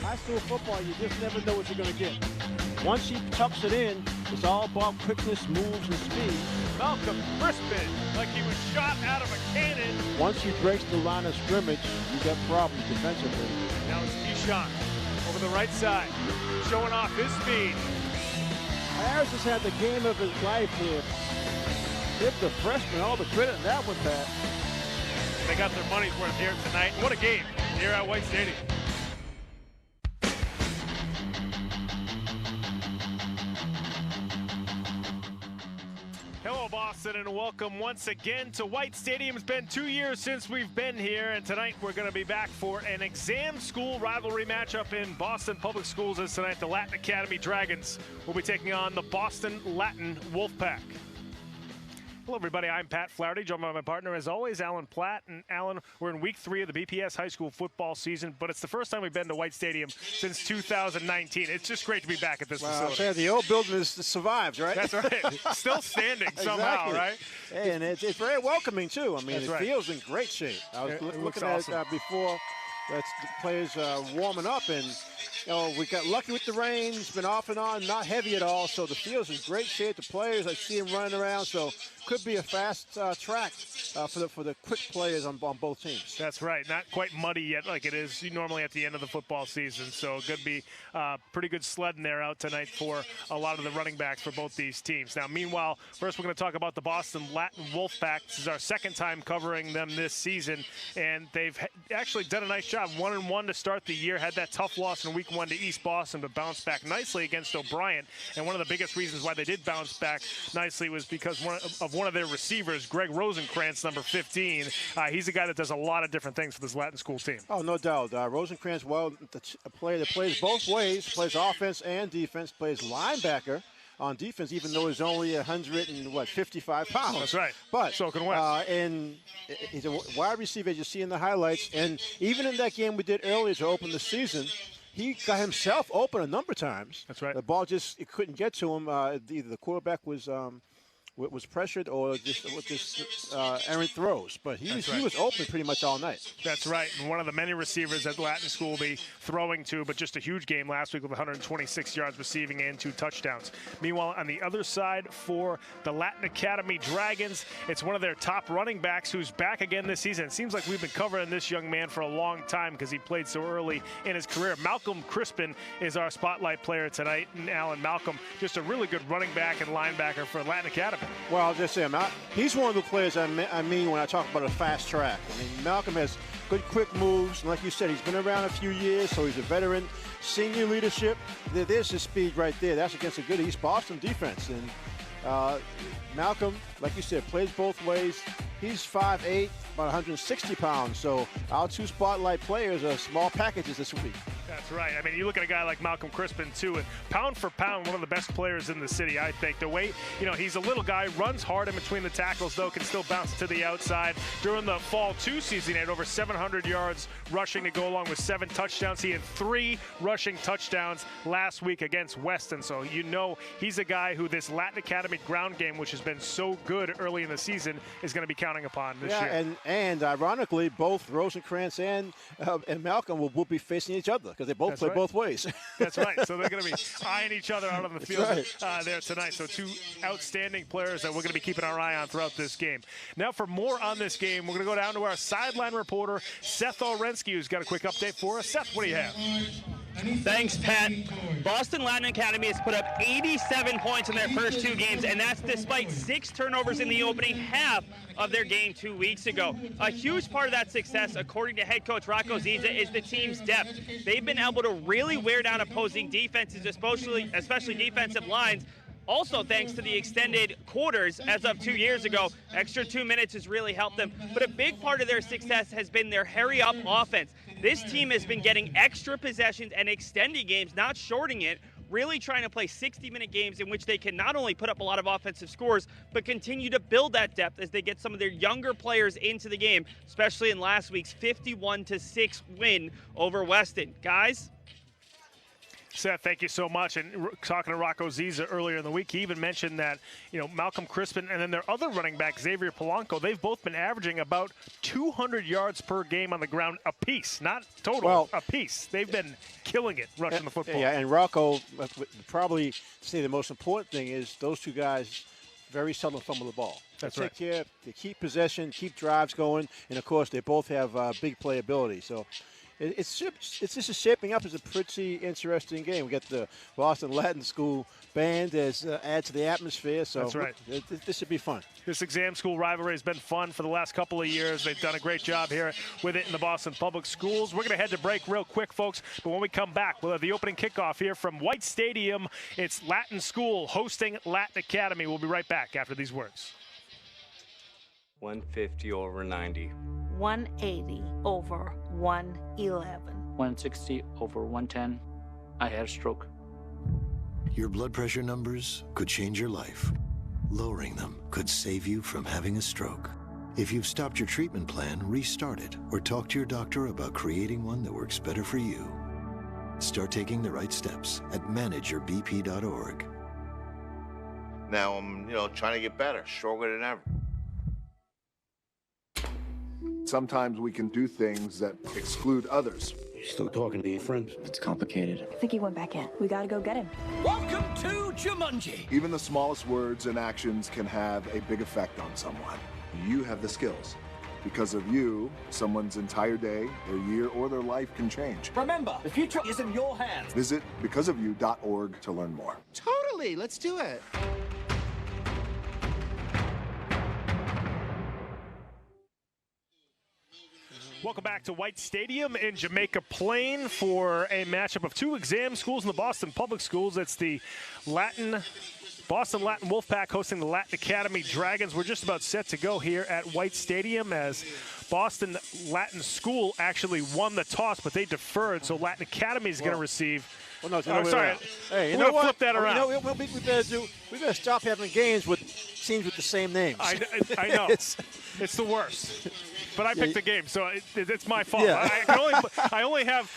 high school football, you just never know what you're going to get. Once he tucks it in, it's all about quickness, moves, and speed. Malcolm Crispin, like he was shot out of a cannon. Once he breaks the line of scrimmage, you got problems defensively. Now it's Keyshawn over the right side, showing off his speed. Harris has had the game of his life here. Give the freshman all the credit in that one, Pat. They got their money's worth here tonight. What a game here at White Stadium. Hello, Boston, and welcome once again to White Stadium. It's been 2 years since we've been here, and tonight we're going to be back for an exam school rivalry matchup in Boston Public Schools. As tonight, the Latin Academy Dragons will be taking on the Boston Latin Wolfpack. Hello, everybody. I'm Pat Flaherty, joined by my partner, as always, Alan Platt. And Alan, we're in week 3 of the BPS high school football season, but it's the first time we've been to White Stadium since 2019. It's just great to be back at this facility. I'll the old building survived, right? That's right. Still standing somehow, right? And it's very welcoming, too. I mean, That's feels in great shape. I was looking at it before. That's the players warming up, and we got lucky with the rain. It's been off and on, not heavy at all, so the field's in great shape. The players, I see them running around, so could be a fast track for the quick players on both teams. That's right. Not quite muddy yet like it is normally at the end of the football season, so it could be pretty good sledding there out tonight for a lot of the running backs for both these teams. Now, meanwhile, first we're going to talk about the Boston Latin Wolfpack. This is our second time covering them this season, and they've actually done a nice job. 1-1 to start the year, had that tough loss in week 1 to East Boston, but bounced back nicely against O'Brien. And one of the biggest reasons why they did bounce back nicely was because one of their receivers, Greg Rosenkrantz, number 15. He's a guy that does a lot of different things for this Latin school team. Oh, no doubt. Rosenkrantz, a player that plays both ways, plays offense and defense, plays linebacker on defense, even though he's only 155 pounds. That's right. But so can West. And he's a wide receiver, as you see in the highlights. And even in that game we did earlier to open the season, he got himself open a number of times. That's right. The ball just couldn't get to him. Either the quarterback was pressured or just errant throws. But he was open pretty much all night. That's right. And one of the many receivers that Latin School will be throwing to, but just a huge game last week with 126 yards receiving and 2 touchdowns. Meanwhile, on the other side for the Latin Academy Dragons, it's one of their top running backs who's back again this season. It seems like we've been covering this young man for a long time because he played so early in his career. Malcolm Crispin is our spotlight player tonight. And Alan Malcolm, just a really good running back and linebacker for Latin Academy. Well, I'll just say, he's one of the players I mean when I talk about a fast track. I mean, Malcolm has good, quick moves. And like you said, he's been around a few years, so he's a veteran. Senior leadership, there's his speed right there. That's against a good East Boston defense. And Malcolm, like you said, plays both ways. He's 5'8", about 160 pounds. So our 2 spotlight players are small packages this week. That's right. I mean, you look at a guy like Malcolm Crispin, too, and pound for pound, one of the best players in the city, I think. The way, he's a little guy, runs hard in between the tackles, though, can still bounce to the outside. During the Fall 2 season, he had over 700 yards rushing to go along with 7 touchdowns. He had 3 rushing touchdowns last week against Weston. So, he's a guy who this Latin Academy ground game, which has been so good early in the season, is going to be counting upon this year. And ironically, both Rosenkrantz and Malcolm will be facing each other because they both play both ways. That's right. So they're going to be eyeing each other out on the field there tonight. So 2 outstanding players that we're going to be keeping our eye on throughout this game. Now for more on this game, we're going to go down to our sideline reporter, Seth Orensky, who's got a quick update for us. Seth, what do you have? Thanks, Pat. Boston Latin Academy has put up 87 points in their first 2 games, and that's despite 6 turnovers in the opening half of their game 2 weeks ago. A huge part of that success, according to head coach Rocco Ziza, is the team's depth. They've been able to really wear down opposing defenses, especially defensive lines. Also, thanks to the extended quarters as of 2 years ago, extra 2 minutes has really helped them. But a big part of their success has been their hurry-up offense. This team has been getting extra possessions and extending games, not shorting it, really trying to play 60-minute games in which they can not only put up a lot of offensive scores, but continue to build that depth as they get some of their younger players into the game, especially in last week's 51-6 win over Weston. Guys? Seth, thank you so much. And talking to Rocco Ziza earlier in the week, he even mentioned that, Malcolm Crispin and then their other running back, Xavier Polanco, they've both been averaging about 200 yards per game on the ground apiece. Not total, apiece. They've been killing it rushing the football. Yeah, and Rocco would probably say the most important thing is those two guys very seldom fumble the ball. That's right. Take care, they keep possession, keep drives going, and, of course, they both have big playability. So it's just shaping up as a pretty interesting game. We got the Boston Latin School band as add to the atmosphere. So that's right. This should be fun. This exam school rivalry has been fun for the last couple of years. They've done a great job here with it in the Boston Public Schools. We're going to head to break real quick, folks. But when we come back, we'll have the opening kickoff here from White Stadium. It's Latin School hosting Latin Academy. We'll be right back after these words. 150 over 90. 180 over 111. 160 over 110. I had a stroke. Your blood pressure numbers could change your life. Lowering them could save you from having a stroke. If you've stopped your treatment plan, restart it or talk to your doctor about creating one that works better for you. Start taking the right steps at manageyourbp.org. Now I'm, trying to get better, stronger than ever. Sometimes we can do things that exclude others. You're still talking to your friend? It's complicated. I think he went back in. We gotta go get him. Welcome to Jumanji. Even the smallest words and actions can have a big effect on someone. You have the skills. Because of you, someone's entire day, their year, or their life can change. Remember, the future is in your hands. Visit becauseofyou.org to learn more. Totally, let's do it. Welcome back to White Stadium in Jamaica Plain for a matchup of two exam schools in the Boston Public Schools. It's the Boston Latin Wolfpack hosting the Latin Academy Dragons. We're just about set to go here at White Stadium as Boston Latin School actually won the toss, but they deferred, so Latin Academy is going to receive. Well, no, sorry. Hey, we're going to flip that around. You know what we better do? We better stop having games with teams with the same names. I know. It's the worst. But I picked the game, so it's my fault. Yeah. I only have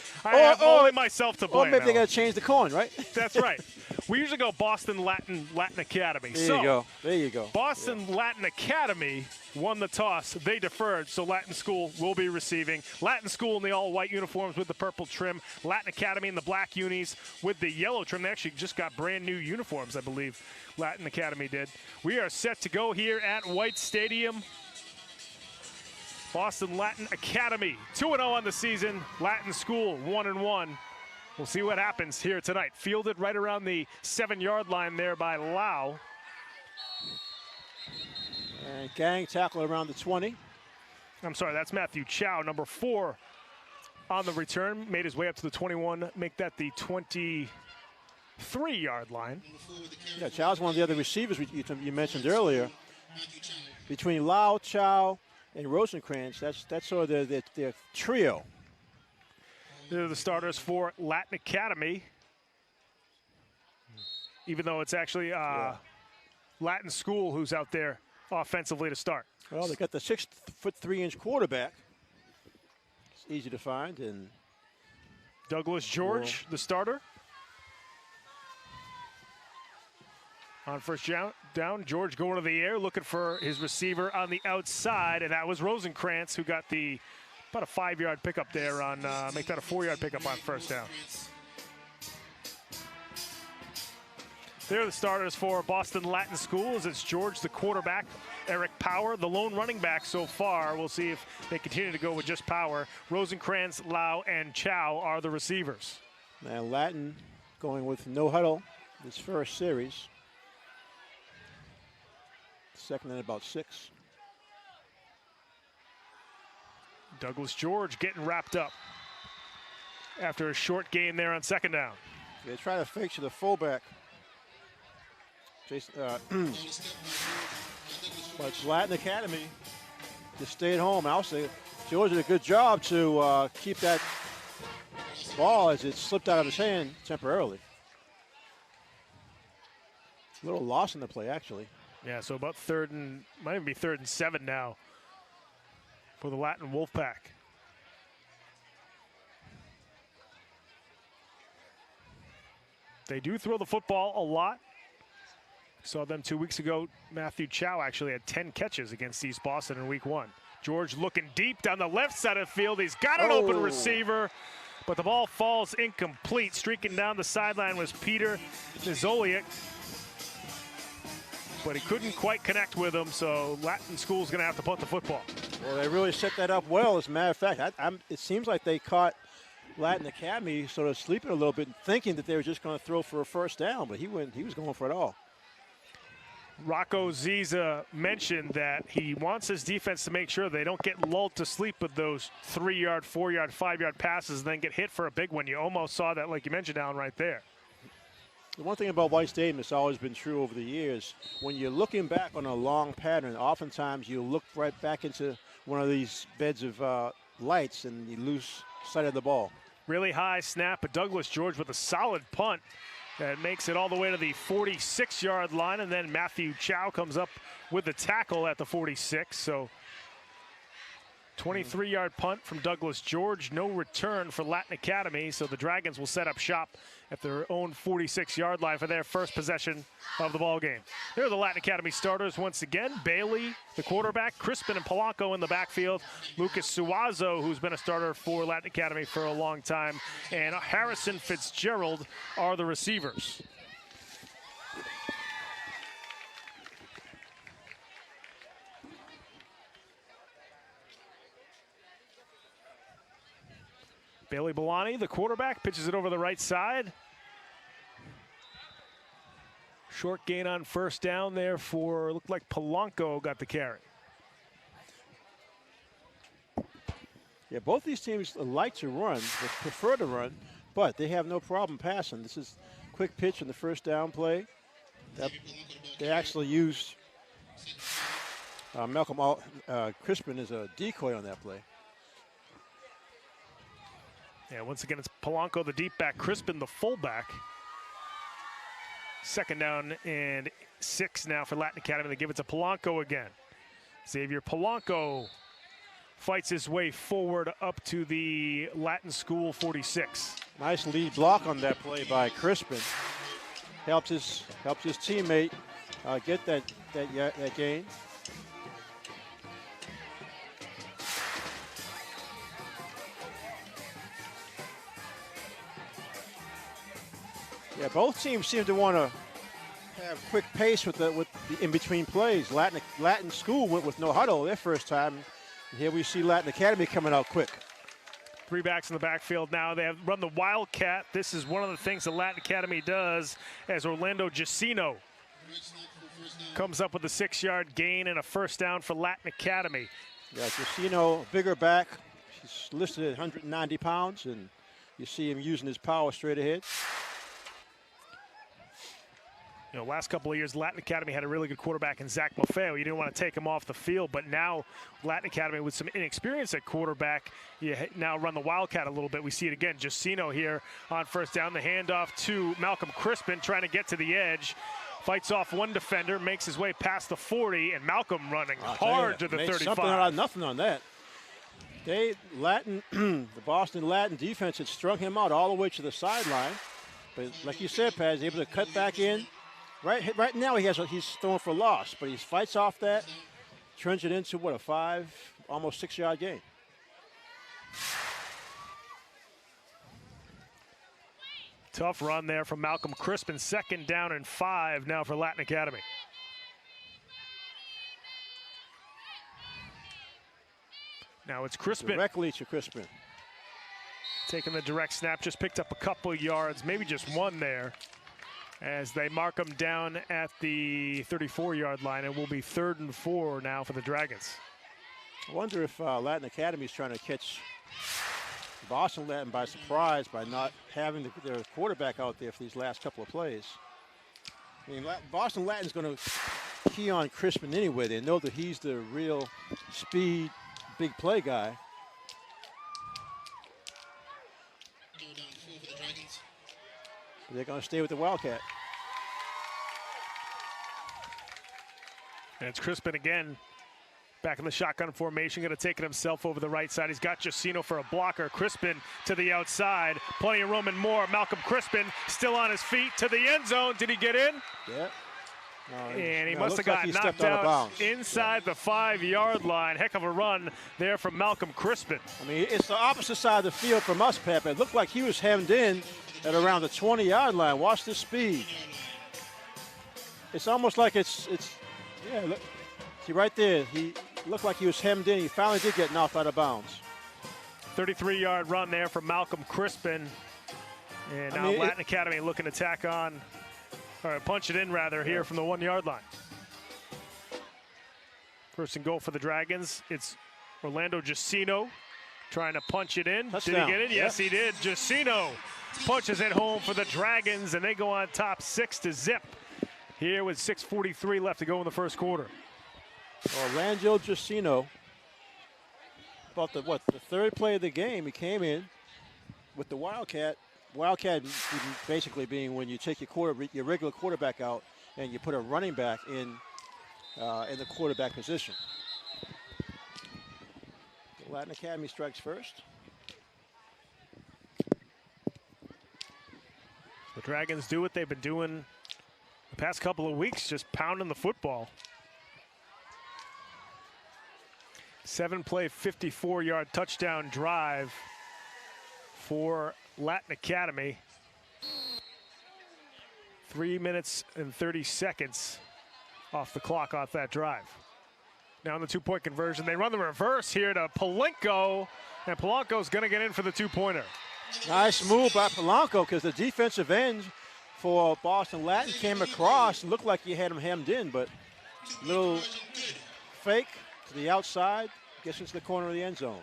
only myself to blame. Or maybe they got to change the coin, right? That's right. We usually go Boston Latin Academy. There you go. There you go. Boston Latin Academy won the toss. They deferred, so Latin School will be receiving. Latin School in the all-white uniforms with the purple trim. Latin Academy in the black unis with the yellow trim. They actually just got brand new uniforms, I believe. Latin Academy did. We are set to go here at White Stadium. Boston Latin Academy, 2-0 on the season. Latin School, 1-1. We'll see what happens here tonight. Fielded right around the 7-yard line there by Lau. And gang tackle around the 20. I'm sorry, that's Matthew Chow, number 4 on the return. Made his way up to the 21, make that the 23-yard line. Yeah, Chow's one of the other receivers you mentioned earlier. Between Lau, Chow, and Rosencrantz, that's sort of their trio. They're the starters for Latin Academy, even though it's actually Latin School who's out there offensively to start. Well, they got the 6'3" quarterback. It's easy to find. And Douglas George, the starter. On first down, George going to the air, looking for his receiver on the outside, and that was Rosencrantz who got about a 5-yard pickup there on, make that a 4-yard pickup on first down. They're the starters for Boston Latin School as it's George, the quarterback, Eric Power, the lone running back so far. We'll see if they continue to go with just Power. Rosencrantz, Lau, and Chow are the receivers. Now Latin going with no huddle this first series. Second and about 6. Douglas George getting wrapped up after a short gain there on second down. They try to fake to the fullback. Jason, but Latin Academy just stayed home. I'll say George did a good job to keep that ball as it slipped out of his hand temporarily. A little loss in the play, actually. Yeah, so about might even be 3rd and 7 now for the Latin Wolfpack. They do throw the football a lot. Saw them 2 weeks ago. Matthew Chow actually had 10 catches against East Boston in week 1. George looking deep down the left side of the field. He's got an open receiver, but the ball falls incomplete. Streaking down the sideline was Peter Nizoliak, but he couldn't quite connect with him, so Latin School's going to have to punt the football. Well, they really set that up well, as a matter of fact. It seems like they caught Latin Academy sort of sleeping a little bit, thinking that they were just going to throw for a first down, but he was going for it all. Rocco Ziza mentioned that he wants his defense to make sure they don't get lulled to sleep with those 3-yard, 4-yard, 5-yard passes and then get hit for a big one. You almost saw that, like you mentioned, Alan, right there. The one thing about White Stadium that's always been true over the years, when you're looking back on a long pattern, oftentimes you look right back into one of these beds of lights and you lose sight of the ball. Really high snap, but Douglas George with a solid punt that makes it all the way to the 46-yard line, and then Matthew Chow comes up with the tackle at the 46. So 23-yard punt from Douglas George. No return for Latin Academy, so the Dragons will set up shop at their own 46-yard line for their first possession of the ball game. Here are the Latin Academy starters once again. Bailey, the quarterback, Crispin and Polanco in the backfield, Lucas Suazo, who's been a starter for Latin Academy for a long time, and Harrison Fitzgerald are the receivers. Bailey Belani, the quarterback, pitches it over the right side. Short gain on first down there for, looked like Polanco got the carry. Yeah, both these teams like to run, they prefer to run, but they have no problem passing. This is quick pitch in the first down play. They actually used Malcolm Crispin as a decoy on that play. Yeah, once again, it's Polanco, the deep back, Crispin, the fullback. Second down and 6 now for Latin Academy. They give it to Polanco again. Xavier Polanco fights his way forward up to the Latin School 46. Nice lead block on that play by Crispin. Helps his teammate get that gain. Yeah, both teams seem to want to have quick pace with the in-between plays. Latin School went with no huddle their first time. And here we see Latin Academy coming out quick. 3 backs in the backfield now. They have run the Wildcat. This is one of the things that Latin Academy does, as Orlando Giacino comes up with a 6-yard gain and a first down for Latin Academy. Yeah, Giacino, bigger back. He's listed at 190 pounds, and you see him using his power straight ahead. You know, last couple of years, Latin Academy had a really good quarterback in Zach Maffeo. You didn't want to take him off the field, but now Latin Academy with some inexperience at quarterback, you now run the Wildcat a little bit. We see it again. Giacino here on first down. The handoff to Malcolm Crispin, trying to get to the edge. Fights off one defender, makes his way past the 40, and Malcolm running hard to the 35. Something out of nothing on that. The Boston Latin defense had strung him out all the way to the sideline. But like you said, Pat, he's able to cut back in. Right now he's throwing for loss, but he fights off that, turns it into what, a 5, almost 6-yard gain. Tough run there from Malcolm Crispin. Second down and 5 now for Latin Academy. Now it's Crispin. Directly to Crispin. Taking the direct snap, just picked up a couple yards, maybe just one there, as they mark him down at the 34-yard line. It will be 3rd and 4 now for the Dragons. I wonder if Latin Academy is trying to catch Boston Latin by surprise by not having their quarterback out there for these last couple of plays. I mean, Boston Latin is going to key on Crispin anyway. They know that he's the real speed, big play guy. They're going to stay with the Wildcat. And it's Crispin again. Back in the shotgun formation, going to take it himself over the right side. He's got Jacino for a blocker. Crispin to the outside. Plenty of room and more. Malcolm Crispin still on his feet to the end zone. Did he get in? Yeah. And he must have gotten knocked out inside the 5-yard line. Heck of a run there from Malcolm Crispin. I mean, it's the opposite side of the field from us, Pep. It looked like he was hemmed in at around the 20-yard line. Watch the speed. It's almost like it's yeah, look. See right there, he looked like he was hemmed in. He finally did get knocked out of bounds. 33-yard run there from Malcolm Crispin. And now Latin Academy looking to tack on, or punch it in rather, here from the 1-yard line. First and goal for the Dragons. It's Orlando Jacino trying to punch it in. Touchdown. Did he get it? Yes, he did. Jacino punches it home for the Dragons, and they go on top 6-0 here with 6:43 left to go in the first quarter. Orlando Jacino, about the third play of the game, he came in with the Wildcat. Wildcat basically being when you take your regular quarterback out and you put a running back in the quarterback position. The Latin Academy strikes first. The Dragons do what they've been doing the past couple of weeks, just pounding the football. 7-play, 54-yard touchdown drive for Latin Academy. 3 minutes and 30 seconds off the clock off that drive. Now in the 2-point conversion, they run the reverse here to Polanco, and Polanco's going to get in for the 2-pointer. Nice move by Polanco, because the defensive end for Boston Latin came across and looked like he had him hemmed in, but little fake to the outside, gets into the corner of the end zone.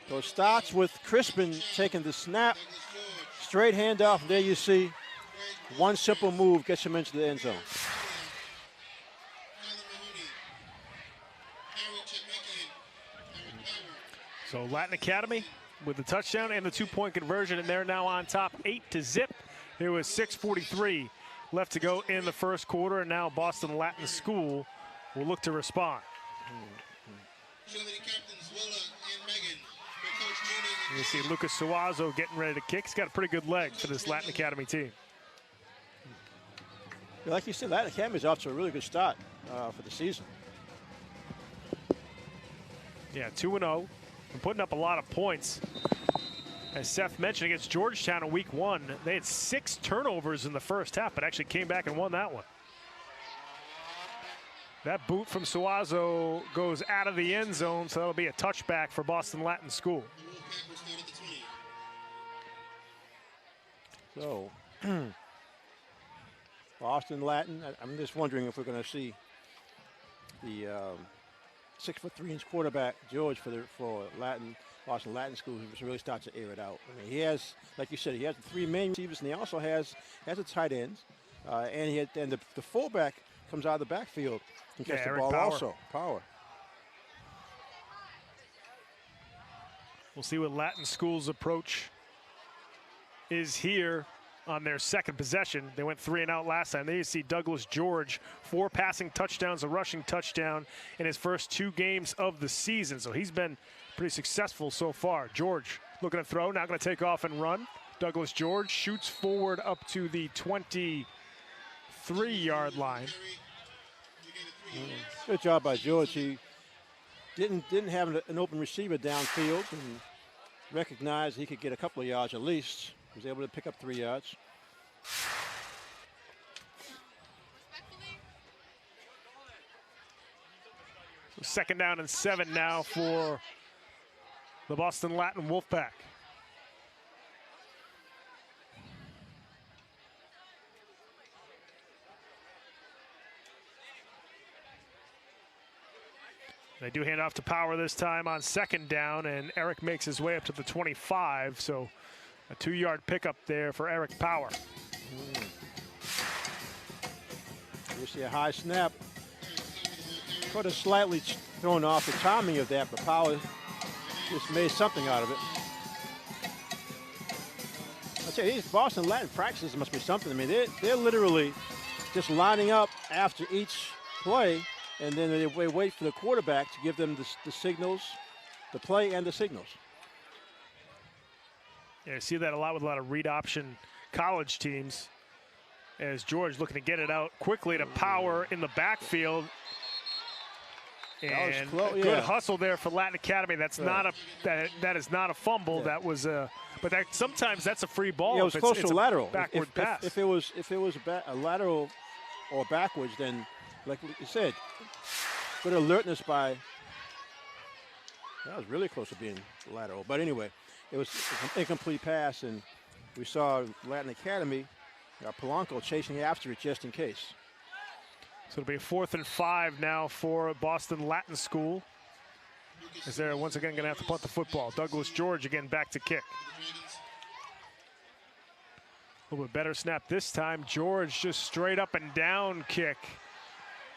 So it starts with Crispin taking the snap, straight handoff, and there you see one simple move gets him into the end zone. So Latin Academy with the touchdown and the 2-point conversion, and they're now on top 8-0. There was 6:43 left to go in the first quarter, and now Boston Latin School will look to respond. You see Lucas Suazo getting ready to kick. He's got a pretty good leg for this Latin Academy team. Like you said, Latin Academy is off to a really good start for the season. Yeah, 2-0. And putting up a lot of points. As Seth mentioned, against Georgetown in week 1, they had 6 turnovers in the first half, but actually came back and won that one. That boot from Suazo goes out of the end zone, so that'll be a touchback for Boston Latin School. So, Boston Latin, I'm just wondering if we're going to see the 6'3" quarterback George for Boston Latin School, who really starts to air it out. I mean, he has, like you said, he has the 3 main receivers, and he also has a tight end, and the fullback comes out of the backfield and catch the ball also. Power. We'll see what Latin School's approach is here on their second possession. They went 3 and out last time. There you see Douglas George, 4 passing touchdowns, a rushing touchdown in his first 2 games of the season. So he's been pretty successful so far. George looking to throw, now going to take off and run. Douglas George shoots forward up to the 23-yard line. Good job by George. He didn't have an open receiver downfield and recognized he could get a couple of yards at least. He was able to pick up 3 yards. So 2nd down and 7 now for the Boston Latin Wolfpack. They do hand off to Power this time on 2nd down, and Eric makes his way up to the 25, so a 2-yard pickup there for Eric Power. You see a high snap. Could have slightly thrown off the timing of that, but Power just made something out of it. I tell you, these Boston Latin practices must be something. I mean, they're literally just lining up after each play, and then they wait for the quarterback to give them the signals, the play and the signals. Yeah, I see that a lot with a lot of read option college teams. As George looking to get it out quickly to Power in the backfield. And good hustle there for Latin Academy. That's not a that is not a fumble. Yeah. That was a, but that sometimes that's a free ball. Yeah, it was close to a lateral. Backward pass. If it was a lateral or backwards, then like you said, good alertness by. That was really close to being lateral. But anyway, it was an incomplete pass, and we saw Latin Academy, Polanco chasing after it just in case. So it'll be a 4th and 5 now for Boston Latin School. As they're once again going to have to punt the football. Douglas George again back to kick. A little bit better snap this time. George just straight up and down kick.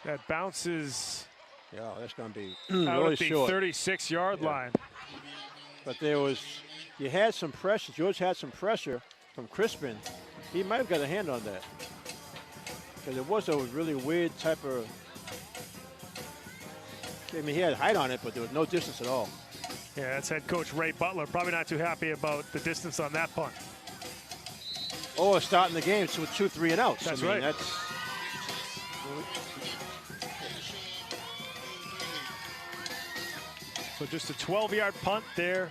That bounces. Yeah, that's going to be out really at the short. 36-yard line. But you had some pressure. George had some pressure from Crispin. He might have got a hand on that. Because it was a really weird type of, I mean, he had height on it, but there was no distance at all. Yeah, that's head coach Ray Butler. Probably not too happy about the distance on that punt. Oh, starting the game with 2 3 and outs. That's right. So just a 12-yard punt there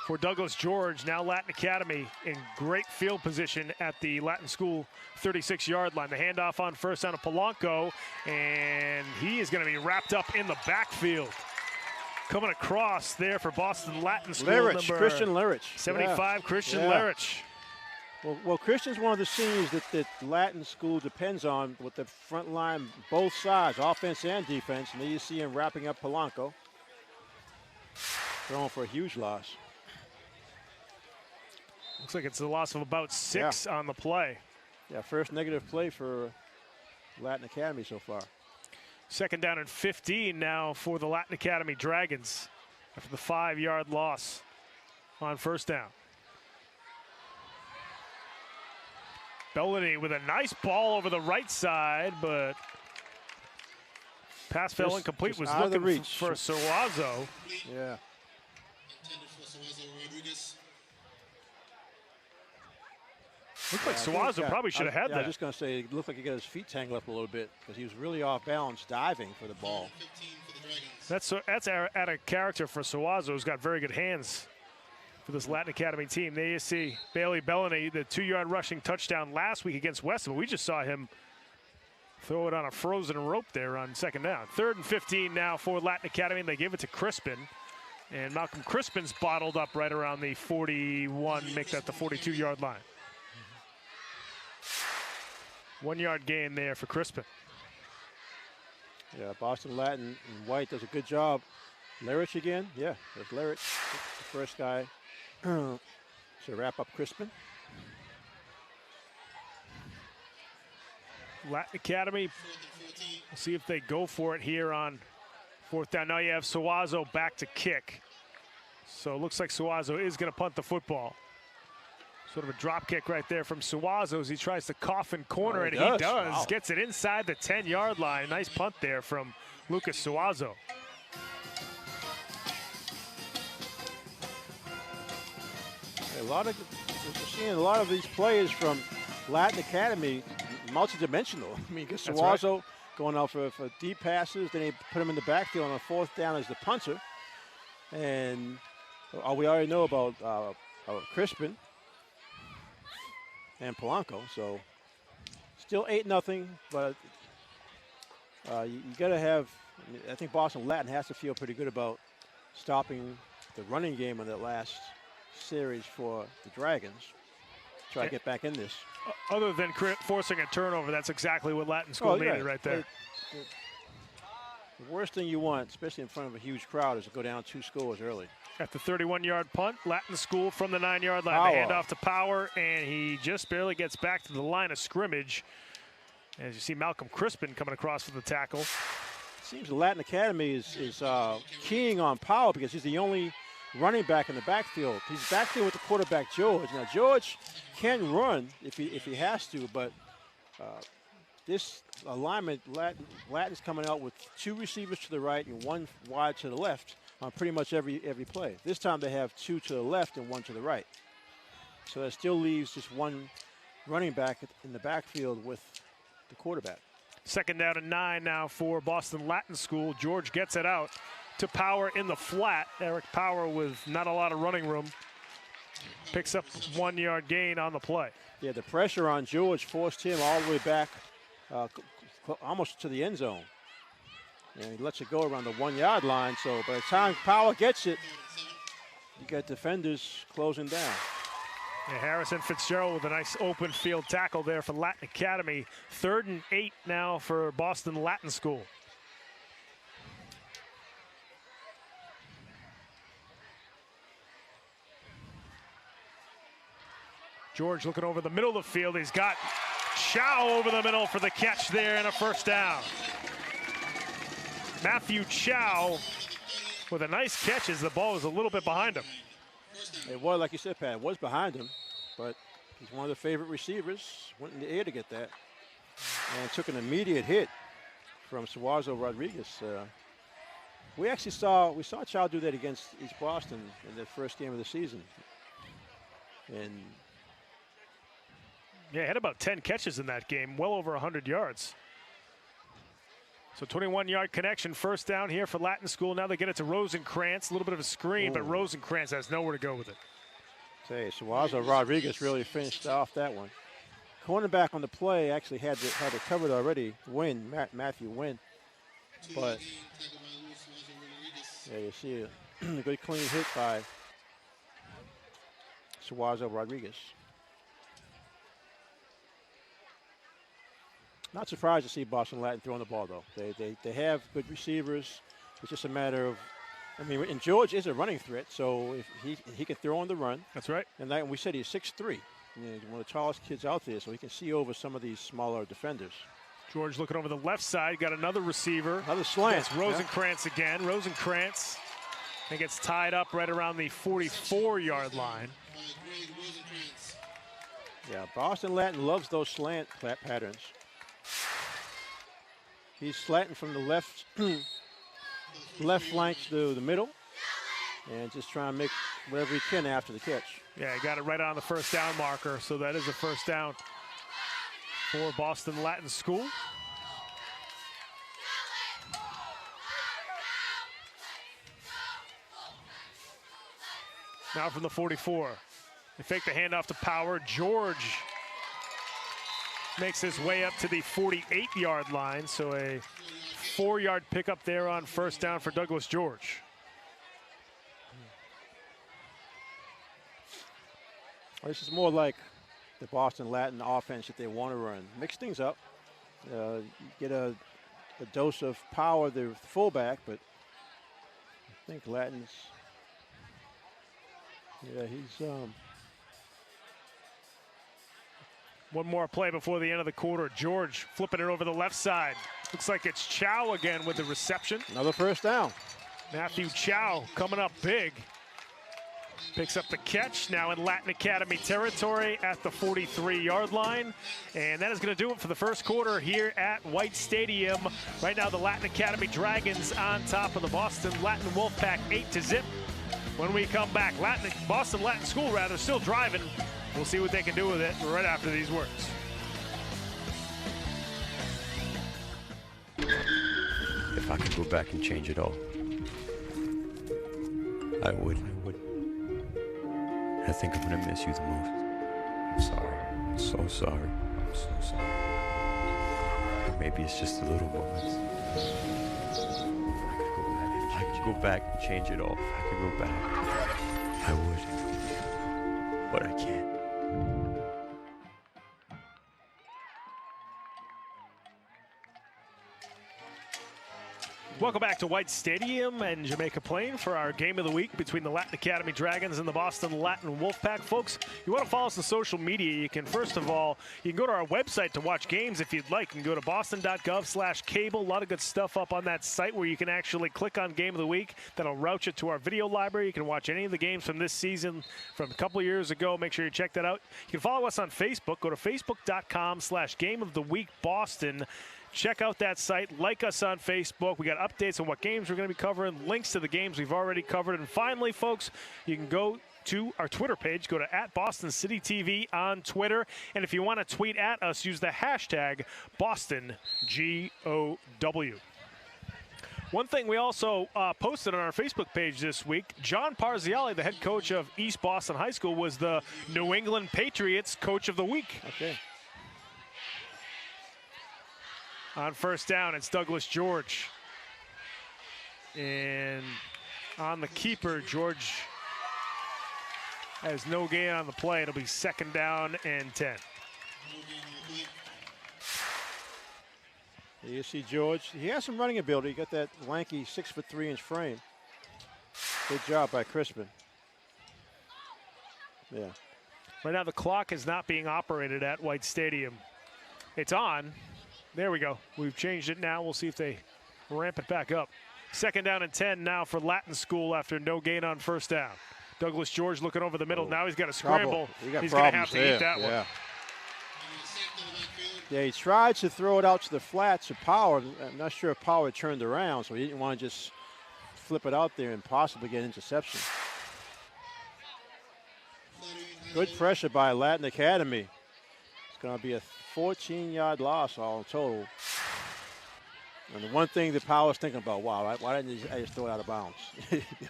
for Douglas George. Now Latin Academy in great field position at the Latin School 36-yard line. The handoff on first down to Polanco, and he is going to be wrapped up in the backfield. Coming across there for Boston Latin School. Lerich, Christian Lerich. 75, yeah. Christian Lerich. Well, Christian's one of the seniors that Latin School depends on with the front line, both sides, offense and defense. And there you see him wrapping up Polanco. Throwing for a huge loss. Looks like it's a loss of about 6 on the play. Yeah, first negative play for Latin Academy so far. 2nd down and 15 now for the Latin Academy Dragons after the 5-yard loss on first down. Bellany with a nice ball over the right side, but pass fell incomplete. Was looking for Suazo. Yeah. Looked like Suazo probably should have had that. I was just going to say, it looked like he got his feet tangled up a little bit because he was really off balance diving for the ball. That's out of character for Suazo, who's got very good hands for this Latin Academy team. There you see Bailey Bellany, the 2-yard rushing touchdown last week against Weston. We just saw him throw it on a frozen rope there on 2nd down. 3rd and 15 now for Latin Academy, and they give it to Crispin. And Malcolm Crispin's bottled up right around the 41, make that the 42-yard line. 1-yard gain there for Crispin. Yeah, Boston Latin and White does a good job. Lerich again. Yeah, there's Lerich, the first guy to wrap up Crispin. Latin Academy, we'll see if they go for it here on 4th down. Now you have Suazo back to kick. So it looks like Suazo is going to punt the football. Sort of a drop kick right there from Suazo as he tries to coffin corner, and he does. Wow. Gets it inside the 10-yard line. Nice punt there from Lucas Suazo. We're seeing a lot of these players from Latin Academy multidimensional. I mean, because Suazo going out for deep passes, then he put him in the backfield on 4th down as the punter. And we already know about Crispin and Polanco, so still 8-0, but you got to have, I think Boston Latin has to feel pretty good about stopping the running game on that last series for the Dragons. Try to get back in this. Other than forcing a turnover, that's exactly what Latin School needed right there. The worst thing you want, especially in front of a huge crowd, is to go down 2 scores early. At the 31-yard punt, Latin School from the 9-yard line. The handoff to Power, and he just barely gets back to the line of scrimmage. As you see Malcolm Crispin coming across for the tackle. Seems the Latin Academy is keying on Power because he's the only running back in the backfield. He's backfield with the quarterback, George. Now, George can run if he has to, but this alignment, Latin's coming out with 2 receivers to the right and 1 wide to the left on pretty much every play. This time they have 2 to the left and 1 to the right. So that still leaves just 1 running back in the backfield with the quarterback. 2nd down and 9 now for Boston Latin School. George gets it out to Power in the flat. Eric Power with not a lot of running room. Picks up 1-yard gain on the play. Yeah, the pressure on George forced him all the way back almost to the end zone. And he lets it go around the 1-yard line. So by the time Power gets it, you got defenders closing down. Yeah, Harrison Fitzgerald with a nice open field tackle there for Latin Academy. 3rd and 8 now for Boston Latin School. George looking over the middle of the field. He's got Chow over the middle for the catch there and a 1st down. Matthew Chow with a nice catch as the ball was a little bit behind him. It was, like you said, Pat, it was behind him, but he's one of the favorite receivers. Went in the air to get that and took an immediate hit from Suazo Rodriguez. We saw Chow do that against East Boston in their first game of the season. And yeah, he had about 10 catches in that game, well over 100 yards. So 21-yard connection, 1st down here for Latin School. Now they get it to Rosenkrantz. A little bit of a screen, but Rosenkrantz has nowhere to go with it. Say, Suazo Rodriguez really finished off that one. Cornerback on the play actually had it covered already. Matthew Wynn. But yeah, you see a good clean hit by Suazo Rodriguez. Not surprised to see Boston Latin throwing the ball, though. They have good receivers. It's just a matter of, and George is a running threat, so if he can throw on the run. That's right. And we said he's 6'3". He's one of the tallest kids out there, so he can see over some of these smaller defenders. George looking over the left side, got another receiver. Another slant. It's Rosenkrantz again. Rosenkrantz and gets tied up right around the 44-yard line. Yeah, Boston Latin loves those slant patterns. He's slanting from the left flank to the middle and just trying to make whatever he can after the catch. Yeah, he got it right on the 1st down marker, so that is a 1st down for Boston Latin School. Now from the 44. They fake the handoff to Power. George makes his way up to the 48-yard line, so a 4-yard pickup there on 1st down for Douglas George. This is more like the Boston Latin offense that they want to run. Mix things up. Get a dose of Power, the fullback, but I think Latin's, he's one more play before the end of the quarter. George flipping it over the left side. Looks like it's Chow again with the reception. Another 1st down. Matthew Chow coming up big. Picks up the catch now in Latin Academy territory at the 43-yard line. And that is going to do it for the 1st quarter here at White Stadium. Right now the Latin Academy Dragons on top of the Boston Latin Wolfpack 8-0. When we come back, Boston Latin School still driving. We'll see what they can do with it right after these words. If I could go back and change it all, I would. I think I'm gonna miss you the most. I'm sorry. I'm so sorry. I'm so sorry. Maybe it's just the little moments. If I could go back and change it all, if I could go back, I would. But I can't. Welcome back to White Stadium and Jamaica Plain for our game of the week between the Latin Academy Dragons and the Boston Latin Wolfpack. Folks, you want to follow us on social media, you can, first of all, you can go to our website to watch games if you'd like. You can go to boston.gov/cable. A lot of good stuff up on that site where you can actually click on Game of the Week. That'll route you to our video library. You can watch any of the games from this season from a couple of years ago. Make sure you check that out. You can follow us on Facebook. Go to facebook.com/GameOfTheWeekBoston. Check out that site. Like us on Facebook. We got updates on what games we're going to be covering, links to the games we've already covered. And finally, folks, you can go to our Twitter page. Go to @BostonCityTV on Twitter. And if you want to tweet at us, use the hashtag BostonGOW. One thing we also posted on our Facebook page this week, John Parziale, the head coach of East Boston High School, was the New England Patriots Coach of the Week. Okay. On first down, it's Douglas George. And on the keeper, George has no gain on the play. It'll be 2nd down and 10. You see George. He has some running ability. He got that lanky 6'3" frame. Good job by Crispin. Yeah. Right now the clock is not being operated at White Stadium. It's on. There we go. We've changed it now. We'll see if they ramp it back up. 2nd down and 10 now for Latin School after no gain on first down. Douglas George looking over the middle. Now he's got to scramble. He's going to have to eat that one. Yeah, he tried to throw it out to the flats to Power. I'm not sure if Power turned around, so he didn't want to just flip it out there and possibly get interception. Good pressure by Latin Academy. It's going to be a 14-yard loss all total. And the one thing that Power's thinking about, wow, why didn't I just throw it out of bounds?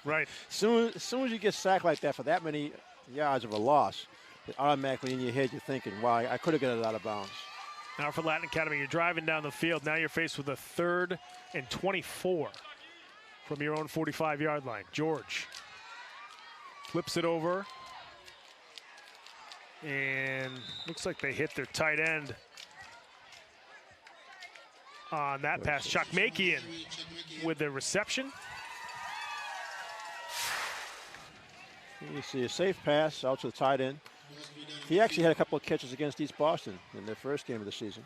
Right. As soon as you get sacked like that for that many yards of a loss, automatically in your head you're thinking, wow, I could have got it out of bounds. Now for Latin Academy, you're driving down the field. Now you're faced with a 3rd and 24 from your own 45-yard line. George flips it over. And looks like they hit their tight end on that pass. Chokmakian with the reception. You see a safe pass out to the tight end. He actually had a couple of catches against East Boston in their first game of the season.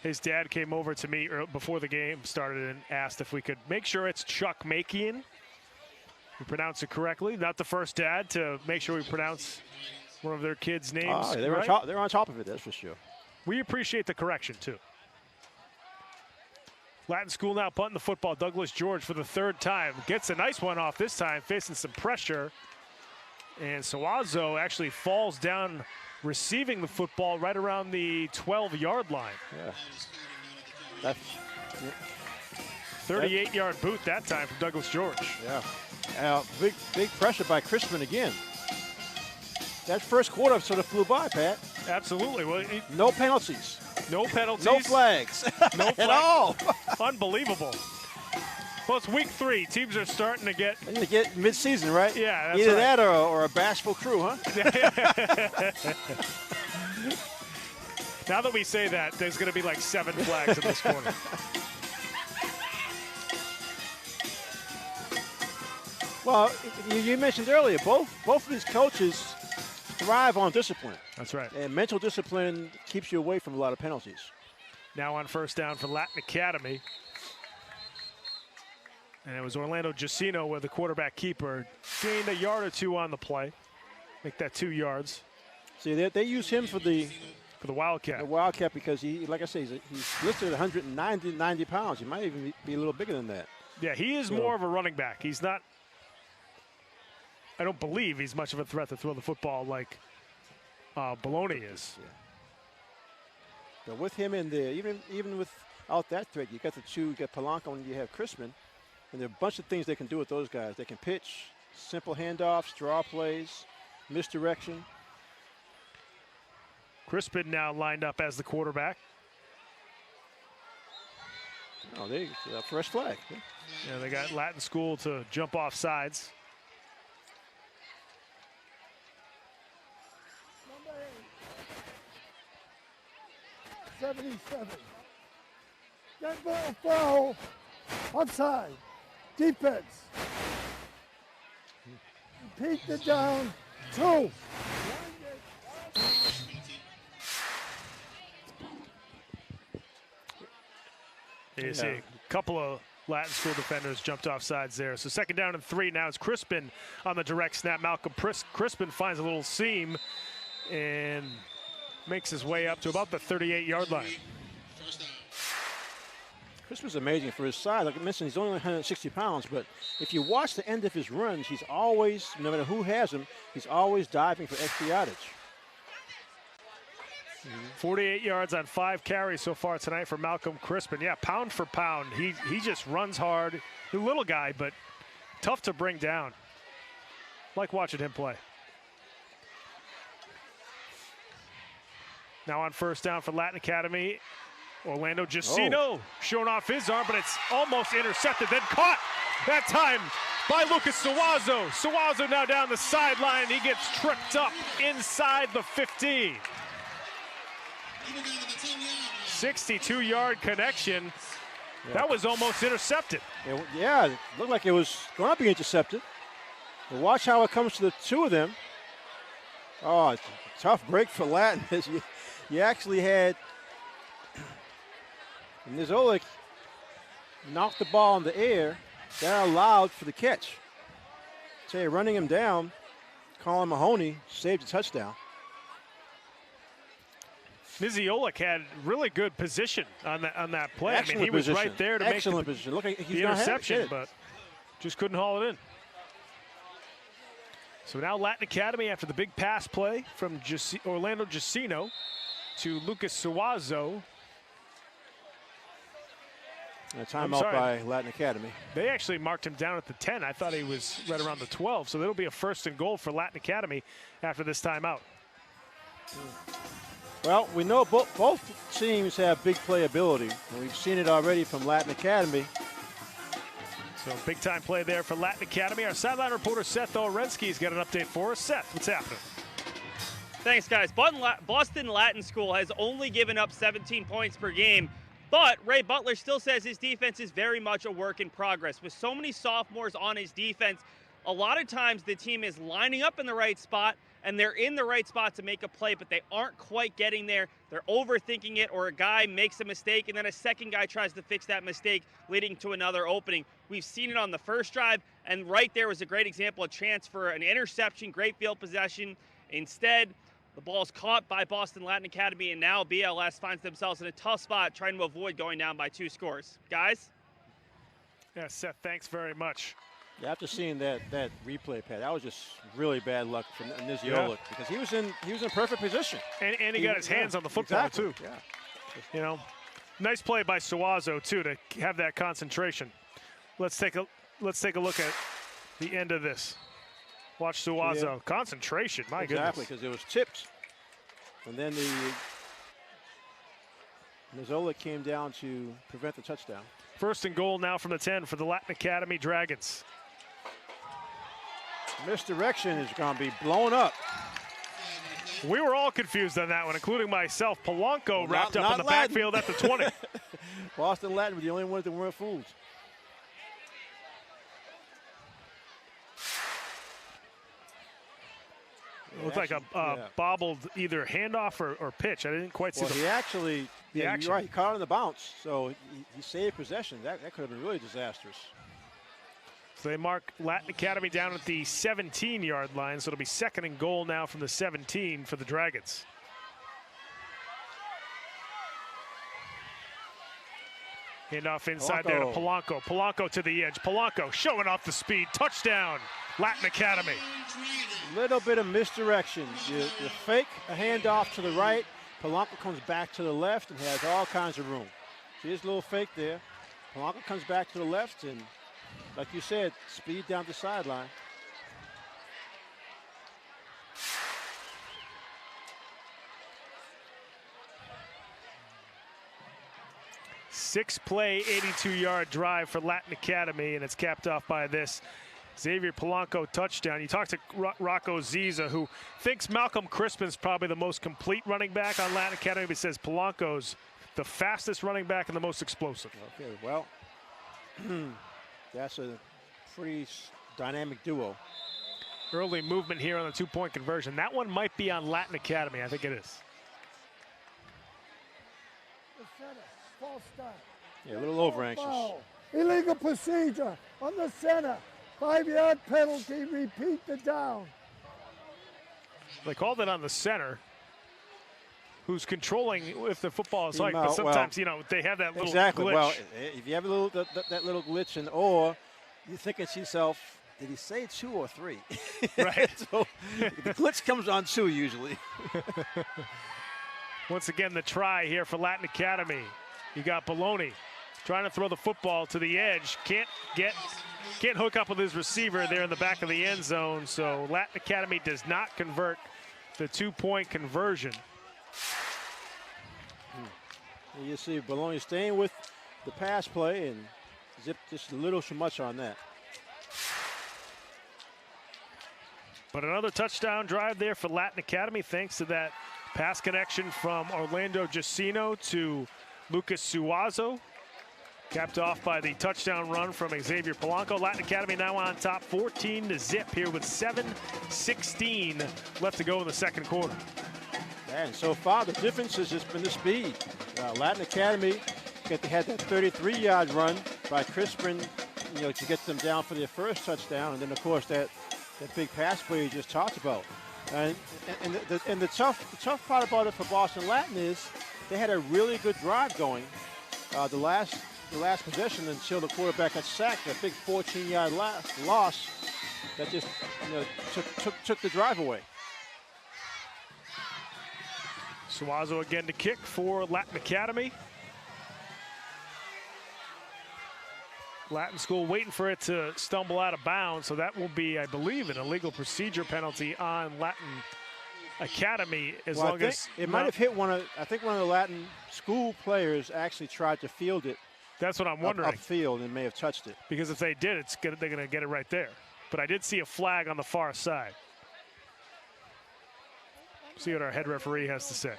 His dad came over to me before the game started and asked if we could make sure it's Chokmakian. We pronounce it correctly. Not the first dad to make sure we pronounce one of their kids' names. They're right? on top of it, that's for sure. We appreciate the correction, too. Latin School now punting the football. Douglas George for the 3rd time. Gets a nice one off this time, facing some pressure. And Suazo actually falls down receiving the football right around the 12-yard line. Yeah. 38-yard boot that time from Douglas George. Yeah. Big pressure by Crispin again. That first quarter sort of flew by, Pat. Absolutely. Well, no penalties. No penalties. No flags. No flags. At all. Unbelievable. Well, it's week 3. Teams are starting to get... mid-season, right? Yeah, that's Either right. that or a bashful crew, huh? Now that we say that, there's going to be like 7 flags in this corner. Well, you mentioned earlier, both of these coaches thrive on discipline. That's right. And mental discipline keeps you away from a lot of penalties. Now on first down for Latin Academy. And it was Orlando Giacino where the quarterback keeper gained a yard or 2 on the play. Make that 2 yards. See, they use him for the Wildcat. The Wildcat because he, like I say, he's listed at 190 pounds. He might even be a little bigger than that. Yeah, he is more of a running back. He's not. I don't believe he's much of a threat to throw the football like Bologna is. Yeah. But with him in there, even without that threat, you got the 2, you got Polanco and you have Crispin. And there are a bunch of things they can do with those guys. They can pitch, simple handoffs, draw plays, misdirection. Crispin now lined up as the quarterback. Oh, first flag. Yeah, they got Latin School to jump off sides. Number 77. That ball foul. Offside. Defense. Repeat the down. 2. You see a couple of Latin school defenders jumped off sides there. So 2nd down and 3. Now it's Crispin on the direct snap. Malcolm Crispin finds a little seam and makes his way up to about the 38-yard line. Crispin's amazing for his size. Like I mentioned, he's only 160 pounds, but if you watch the end of his runs, he's always, no matter who has him, he's always diving for extra yardage. 48 yards on 5 carries so far tonight for Malcolm Crispin. Yeah, pound for pound. He just runs hard. He's a little guy, but tough to bring down. Like watching him play. Now on 1st down for Latin Academy, Orlando Giacino showing off his arm, but it's almost intercepted, then caught that time by Lucas Suazo. Suazo now down the sideline. He gets tripped up inside the 15. 62-yard connection. Yeah. That was almost intercepted. Yeah, it looked like it was going to be intercepted. But watch how it comes to the 2 of them. Oh, it's a tough break for Latin. You actually had Nizolik knocked the ball in the air. That allowed for the catch. So you're running him down. Colin Mahoney saved a touchdown. Niziolik had really good position on that play. Excellent he was position. right there to Excellent make position. Look, he's the interception, but just couldn't haul it in. So now Latin Academy, after the big pass play from Orlando Giacino to Lucas Suazo. A timeout by Latin Academy. They actually marked him down at the 10. I thought he was right around the 12. So it'll be a 1st and goal for Latin Academy after this timeout. Well, we know both teams have big playability, and we've seen it already from Latin Academy. So big-time play there for Latin Academy. Our sideline reporter Seth Orensky's got an update for us. Seth, what's happening? Thanks, guys. Boston Latin School has only given up 17 points per game, but Ray Butler still says his defense is very much a work in progress. With so many sophomores on his defense, a lot of times the team is lining up in the right spot, and they're in the right spot to make a play, but they aren't quite getting there. They're overthinking it, or a guy makes a mistake, and then a second guy tries to fix that mistake, leading to another opening. We've seen it on the first drive, and right there was a great example, a chance for an interception, great field possession. Instead, the ball's caught by Boston Latin Academy, and now BLS finds themselves in a tough spot trying to avoid going down by 2 scores. Guys? Yeah, Seth, thanks very much. Yeah, after seeing that replay, Pat, that was just really bad luck for Niziolik because he was in perfect position. And he got his hands on the football too. Yeah. You know, nice play by Suazo too to have that concentration. Let's take a look at the end of this. Watch Suazo. Yeah. Concentration, my goodness. Exactly, because it was tipped. And then Nizolik came down to prevent the touchdown. 1st and goal now from the 10 for the Latin Academy Dragons. Misdirection is going to be blown up. We were all confused on that one, including myself. Polanco wrapped up in the backfield at the 20. Boston Latin were the only ones that weren't fooled. It looked like a bobbled either handoff or pitch. I didn't quite see the action. You're right, he caught it on the bounce, so he saved possession. That could have been really disastrous. So they mark Latin Academy down at the 17-yard line, so it'll be 2nd and goal now from the 17 for the Dragons. Handoff inside there to Polanco. Polanco to the edge. Polanco showing off the speed. Touchdown, Latin Academy. Little bit of misdirection. You fake a handoff to the right. Polanco comes back to the left and has all kinds of room. See his little fake there. Polanco comes back to the left and, like you said, speed down the sideline. Six-play, 82-yard drive for Latin Academy, and it's capped off by this Xavier Polanco touchdown. You talked to Rocco Ziza, who thinks Malcolm Crispin's probably the most complete running back on Latin Academy, but says Polanco's the fastest running back and the most explosive. Okay, well, that's a pretty dynamic duo. Early movement here on the two-point conversion. That one might be on Latin Academy. I think it is. False start. Yeah, a little over anxious. Foul. Illegal procedure on the center. 5-yard penalty. Repeat the down. They called it on the center, who's controlling if the football is hiked. But Well, sometimes, you know, they have that little exactly. glitch. Well, if you have a little that little glitch, or you're thinking to yourself, did he say 2 or 3? Right. So the glitch comes on 2 usually. Once again, the try here for Latin Academy. You got Baloney trying to throw the football to the edge. Can't hook up with his receiver there in the back of the end zone. So Latin Academy does not convert the two-point conversion. You see Baloney staying with the pass play and zip just a little too much on that. But another touchdown drive there for Latin Academy thanks to that pass connection from Orlando Giacino to Lucas Suazo. Capped off by the touchdown run from Xavier Polanco. Latin Academy now on top 14-0 here with 7:16 left to go in the second quarter. And so far the difference has just been the speed. Latin Academy had that 33-yard run by Crispin, to get them down for their first touchdown, and then of course that big pass play you just talked about. And the tough part about it for Boston Latin is they had a really good drive going. The last possession until the quarterback got sacked, that big 14-yard loss that just took the drive away. Suazo again to kick for Latin Academy. Latin School waiting for it to stumble out of bounds, so that will be, I believe, an illegal procedure penalty on Latin Academy long as it might have hit I think one of the Latin School players actually tried to field it. That's what I'm wondering. Upfield and may have touched it. Because if they did, they're going to get it right there. But I did see a flag on the far side. See what our head referee has to say.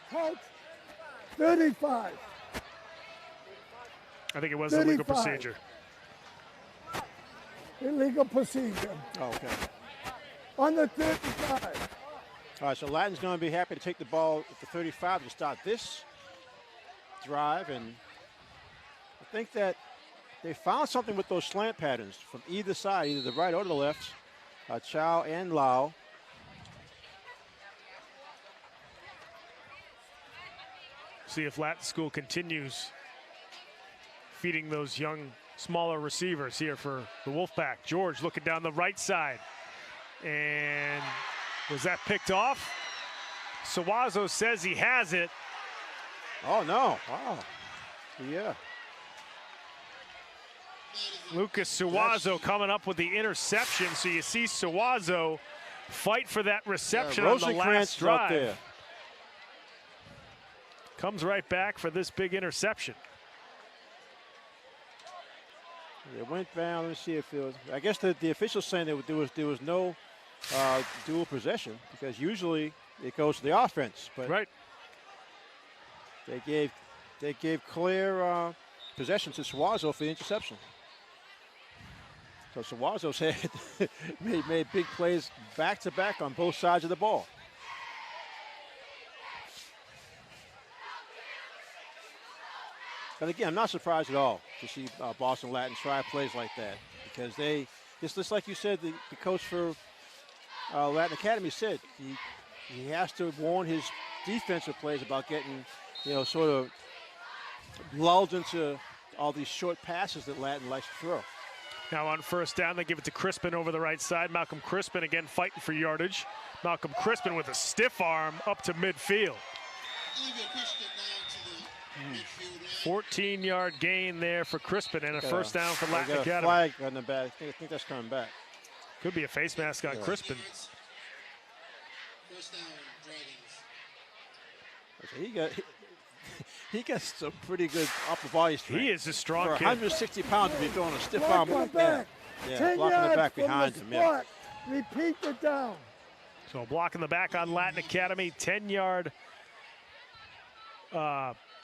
Coach, 35. I think it was a legal procedure. Illegal procedure. Oh, okay. On the 35. All right, so Latin's going to be happy to take the ball at the 35 to start this drive, and I think that they found something with those slant patterns from either side, either the right or the left, Chow and Lau. See if Latin School continues feeding those young, smaller receivers here for the Wolfpack. George looking down the right side. And was that picked off? Suazo says he has it. Oh, no. Wow. Yeah. Lucas Suazo coming up with the interception. So you see Suazo fight for that reception on the last drive. There. Comes right back for this big interception. It went down. Let me see if it was. I guess the officials saying that there was no dual possession, because usually it goes to the offense. But right. They gave clear possession to Suazo for the interception. So Suazo's had made big plays back to back on both sides of the ball. But again, I'm not surprised at all to see Boston Latin try plays like that, because just like you said, the coach for Latin Academy said he has to warn his defensive players about getting, sort of lulled into all these short passes that Latin likes to throw. Now on first down, they give it to Crispin over the right side. Malcolm Crispin again fighting for yardage. Malcolm Crispin with a stiff arm up to midfield. 14-yard gain there for Crispin and a first down for Latin Academy. Flag on the back. I think that's coming back. Could be a face mask on Crispin. He got some pretty good upper body strength. He is a strong for kid. 160 pounds to be throwing a stiff arm like that. Yeah, blocking the back behind him. Yeah. repeat the down. So block in the back on Latin Academy, 10-yard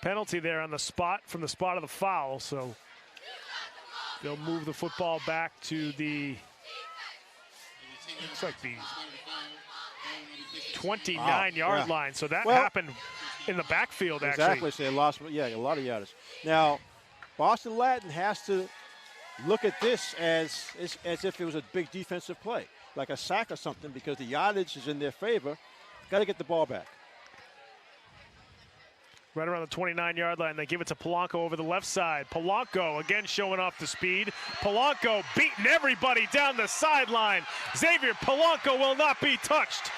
penalty there on the spot, from the spot of the foul. So they'll move the football back to the, looks like the 29-yard line. So that happened in the backfield, actually. Exactly. So they lost, a lot of yardage. Now, Boston Latin has to look at this as if it was a big defensive play, like a sack or something, because the yardage is in their favor. Got to get the ball back. Right around the 29-yard line, they give it to Polanco over the left side. Polanco again showing off the speed. Polanco beating everybody down the sideline. Xavier Polanco will not be touched.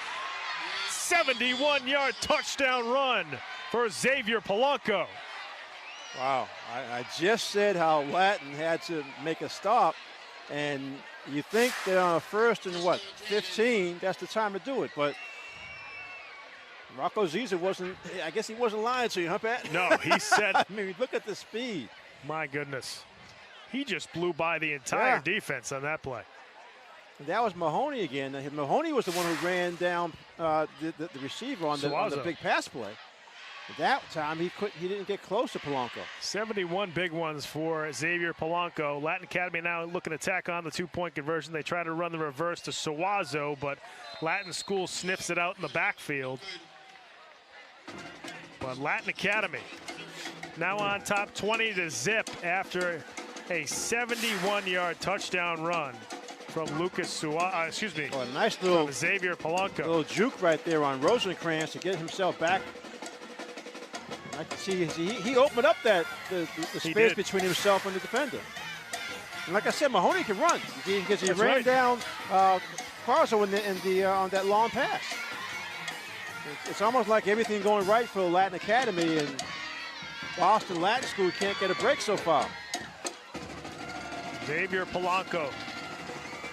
71-yard touchdown run for Xavier Polanco. Wow, I just said how Latin had to make a stop, and you think that on a 1st and 15, that's the time to do it, but Rocco Ziza wasn't, I guess he wasn't lying to you, huh, Pat? No, he said. I mean, look at the speed. My goodness. He just blew by the entire defense on that play. And that was Mahoney again. Mahoney was the one who ran down the receiver on the big pass play. That time he didn't get close to Polanco. 71 big ones for Xavier Polanco. Latin Academy now looking to tack on the 2-point conversion. They try to run the reverse to Suazo, but Latin School sniffs it out in the backfield. But Latin Academy now on top 20 to zip after a 71-yard touchdown run from Lucas Suazo, a nice little Xavier Polanco. Little juke right there on Rosencrantz to get himself back. I can see he opened up the space between himself and the defender. And like I said, Mahoney can run because he ran down Carzo on that long pass. It's almost like everything going right for Latin Academy, and Boston Latin School can't get a break so far. Xavier Polanco,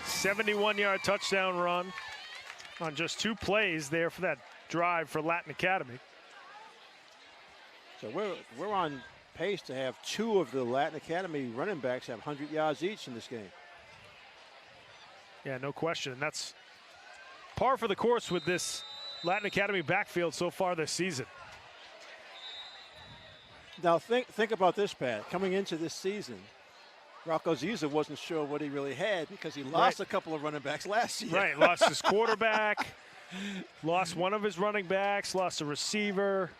71-yard touchdown run on just 2 plays there for that drive for Latin Academy. So we're on pace to have 2 of the Latin Academy running backs have 100 yards each in this game. Yeah, no question. That's par for the course with this Latin Academy backfield so far this season. Now think about this, Pat. Coming into this season, Rocco Ziza wasn't sure what he really had because he lost a couple of running backs last year. Right, lost his quarterback, lost one of his running backs, lost a receiver.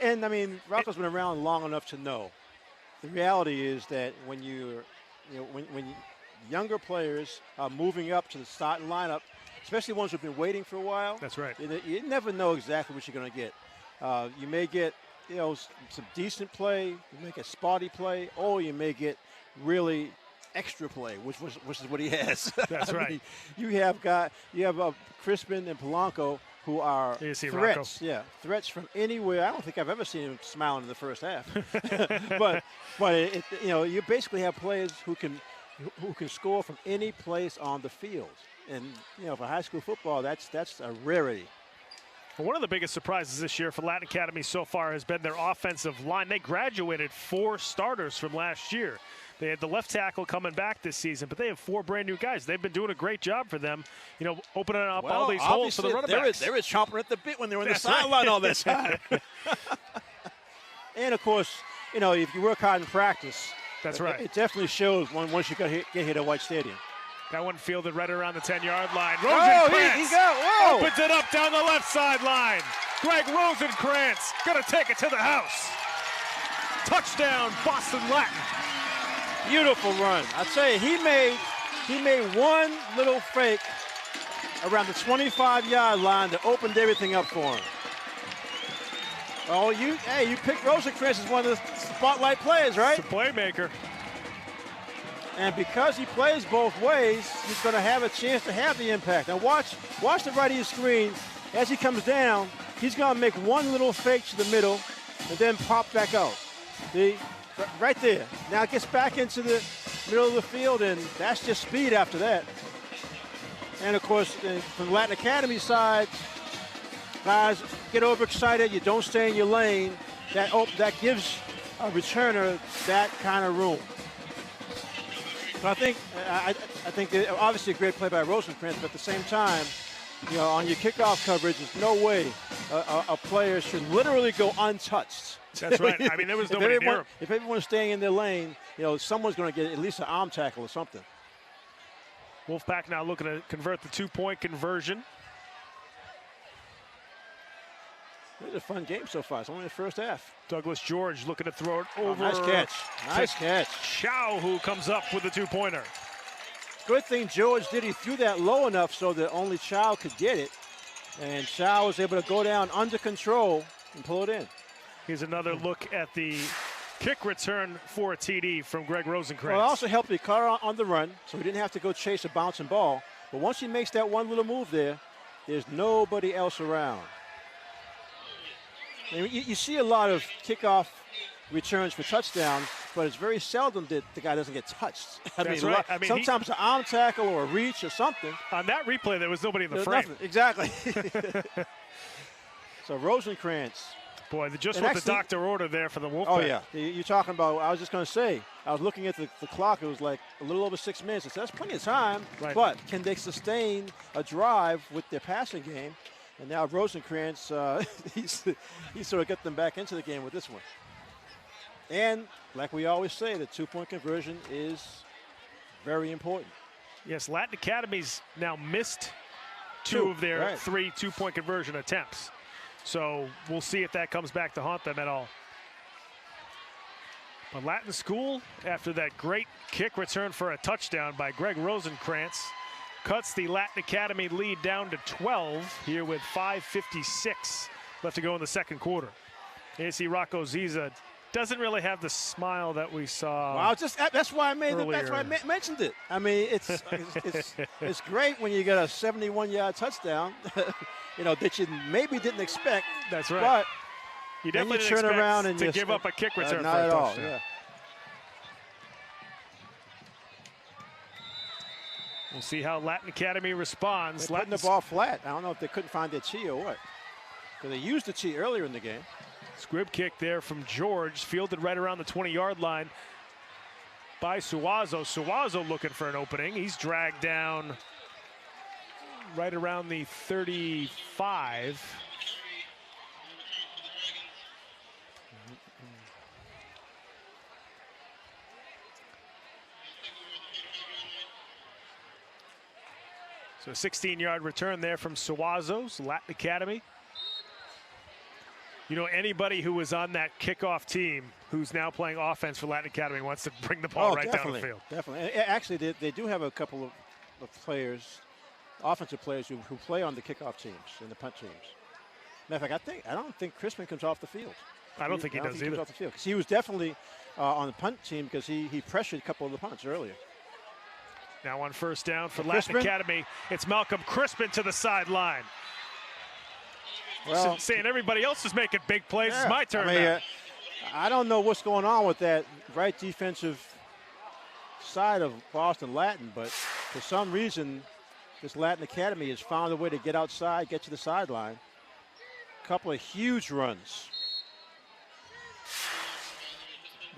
And I mean, Rocco's been around long enough to know. The reality is that when when younger players are moving up to the starting lineup, especially ones who've been waiting for a while. That's right. You never know exactly what you're going to get. You may get some decent play, you may get spotty play, or you may get really extra play, which is what he has. That's right. mean, you have Crispin and Polanco, who are threats. Yeah, threats from anywhere. I don't think I've ever seen him smiling in the first half. but you basically have players who can score from any place on the field. And for high school football, that's a rarity. Well, one of the biggest surprises this year for Latin Academy so far has been their offensive line. They graduated 4 starters from last year. They had the left tackle coming back this season, but they have 4 brand new guys. They've been doing a great job for them, opening up all these holes for the running backs. They were chomping at the bit when they were on the sideline all this time. And of course, if you work hard in practice, that's right. It definitely shows once you get hit at White Stadium. That one fielded right around the 10-yard line. Rosencrantz opens it up down the left sideline. Greg Rosencrantz going to take it to the house. Touchdown, Boston Latin. Beautiful run. I'll tell you, he made one little fake around the 25-yard line that opened everything up for him. Oh, you picked Rosencrantz as one of the spotlight players, right? He's a playmaker. And because he plays both ways, he's going to have a chance to have the impact. Now watch the right of your screen. As he comes down, he's going to make one little fake to the middle and then pop back out. See? Right there. Now it gets back into the middle of the field, and that's just speed after that. And, of course, from the Latin Academy side, guys get overexcited. You don't stay in your lane. That gives a returner that kind of room. So I think obviously a great play by Rosencrantz, but at the same time, on your kickoff coverage, there's no way a player should literally go untouched. That's right. I mean, there was nobody near him. If everyone's staying in their lane, someone's going to get at least an arm tackle or something. Wolfpack now looking to convert the 2-point conversion. It's a fun game so far. It's only the first half. Douglas George looking to throw it over. Nice catch. Nice catch. Chow, who comes up with the 2-pointer. Good thing George did. He threw that low enough so that only Chow could get it. And Chow was able to go down under control and pull it in. Here's another look at the kick return for a TD from Greg Rosencrantz. Well, it also helped he caught on the run, so he didn't have to go chase a bouncing ball. But once he makes that one little move there, there's nobody else around. I mean, you see a lot of kickoff returns for touchdowns, but it's very seldom that the guy doesn't get touched. That's right. Sometimes an arm tackle or a reach or something. On that replay, there was nobody in the frame. Nothing. Exactly. So Rosencrantz. Boy, just what the doctor ordered there for the Wolfpack. Oh, yeah. You're talking about, I was just going to say, I was looking at the clock. It was like a little over 6 minutes. That's plenty of time. Right. But can they sustain a drive with their passing game? And now Rosencrantz, he sort of got them back into the game with this one. And like we always say, the 2-point conversion is very important. Yes, Latin Academy's now missed two of their 3 2-point conversion attempts. So we'll see if that comes back to haunt them at all. But Latin School, after that great kick return for a touchdown by Greg Rosencrantz, cuts the Latin Academy lead down to 12 here with 5:56 left to go in the second quarter. AC Rocco Ziza doesn't really have the smile that we saw. Well, that's why I mentioned it. I mean, it's great when you get a 71-yard touchdown, that you maybe didn't expect. That's right. But you definitely turn didn't around and to give up a kick return not for a at touchdown. all. Yeah. We'll see how Latin Academy responds. They're putting the ball flat. I don't know if they couldn't find their tee or what. Because they used the tee earlier in the game. Squib kick there from George, fielded right around the 20-yard line by Suazo. Suazo looking for an opening. He's dragged down right around the 35. So a 16-yard return there from Suazo's Latin Academy. Anybody who was on that kickoff team who's now playing offense for Latin Academy wants to bring the ball right down the field. Definitely. Actually, they do have a couple of players, offensive players, who play on the kickoff teams and the punt teams. Matter of fact, I don't think Crispin comes off the field. I don't think he does either. Comes off the field, 'cause he was definitely on the punt team because he pressured a couple of the punts earlier. Now on first down for Latin Academy, it's Malcolm Crispin to the sideline. Well, saying everybody else is making big plays. It's my turn now. I don't know what's going on with that right defensive side of Boston Latin, but for some reason, this Latin Academy has found a way to get outside, get to the sideline. A couple of huge runs.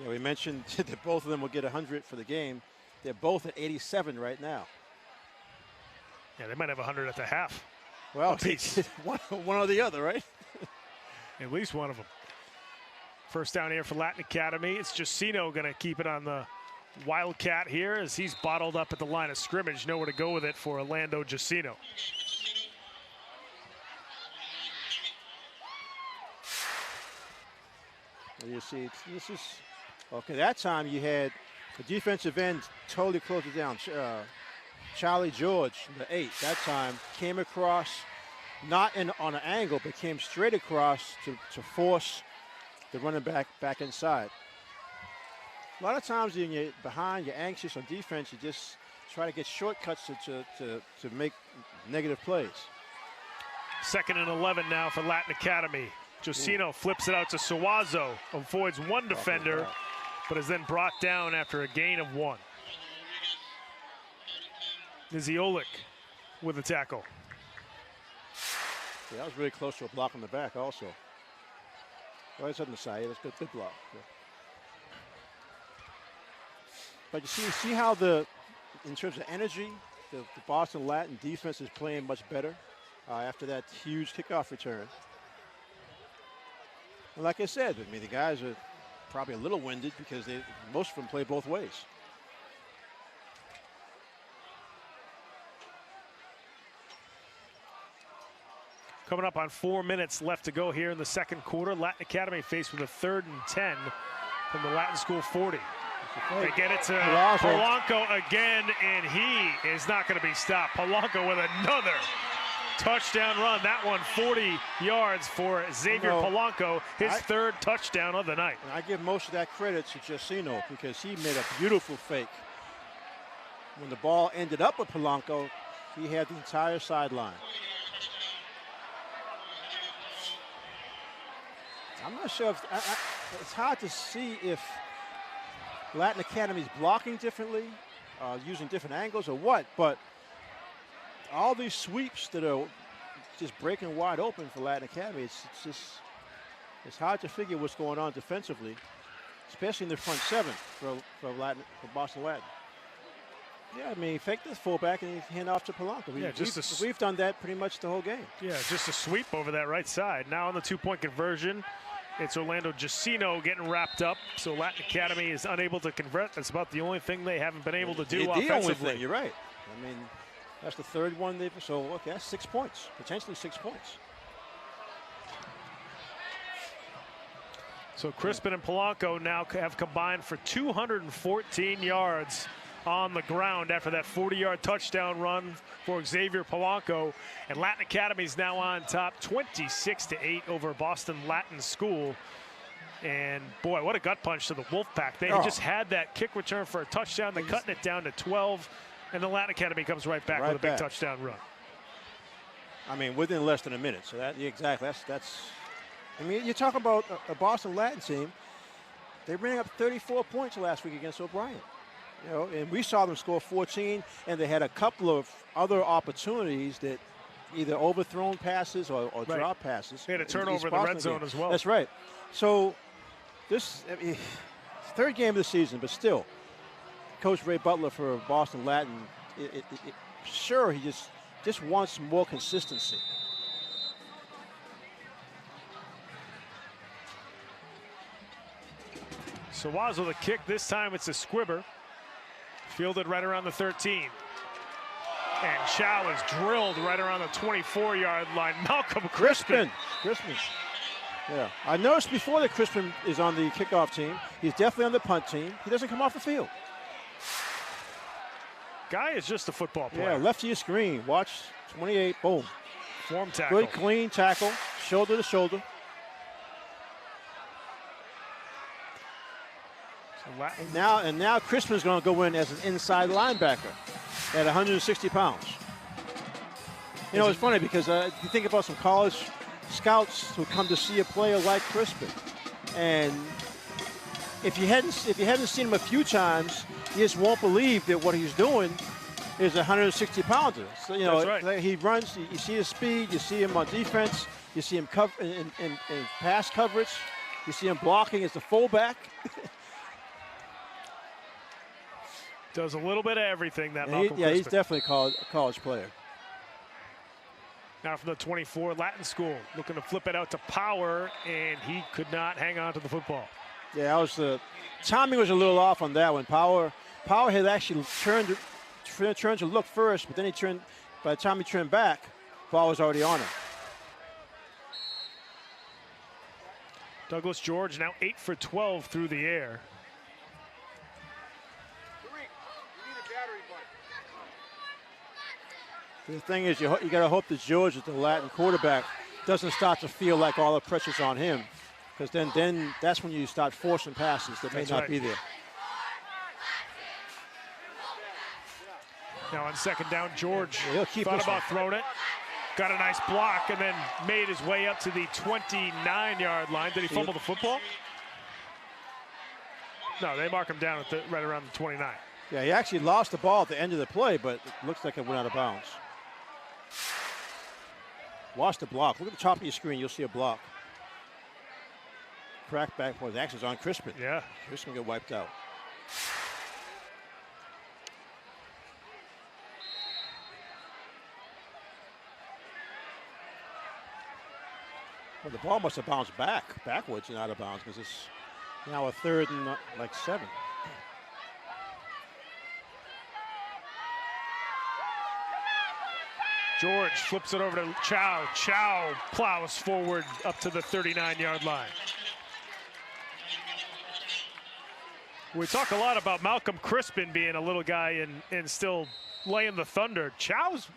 Yeah, we mentioned that both of them will get 100 for the game. They're both at 87 right now. Yeah, they might have 100 at the half. Well, one or the other, right? At least one of them. First down here for Latin Academy. It's Justino going to keep it on the Wildcat here as he's bottled up at the line of scrimmage. Nowhere to go with it for Orlando Justino. You see, this is okay. That time you had the defensive end totally closed it down. Charlie George, the 8, that time came across, not on an angle, but came straight across to force the running back inside. A lot of times when you're behind, you're anxious on defense, you just try to get shortcuts to make negative plays. 2nd and 11 now for Latin Academy. Justino flips it out to Suazo, avoids one defender, but is then brought down after a gain of 1. Niziolik with a tackle. Yeah, that was really close to a block on the back also. Right on the side, that's good block. Yeah. But you see how the in terms of energy, the Boston Latin defense is playing much better after that huge kickoff return. And like I said, I mean, the guys are probably a little winded because most of them play both ways. Coming up on 4 minutes left to go here in the second quarter. Latin Academy faced with a 3rd and 10 from the Latin School 40. They get it to Polanco again, and he is not going to be stopped. Polanco with another touchdown run. That one 40 yards for Xavier Polanco, his 3rd touchdown of the night. And I give most of that credit to Jacino because he made a beautiful fake. When the ball ended up with Polanco, he had the entire sideline. I'm not sure if it's hard to see if Latin Academy is blocking differently, using different angles or what, but all these sweeps that are just breaking wide open for Latin Academy, it's hard to figure what's going on defensively, especially in the front 7 for Boston Latin. Yeah, I mean, he faked the fullback and he hand off to Polanco. We've done that pretty much the whole game. Yeah, just a sweep over that right side. Now on the 2-point conversion, it's Orlando Jacino getting wrapped up. So Latin Academy is unable to convert. That's about the only thing they haven't been able to do offensively. The only thing, you're right. I mean, that's the 3rd one so okay, that's 6 points, potentially 6 points. So Crispin and Polanco now have combined for 214 yards on the ground after that 40-yard touchdown run for Xavier Polanco. And Latin Academy is now on top 26-8 over Boston Latin School. And boy, what a gut punch to the Wolfpack. They just had that kick return for a touchdown. They're cutting it down to 12. And the Latin Academy comes right back with a big touchdown run. I mean, within less than a minute. So exactly, that's. I mean, you're talking about a Boston Latin team. They ran up 34 points last week against O'Brien. You know, and we saw them score 14, and they had a couple of other opportunities that either overthrown passes or drop passes. They had a turnover in the red zone as well. That's right. So this 3rd game of the season, but still, Coach Ray Butler for Boston Latin, sure, he just wants more consistency. Sawazo the kick. This time it's a squibber. Fielded right around the 13. And Chow is drilled right around the 24-yard line. Malcolm Crispin. Yeah, I noticed before that Crispin is on the kickoff team. He's definitely on the punt team. He doesn't come off the field. Guy is just a football player. Yeah, left to your screen. Watch 28. Boom. Form tackle. Good, clean tackle. Shoulder to shoulder. And now Crispin's going to go in as an inside linebacker at 160 pounds. You know, it's funny because you think about some college scouts who come to see a player like Crispin, and if you hadn't seen him a few times, you just won't believe that what he's doing is 160 pounder. So you know, right. He runs. You see his speed. You see him on defense. You see him in pass coverage. You see him blocking as the fullback. Does a little bit of everything, that Malcolm Crispin. He's definitely a college player. Now from the 24, Latin School looking to flip it out to Power, and he could not hang on to the football. Yeah, that was the timing was a little off on that one. Power had actually turned to look first, but then by the time he turned back, Power was already on him. Douglas George now 8 for 12 through the air. The thing is, you got to hope that George, the Latin quarterback, doesn't start to feel like all the pressure's on him, because then that's when you start forcing passes that may not be there. Now on 2nd down, George thought about throwing it, got a nice block, and then made his way up to the 29-yard line. Did he fumble the football? No, they mark him down at right around the 29. Yeah, he actually lost the ball at the end of the play, but it looks like it went out of bounds. Lost the block. Look at the top of your screen. You'll see a block. Crack back. Well, the action's on Crispin. Yeah. Crispin get wiped out. Well, the ball must have bounced backwards and out of bounds because it's now a 3rd and like 7. George flips it over to Chow. Chow plows forward up to the 39-yard line. We talk a lot about Malcolm Crispin being a little guy and still laying the thunder. Chow's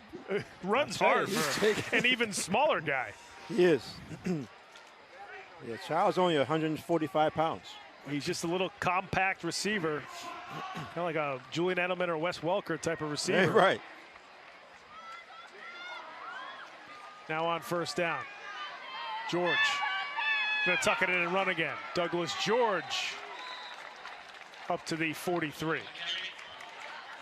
runs hard for an even smaller guy. He is. Yeah, Chow's only 145 pounds. He's just a little compact receiver, kind of like a Julian Edelman or Wes Welker type of receiver. Yeah, right. Now on 1st down. George going to tuck it in and run again. Douglas George up to the 43.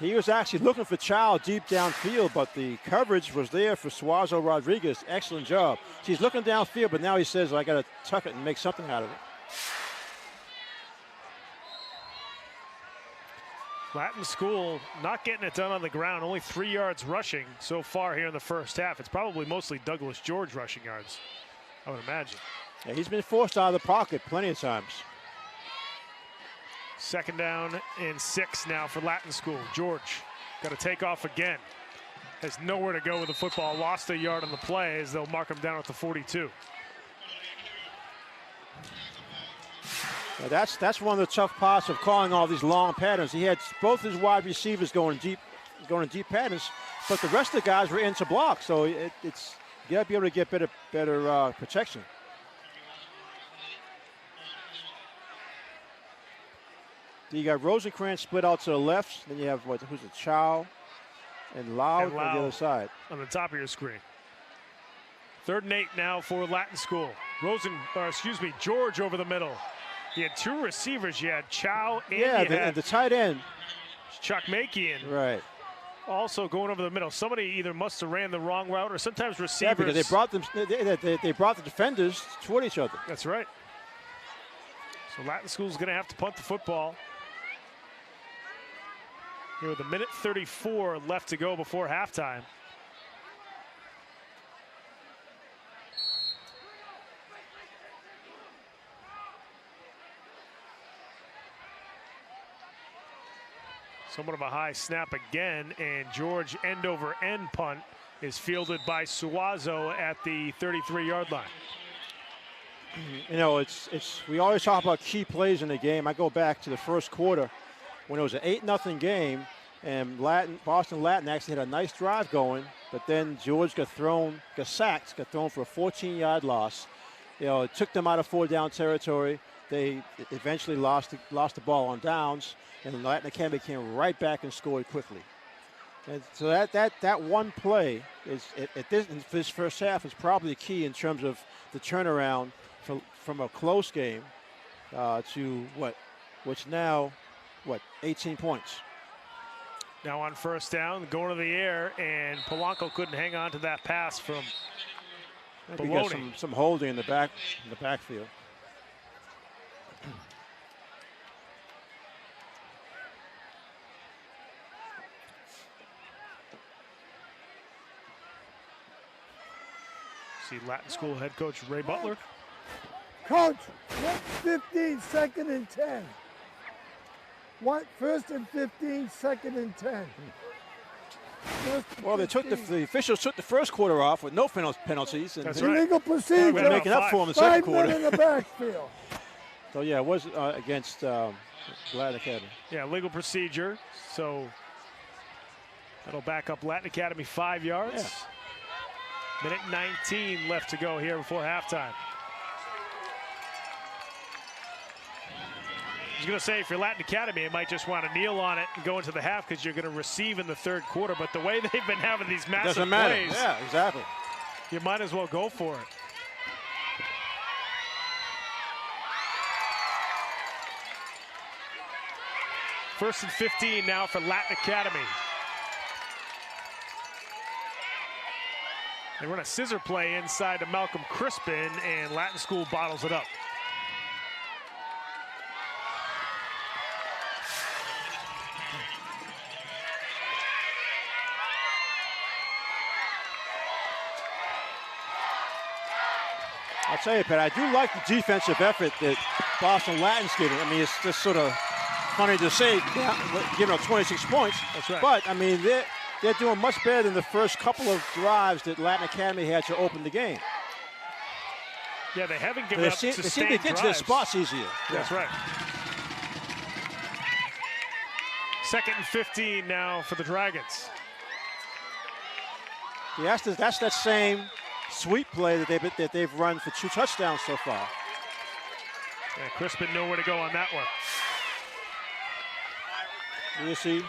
He was actually looking for Chow deep downfield, but the coverage was there for Suazo Rodriguez. Excellent job. He's looking downfield, but now he says, I got to tuck it and make something out of it. Latin School not getting it done on the ground. Only 3 yards rushing so far here in the first half. It's probably mostly Douglas George rushing yards, I would imagine. Yeah, he's been forced out of the pocket plenty of times. 2nd down and 6 now for Latin School. George got to take off again. Has nowhere to go with the football. Lost a yard on the play as they'll mark him down at the 42. Yeah, that's one of the tough parts of calling all these long patterns. He had both his wide receivers going in deep patterns, but the rest of the guys were into block. So it's you got to be able to get better protection. You got Rosencrantz split out to the left. Then you have who's it? Chow and Lau on the other side. On the top of your screen. 3rd and 8 now for Latin School. George over the middle. You had 2 receivers. You had Chow and and the tight end. Chuck Makian. Right. Also going over the middle. Somebody either must have ran the wrong route or sometimes receivers. Yeah, because they brought the defenders toward each other. That's right. So Latin School's going to have to punt the football. Here with 1:34 left to go before halftime. Somewhat of a high snap again, and George end-over-end punt is fielded by Suazo at the 33-yard line. You know, we always talk about key plays in the game. I go back to the first quarter when it was an 8-0 game, and Boston Latin actually had a nice drive going, but then George got thrown for a 14-yard loss. You know, it took them out of 4-down territory. They eventually lost the ball on downs, and Latin Academy came right back and scored quickly. And so that one play is this first half is probably key in terms of the turnaround from a close game to 18 points. Now on 1st down, going to the air, and Polanco couldn't hang on to that pass from Baloney. Got some holding in the backfield. See Latin School head coach Ray Butler. Coach, 15, 2nd and 10. 1st and 15, 2nd and 10. Well, the officials took the first quarter off with no penalties. And that's right. Illegal procedure. We're making up for them in the second quarter. 5 men in the backfield. So yeah, it was against Latin Academy. Yeah, legal procedure. So that'll back up Latin Academy 5 yards. Yeah. 1:19 left to go here before halftime. I was going to say, if you're Latin Academy, you might just want to kneel on it and go into the half because you're going to receive in the 3rd quarter. But the way they've been having these massive doesn't matter. plays, Yeah, exactly. You might as well go for it. First and 15 now for Latin Academy. They run a scissor play inside to Malcolm Crispin, and Latin School bottles it up. I'll tell you, Pat, I do like the defensive effort that Boston Latin's giving. I mean, it's just sort of funny to say, giving up 26 points. That's right. But, I mean, they're doing much better than the first couple of drives that Latin Academy had to open the game. Yeah, they haven't given up sustained They seem to get to their spots easier. That's right. 2nd and 15 now for the Dragons. Yeah, that's that same sweep play that they've run for 2 touchdowns so far. Yeah, Crispin nowhere to go on that one. You see,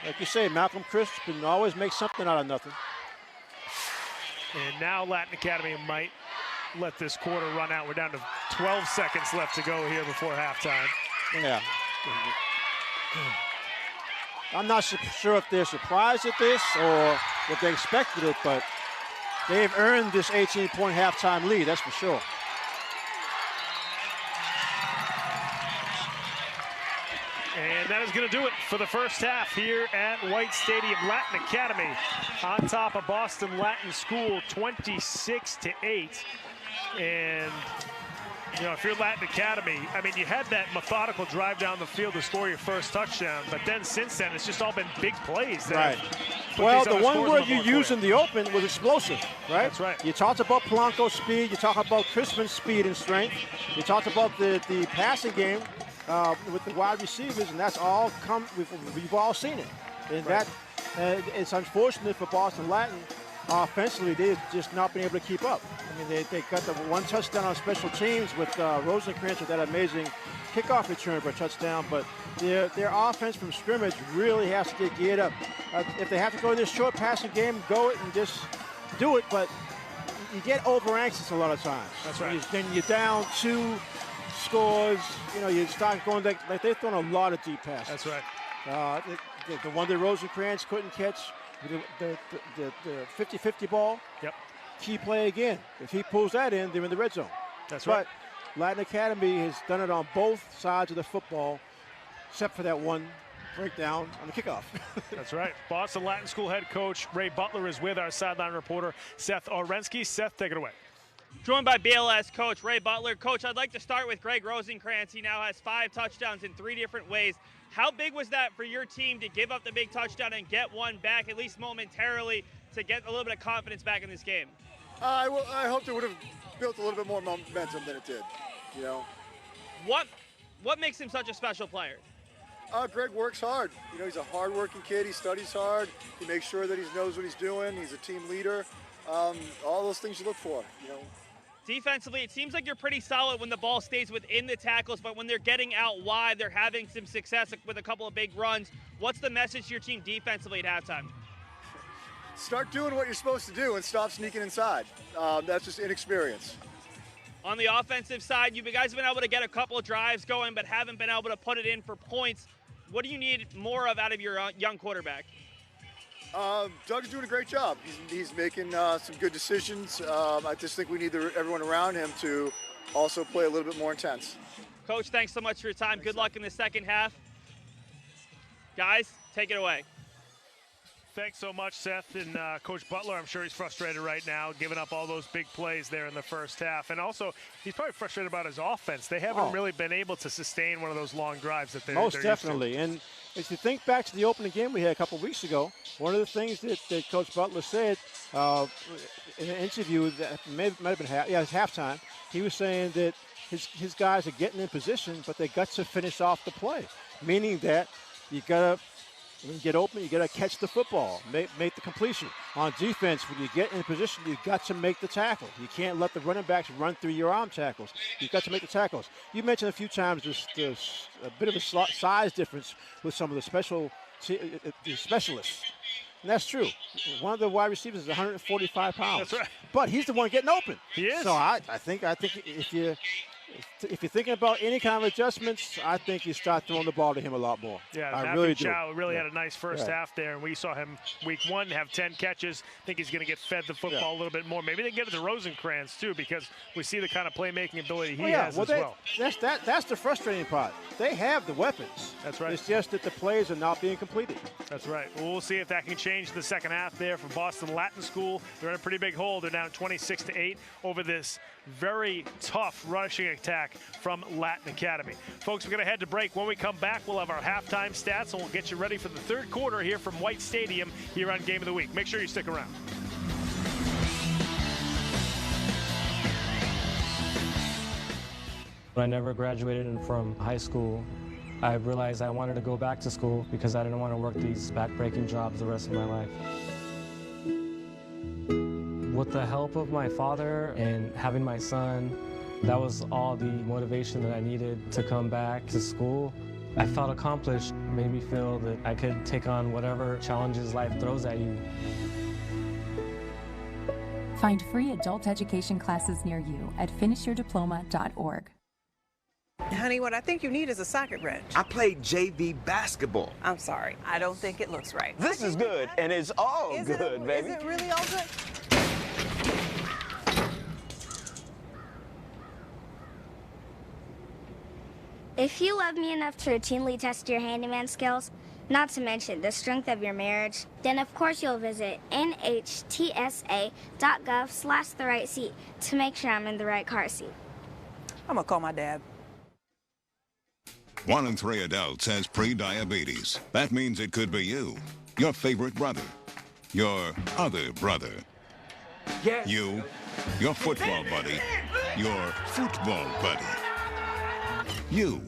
like you say, Malcolm Crispin always makes something out of nothing. And now Latin Academy might let this quarter run out. We're down to 12 seconds left to go here before halftime. Yeah. I'm not sure if they're surprised at this or if they expected it, but they've earned this 18-point halftime lead, that's for sure. And that is going to do it for the first half here at White Stadium. Latin Academy on top of Boston Latin School, 26-8. And, you know, if you're Latin Academy, I mean, you had that methodical drive down the field to score your first touchdown, but then since then, it's just all been big plays. Right. Well, the one word you used in the open was explosive, right? That's right. You talked about Polanco's speed. You talked about Crispin's speed and strength. You talked about the passing game with the wide receivers, and that's all we've all seen it. And right. It's unfortunate for Boston Latin. Offensively, they've just not been able to keep up. I mean, they got the 1 touchdown on special teams with Rosencrantz with that amazing kickoff return for a touchdown, but their offense from scrimmage really has to get geared up. If they have to go to this short passing game, go it and just do it, but you get over anxious a lot of times. That's right. Then you're down 2 scores, you know, you start going like they've thrown a lot of deep passes. That's right. The one that Rosencrantz couldn't catch, the 50-50 ball. Yep. Key play again. If he pulls that in, they're in the red zone. That's right. But Latin Academy has done it on both sides of the football, except for that one breakdown on the kickoff. That's right. Boston Latin School head coach Ray Butler is with our sideline reporter Seth Orensky. Seth, take it away. Joined by BLS coach Ray Butler. Coach, I'd like to start with Greg Rosencrantz. He now has 5 touchdowns in 3 different ways. How big was that for your team to give up the big touchdown and get one back, at least momentarily, to get a little bit of confidence back in this game? I hoped it would have built a little bit more momentum than it did, you know. What makes him such a special player? Greg works hard. You know, he's a hard-working kid. He studies hard. He makes sure that he knows what he's doing. He's a team leader. All those things you look for, you know. Defensively, it seems like you're pretty solid when the ball stays within the tackles, but when they're getting out wide, they're having some success with a couple of big runs. What's the message to your team defensively at halftime? Start doing what you're supposed to do and stop sneaking inside. That's just inexperience. On the offensive side, you guys have been able to get a couple of drives going, but haven't been able to put it in for points. What do you need more of out of your young quarterback? Doug's doing a great job. He's making some good decisions. I just think we need everyone around him to also play a little bit more intense. Coach, thanks so much for your time. Good luck in the second half. Guys, take it away. Thanks so much, Seth. And Coach Butler, I'm sure he's frustrated right now, giving up all those big plays there in the first half. And also, he's probably frustrated about his offense. They haven't really been able to sustain one of those long drives that they're Most definitely. And if you think back to the opening game we had a couple of weeks ago, one of the things that Coach Butler said in an interview that might have been halftime, he was saying that his guys are getting in position, but they got to finish off the play, meaning that you got to, when you get open, you got to catch the football, make the completion. On defense, when you get in position, you got to make the tackle. You can't let the running backs run through your arm tackles. You've got to make the tackles. You mentioned a few times there's a bit of a size difference with some of the specialists. And that's true. One of the wide receivers is 145 pounds. That's right. But he's the one getting open. He is. So I think if you're thinking about any kind of adjustments, I think you start throwing the ball to him a lot more. Yeah, I really do. Chow really had a nice first half there, and we saw him week 1 have 10 catches. I think he's going to get fed the football a little bit more. Maybe they can get it to Rosencrantz too, because we see the kind of playmaking ability he has as well. That's the frustrating part. They have the weapons. That's right. It's just that the plays are not being completed. That's right. Well, we'll see if that can change the second half there for Boston Latin School. They're in a pretty big hole. They're down 26-8 over this very tough rushing attack from Latin Academy. Folks, we're going to head to break. When we come back, we'll have our halftime stats, and we'll get you ready for the third quarter here from White Stadium here on Game of the Week. Make sure you stick around. When I never graduated from high school, I realized I wanted to go back to school because I didn't want to work these back-breaking jobs the rest of my life. With the help of my father and having my son, that was all the motivation that I needed to come back to school. I felt accomplished, made me feel that I could take on whatever challenges life throws at you. Find free adult education classes near you at finishyourdiploma.org. Honey, what I think you need is a socket wrench. I played JV basketball. I'm sorry. I don't think it looks right. This is good, and it's all good, baby. Is it really all good? If you love me enough to routinely test your handyman skills, not to mention the strength of your marriage, then of course you'll visit nhtsa.gov/the-right-seat to make sure I'm in the right car seat. I'm gonna call my dad. 1 in 3 adults has pre-diabetes. That means it could be you, your favorite brother, your other brother, yes. You, your football buddy, your football buddy, you,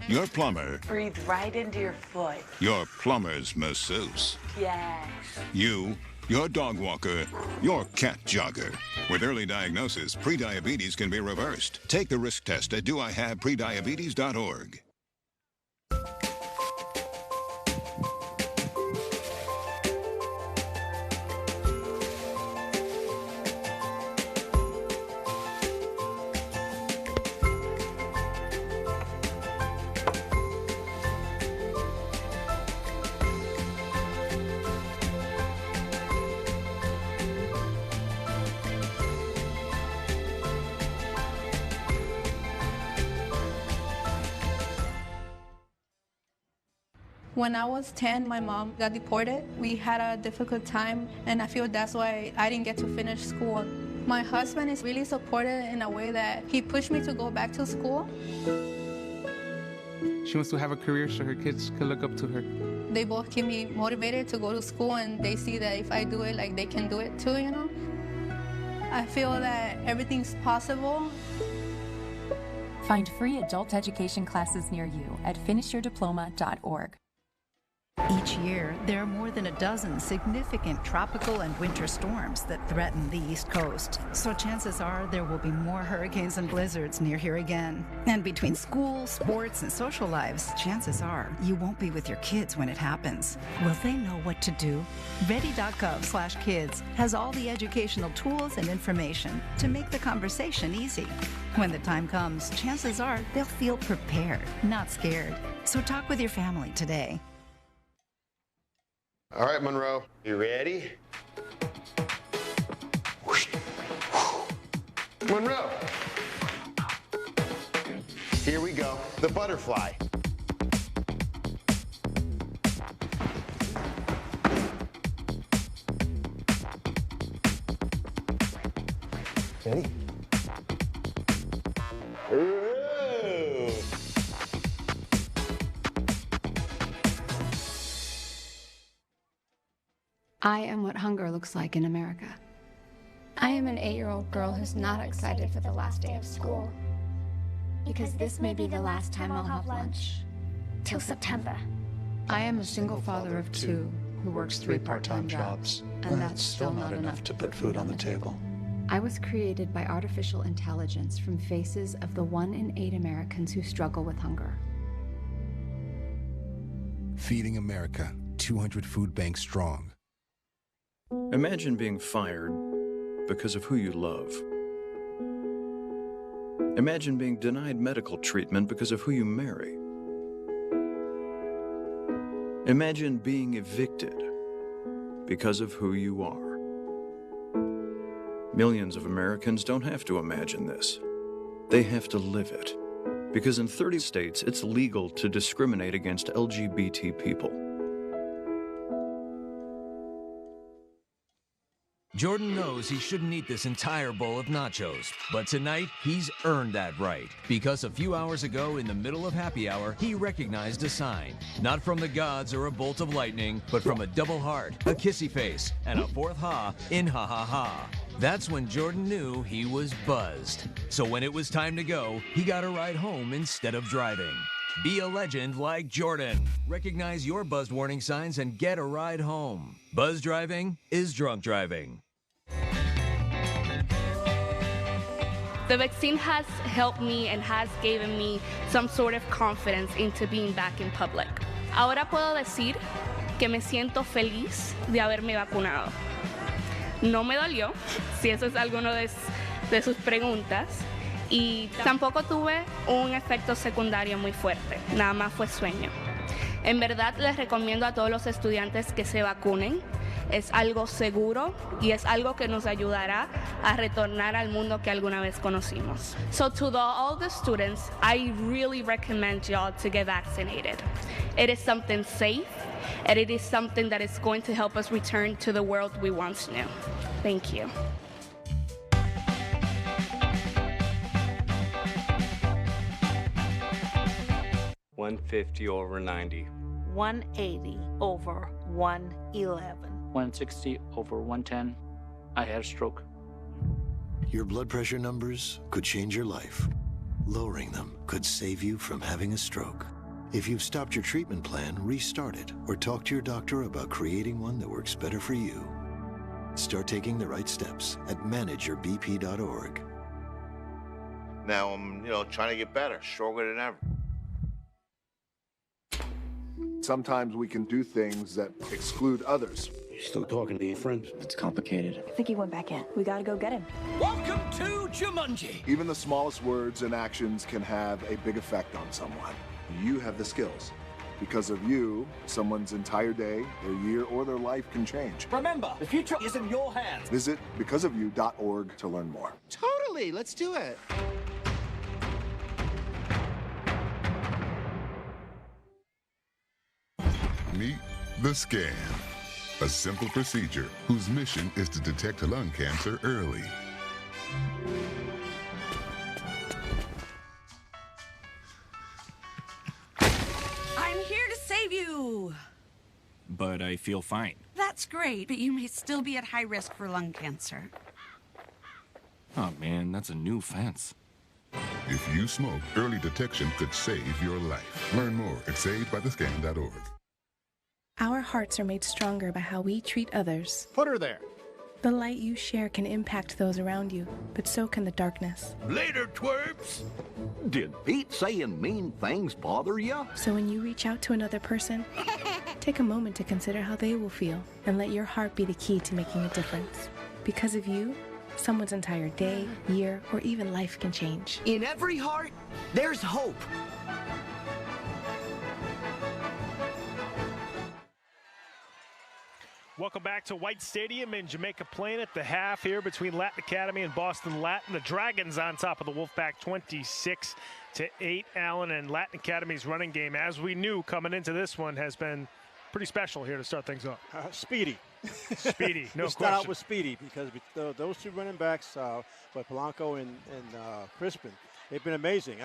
your plumber, Breathe right into your foot. your plumber's masseuse, Yes. you, your dog walker, your cat jogger. With early diagnosis, pre-diabetes can be reversed. Take the risk test at doihaveprediabetes.org. When I was 10, my mom got deported. We had a difficult time, and I feel that's why I didn't get to finish school. My husband is really supportive in a way that he pushed me to go back to school. She wants to have a career so her kids can look up to her. They both keep me motivated to go to school, and they see that if I do it, like, they can do it too, you know? I feel that everything's possible. Find free adult education classes near you at finishyourdiploma.org. Each year, there are more than a dozen significant tropical and winter storms that threaten the East Coast. So chances are there will be more hurricanes and blizzards near here again. And between school, sports, and social lives, chances are you won't be with your kids when it happens. Will they know what to do? Ready.gov/kids has all the educational tools and information to make the conversation easy. When the time comes, chances are they'll feel prepared, not scared. So talk with your family today. All right, Monroe, you ready? Monroe. Here we go, the butterfly. Ready? Ooh. I am what hunger looks like in America. I am an 8-year-old girl who's not excited for the last day of school. Because this may be the last time I'll have lunch. Till September. I am a single father of 2 who works 3 part-time jobs, and that's still not enough to put food on the table. I was created by artificial intelligence from faces of the 1 in 8 Americans who struggle with hunger. Feeding America, 200 food banks strong. Imagine being fired because of who you love. Imagine being denied medical treatment because of who you marry. Imagine being evicted because of who you are. Millions of Americans don't have to imagine this. They have to live it. Because in 30 states, it's legal to discriminate against LGBT people. Jordan knows he shouldn't eat this entire bowl of nachos, but tonight he's earned that right because a few hours ago in the middle of happy hour, he recognized a sign. Not from the gods or a bolt of lightning, but from a double heart, a kissy face, and a fourth ha in ha ha ha. That's when Jordan knew he was buzzed. So when it was time to go, he got a ride home instead of driving. Be a legend like Jordan. Recognize your buzzed warning signs and get a ride home. Buzz driving is drunk driving. The vaccine has helped me and has given me some sort of confidence into being back in public. Ahora puedo decir que me siento feliz de haberme vacunado. No me dolió, si eso es alguno de sus preguntas. Y tampoco tuve un efecto secundario muy fuerte, nada más fue sueño. En verdad les recomiendo a todos los estudiantes que se vacunen. Es algo seguro y es algo que nos ayudará a retornar al mundo que alguna vez conocimos. So to all the students, I really recommend y'all to get vaccinated. It is something safe and it is something that is going to help us return to the world we once knew. Thank you. $150 over $90. $180 over $111. $160 over $110. I had a stroke. Your blood pressure numbers could change your life. Lowering them could save you from having a stroke. If you've stopped your treatment plan, restart it or talk to your doctor about creating one that works better for you. Start taking the right steps at manageyourbp.org. Now I'm, trying to get better, stronger than ever. Sometimes we can do things that exclude others. You're still talking to your friends? It's complicated. I think he went back in. We gotta go get him. Welcome to Jumanji. Even the smallest words and actions can have a big effect on someone. You have the skills. Because of you, someone's entire day, their year, or their life can change. Remember, the future is in your hands. Visit becauseofyou.org to learn more. Totally, let's do it. Meet the scan, a simple procedure whose mission is to detect lung cancer early. I'm here to save you. But I feel fine. That's great, but you may still be at high risk for lung cancer. Oh man, that's a new fence. If you smoke, early detection could save your life. Learn more at savedbythescan.org. Our hearts are made stronger by how we treat others. Put her there. The light you share can impact those around you, but so can the darkness. Later, twerps! Did Pete saying mean things bother you? So when you reach out to another person, take a moment to consider how they will feel and let your heart be the key to making a difference. Because of you, someone's entire day, year, or even life can change. In every heart, there's hope. Welcome back to White Stadium in Jamaica Plain at the half here between Latin Academy and Boston Latin. The Dragons on top of the Wolfpack 26-8. Allen, and Latin Academy's running game, as we knew coming into this one, has been pretty special here to start things off. Speedy. Speedy, no question. Start out with Speedy because those two running backs, Polanco and Crispin, they've been amazing.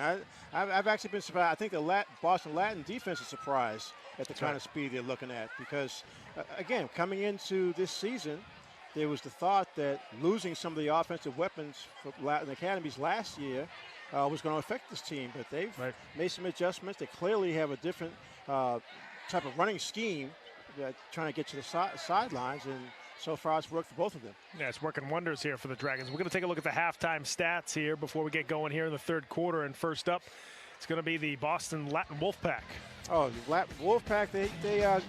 I've actually been surprised. I think the Boston Latin defense is surprised at the kind of speed they're looking at because, again, coming into this season, there was the thought that losing some of the offensive weapons for Latin Academies last year was going to affect this team, but they've made some adjustments. They clearly have a different type of running scheme, trying to get to the sidelines, and so far it's worked for both of them. Yeah, it's working wonders here for the Dragons. We're going to take a look at the halftime stats here before we get going here in the third quarter, and first up, it's going to be the Boston Latin Wolfpack. Oh, the Latin Wolfpack, they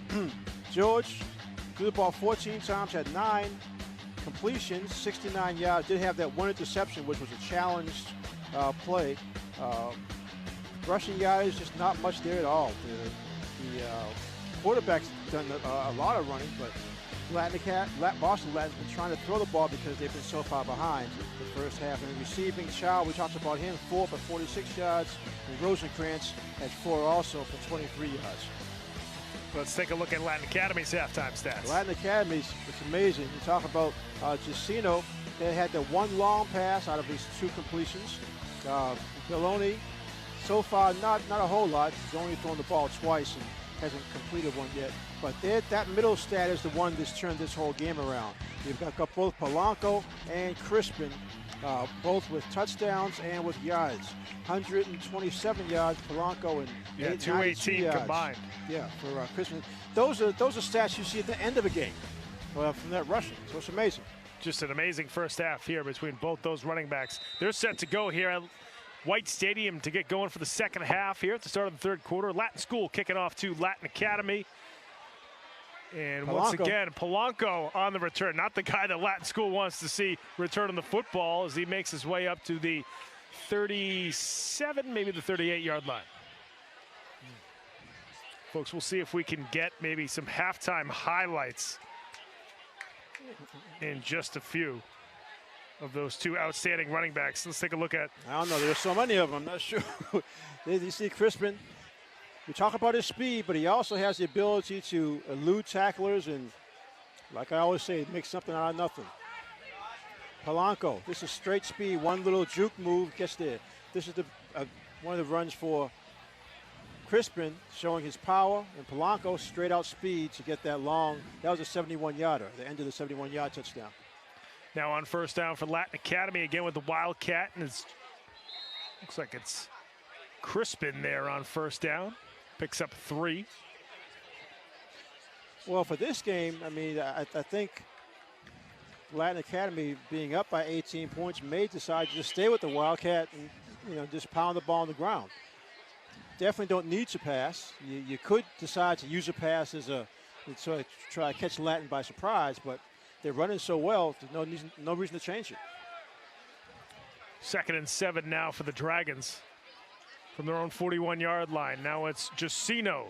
George threw the ball 14 times, had 9 completions, 69 yards, did have that one interception, which was a challenged play. Rushing yards, just not much there at all. The quarterback's done a lot of running, but Boston Latin's been trying to throw the ball because they've been so far behind the first half. And receiving, Chow, we talked about him, 4 for 46 yards, and Rosenkrantz at 4 also for 23 yards. Let's take a look at Latin Academy's halftime stats. Latin Academy's, it's amazing. You talk about Jusino. They had the one long pass out of his 2 completions. Belloni, so far, not a whole lot. He's only thrown the ball twice and hasn't completed one yet. But that middle stat is the one that's turned this whole game around. You've got both Polanco and Crispin, both with touchdowns and with yards. 127 yards, Polanco, and 218 yards combined. Yeah, for Crispin. Those are stats you see at the end of a game from that rushing. So it's amazing. Just an amazing first half here between both those running backs. They're set to go here at White Stadium to get going for the second half here at the start of the third quarter. Latin School kicking off to Latin Academy. And once again, Polanco on the return. Not the guy that Latin School wants to see return on the football as he makes his way up to the 37, maybe the 38-yard line. Folks, we'll see if we can get maybe some halftime highlights in just a few of those 2 outstanding running backs. Let's take a look at. I don't know. There's so many of them. I'm not sure. You see Crispin. We talk about his speed, but he also has the ability to elude tacklers and, like I always say, make something out of nothing. Polanco, this is straight speed. One little juke move gets there. This is one of the runs for Crispin, showing his power, and Polanco straight out speed to get that long. That was a 71-yarder, the end of the 71-yard touchdown. Now on first down for Latin Academy, again with the Wildcat, and it looks like it's Crispin there on first down. Picks up 3. Well, for this game, I mean, I think Latin Academy being up by 18 points may decide to just stay with the Wildcat and, just pound the ball on the ground. Definitely don't need to pass. You could decide to use a pass as to try to catch Latin by surprise, but they're running so well, there's no reason to change it. 2nd and 7 now for the Dragons from their own 41-yard line. Now it's Jusino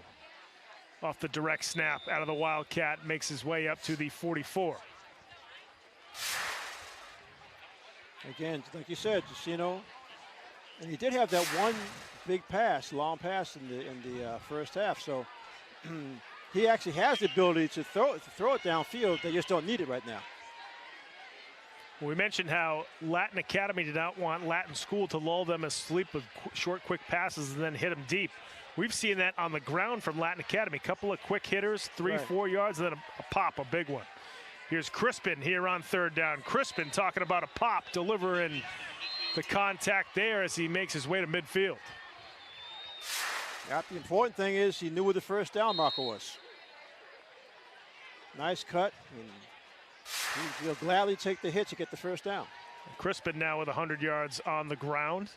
off the direct snap out of the Wildcat, makes his way up to the 44. Again, like you said, Jusino, and he did have that one big pass, long pass in the first half. So he actually has the ability to throw it downfield. They just don't need it right now. We mentioned how Latin Academy did not want Latin School to lull them asleep with short, quick passes and then hit them deep. We've seen that on the ground from Latin Academy. A couple of quick hitters, 3-4 yards, and then a pop, a big one. Here's Crispin here on third down. Crispin talking about a pop, delivering the contact there as he makes his way to midfield. Yeah, the important thing is he knew where the first down marker was. Nice cut. He'll gladly take the hit to get the first down. Crispin now with 100 yards on the ground.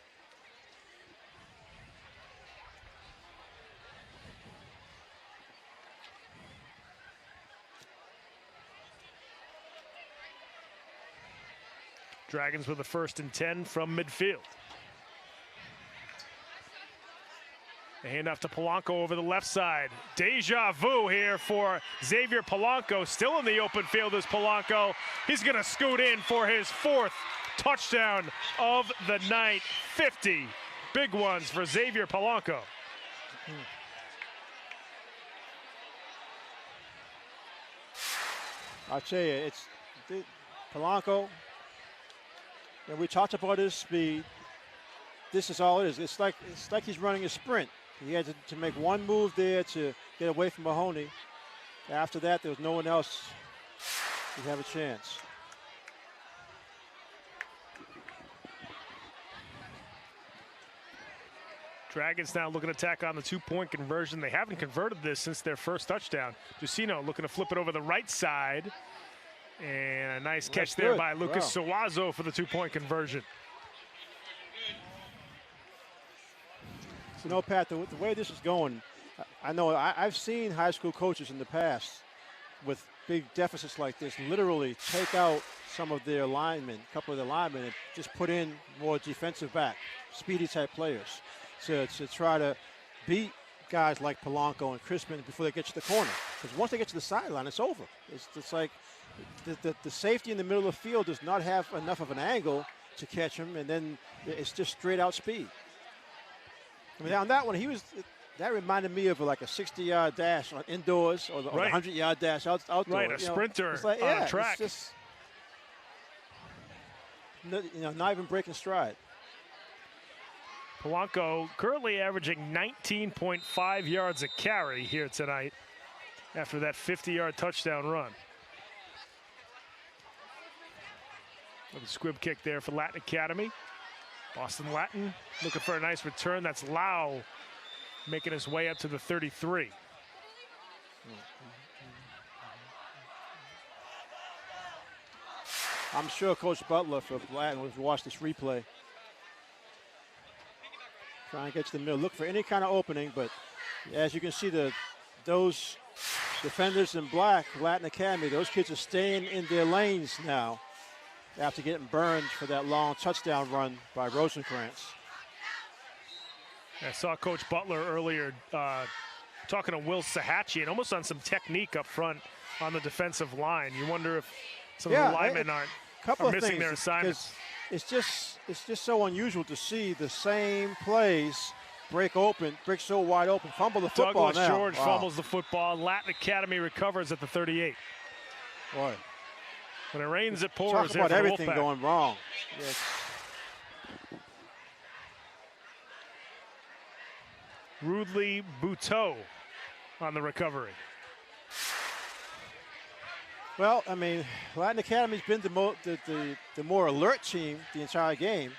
Dragons with a 1st and 10 from midfield. A handoff to Polanco over the left side. Deja vu here for Xavier Polanco. Still in the open field is Polanco. He's going to scoot in for his 4th touchdown of the night. 50 big ones for Xavier Polanco. I'll tell you, it's Polanco. And we talked about his speed. This is all it is. It's like he's running a sprint. He had to make one move there to get away from Mahoney. After that, there was no one else who'd have a chance. Dragons now looking to tack on the 2-point conversion. They haven't converted this since their first touchdown. Jusino looking to flip it over the right side. And a nice catch there by Lucas Suazo for the 2-point conversion. You know, Pat, the way this is going, I know I've seen high school coaches in the past with big deficits like this literally take out some of their linemen, a couple of their linemen, and just put in more defensive back, speedy type players to try to beat guys like Polanco and Crispin before they get to the corner. Because once they get to the sideline, it's over. It's like the safety in the middle of the field does not have enough of an angle to catch him, and then it's just straight out speed. I mean, on that one, That reminded me of like a 60-yard dash on indoors or the 100-yard dash outdoors. Right, a sprinter on a track. It's just, not even breaking stride. Polanco currently averaging 19.5 yards a carry here tonight after that 50-yard touchdown run. Little squib kick there for Latin Academy. Boston Latin looking for a nice return. That's Lau making his way up to the 33. I'm sure Coach Butler for Latin will watch this replay. Try and get to the middle. Look for any kind of opening, but as you can see, those defenders in black, Latin Academy, those kids are staying in their lanes now after getting burned for that long touchdown run by Rosencrantz. I saw Coach Butler earlier talking to Will Sahatchi and almost on some technique up front on the defensive line. You wonder if some of the linemen are missing their assignments. It's just so unusual to see the same plays break so wide open, fumble the football. Douglas George fumbles the football. Latin Academy recovers at the 38. Boy, when it rains, it pours. Talk about everything going wrong. Yes. Rudely Buteau on the recovery. Well, I mean, Latin Academy's been the more alert team the entire game.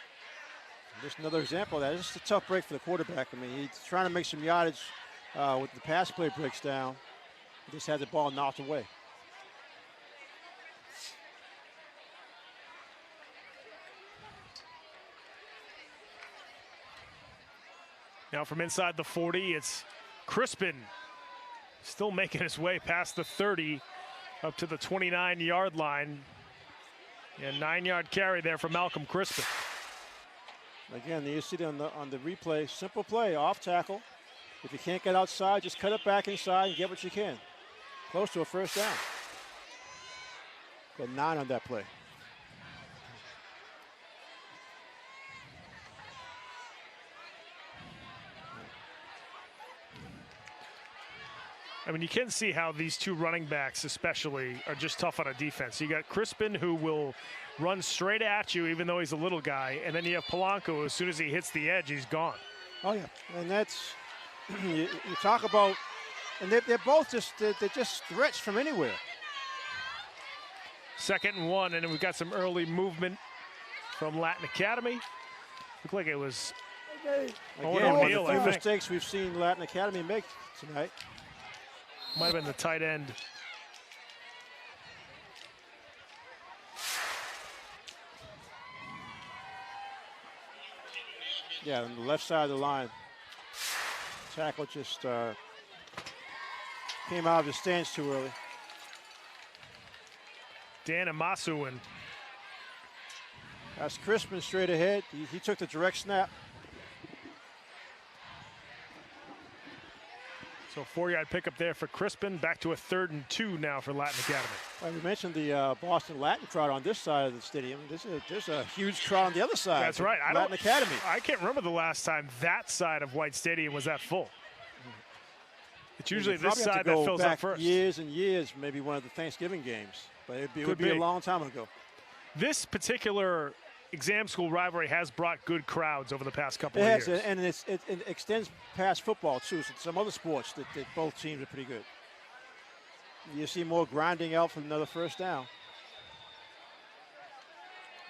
Just another example of that. It's just a tough break for the quarterback. I mean, he's trying to make some yardage with the pass play breaks down. He just had the ball knocked away. Now from inside the 40, it's Crispin still making his way past the 30 up to the 29-yard line. And 9-yard carry there for Malcolm Crispin. Again, you see it on the replay. Simple play, off tackle. If you can't get outside, just cut it back inside and get what you can. Close to a first down. Got 9 on that play. I mean, you can see how these two running backs especially are just tough on a defense. You got Crispin, who will run straight at you even though he's a little guy, and then you have Polanco. As soon as he hits the edge, he's gone. Oh, yeah, and that's, you talk about, and they're both they're just threats from anywhere. 2nd and 1, and then we've got some early movement from Latin Academy. Looked like it was Again, one of the few mistakes we've seen Latin Academy make tonight. Might have been the tight end. Yeah, on the left side of the line. Tackle just came out of his stance too early. Dan Amasuin. That's Crispin straight ahead. He took the direct snap. So 4-yard pickup there for Crispin. Back to a 3rd and 2 now for Latin Academy. Well, we mentioned the Boston Latin crowd on this side of the stadium. There's a huge crowd on the other side. That's right. Latin Academy. I can't remember the last time that side of White Stadium was that full. It's usually this side that fills up first. Years and years, maybe one of the Thanksgiving games, but it would be a long time ago. This particular exam school rivalry has brought good crowds over the past couple of years. And it extends past football, too. So some other sports that both teams are pretty good. You see more grinding out for another first down.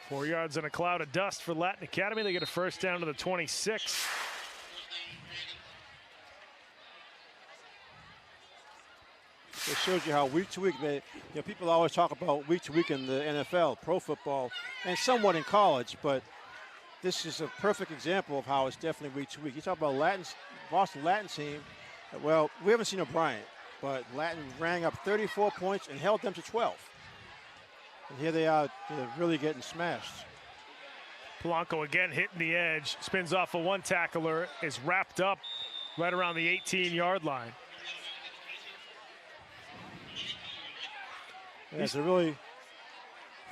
4 yards in a cloud of dust for Latin Academy. They get a first down to the 26. It shows you how week to week, people always talk about week to week in the NFL, pro football, and somewhat in college, but this is a perfect example of how it's definitely week to week. You talk about Boston Latin team. Well, we haven't seen O'Brien, but Latin rang up 34 points and held them to 12. And here they are, they're really getting smashed. Polanco again hitting the edge, spins off a one tackler, is wrapped up right around the 18-yard line. Yeah, it's a really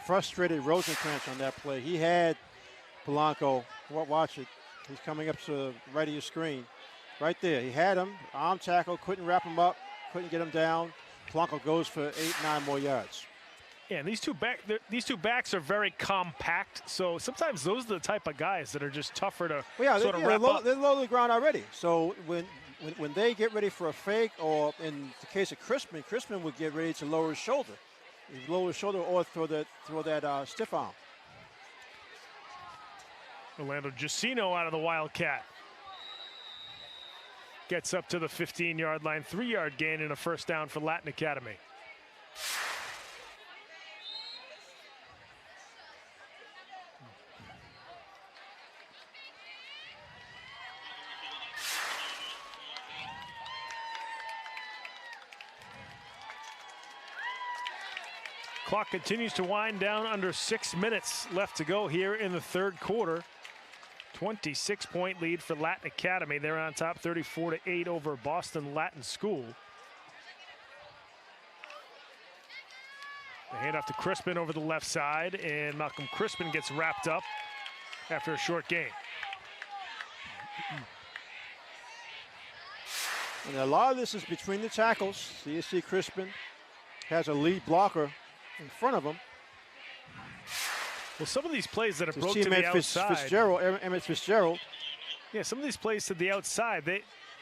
frustrated Rosencrantz on that play. He had Polanco. Watch it. He's coming up to the right of your screen. right there. He had him, arm tackle, couldn't wrap him up, couldn't get him down. Polanco goes for 8-9 more yards. Yeah, and these two backs are very compact, so sometimes those are the type of guys that are just tougher to sort of wrap up. They're low to the ground already. So when they get ready for a fake, or in the case of Crispin would get ready to lower his shoulder. He'd lower his shoulder or throw that stiff arm. Orlando Giacino out of the Wildcat. Gets up to the 15-yard line, 3-yard gain and a first down for Latin Academy. Clock continues to wind down, under 6 minutes left to go here in the third quarter. 26-point lead for Latin Academy. They're on top 34-8 over Boston Latin School. The handoff to Crispin over the left side, and Malcolm Crispin gets wrapped up after a short gain. And a lot of this is between the tackles. So you see Crispin has a lead blocker in front of him. Well, some of these plays that have broke to the outside. Emmett Fitzgerald. Yeah, some of these plays to the outside,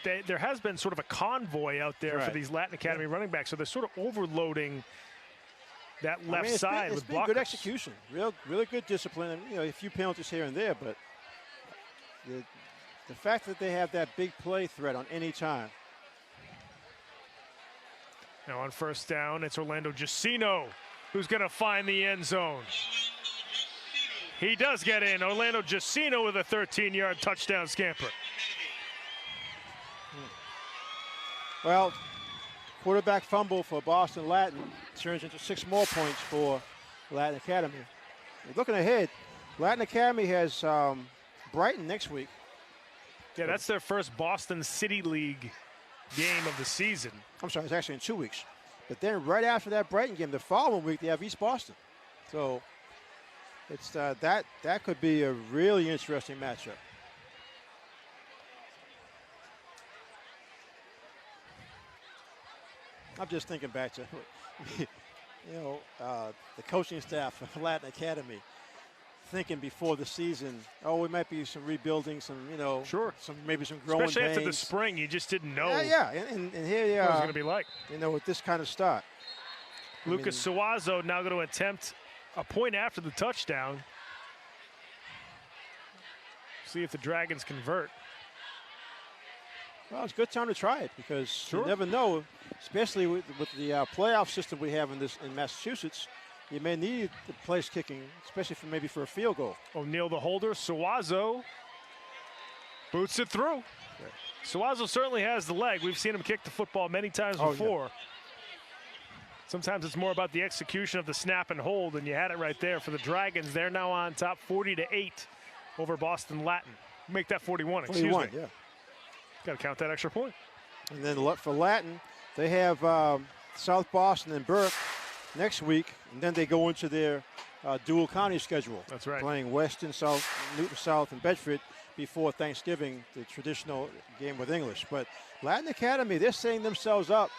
there has been sort of a convoy out there for these Latin Academy running backs, so they're sort of overloading that left side with blockers. It's been good execution, really good discipline, and a few penalties here and there, but the fact that they have that big play threat on any time. Now on first down, it's Orlando Giacino who's going to find the end zone. He does get in. Orlando Giacino with a 13-yard touchdown scamper. Well, quarterback fumble for Boston Latin turns into 6 more points for Latin Academy. Looking ahead, Latin Academy has Brighton next week. Yeah, that's their first Boston City League game of the season. I'm sorry, it's actually in 2 weeks. But then right after that Brighton game, the following week, they have East Boston. So it's that could be a really interesting matchup. I'm just thinking back to, the coaching staff of Latin Academy, thinking before the season, we might be some rebuilding, maybe some growing Especially pains. after the spring, you just didn't know. And here they are. What it was going to be like. With this kind of start. Lucas Suazo now going to attempt a point after the touchdown. See if the Dragons convert. Well, it's a good time to try it because you never know, especially with the playoff system we have in Massachusetts. You may need the place kicking, especially for a field goal. O'Neal the holder, Suazo boots it through. Okay. Suazo certainly has the leg. We've seen him kick the football many times before. Yeah. Sometimes it's more about the execution of the snap and hold, and you had it right there for the Dragons. They're now on top 40-8 over Boston Latin. Make that 41, excuse me. Yeah. Got to count that extra point. And then for Latin, they have South Boston and Burke next week, and then they go into their dual county schedule. That's right. Playing Weston, South, Newton South, and Bedford before Thanksgiving, the traditional game with English. But Latin Academy, they're setting themselves up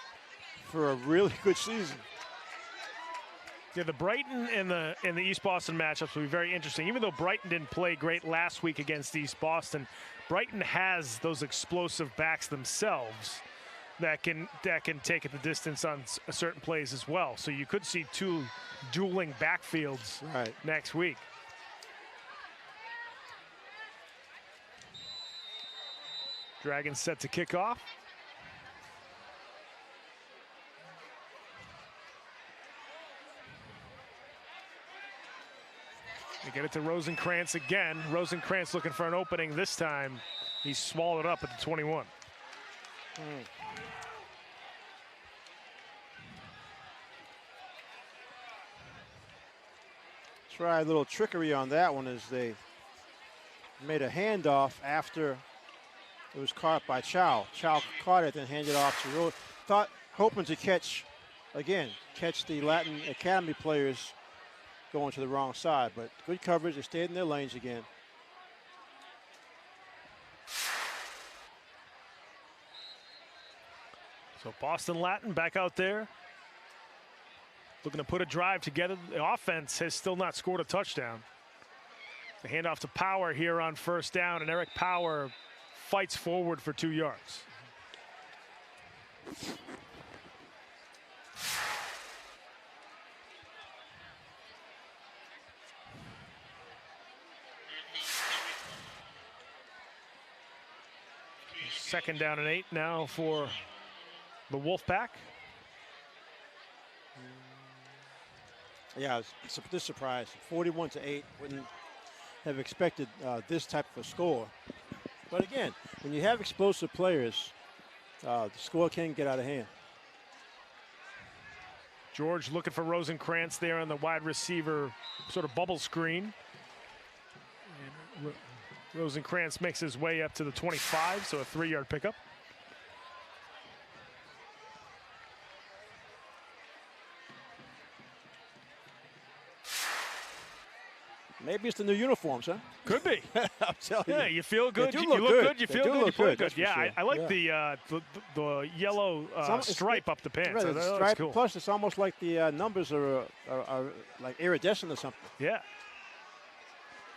for a really good season. Yeah, the Brighton and the East Boston matchups will be very interesting. Even though Brighton didn't play great last week against East Boston, Brighton has those explosive backs themselves that can take it the distance on certain plays as well. So you could see 2 dueling backfields next week. Dragons set to kick off. They get it to Rosenkrantz again. Rosenkrantz looking for an opening this time. He's swallowed up at the 21. Try a little trickery on that one as they made a handoff after it was caught by Chow. Chow caught it, then handed off to Rose. Hoping to catch the Latin Academy players going to the wrong side, but good coverage. They stayed in their lanes again. So Boston Latin back out there, looking to put a drive together. The offense has still not scored a touchdown. The handoff to Power here on first down, and Eric Power fights forward for 2 yards. Second down and 8 now for the Wolfpack. Yeah, I was just surprised. 41-8. Wouldn't have expected this type of a score. But again, when you have explosive players, the score can get out of hand. George looking for Rosenkrantz there on the wide receiver sort of bubble screen. And Rosenkrantz makes his way up to the 25, so a 3-yard pickup. Maybe it's the new uniforms, huh? Could be. I'm telling you. Yeah, you feel good. You look good. You feel good. You play good. Yeah, sure. I like the yellow stripe up the pants. Right, the stripe, cool. Plus, it's almost like the numbers are like iridescent or something. Yeah.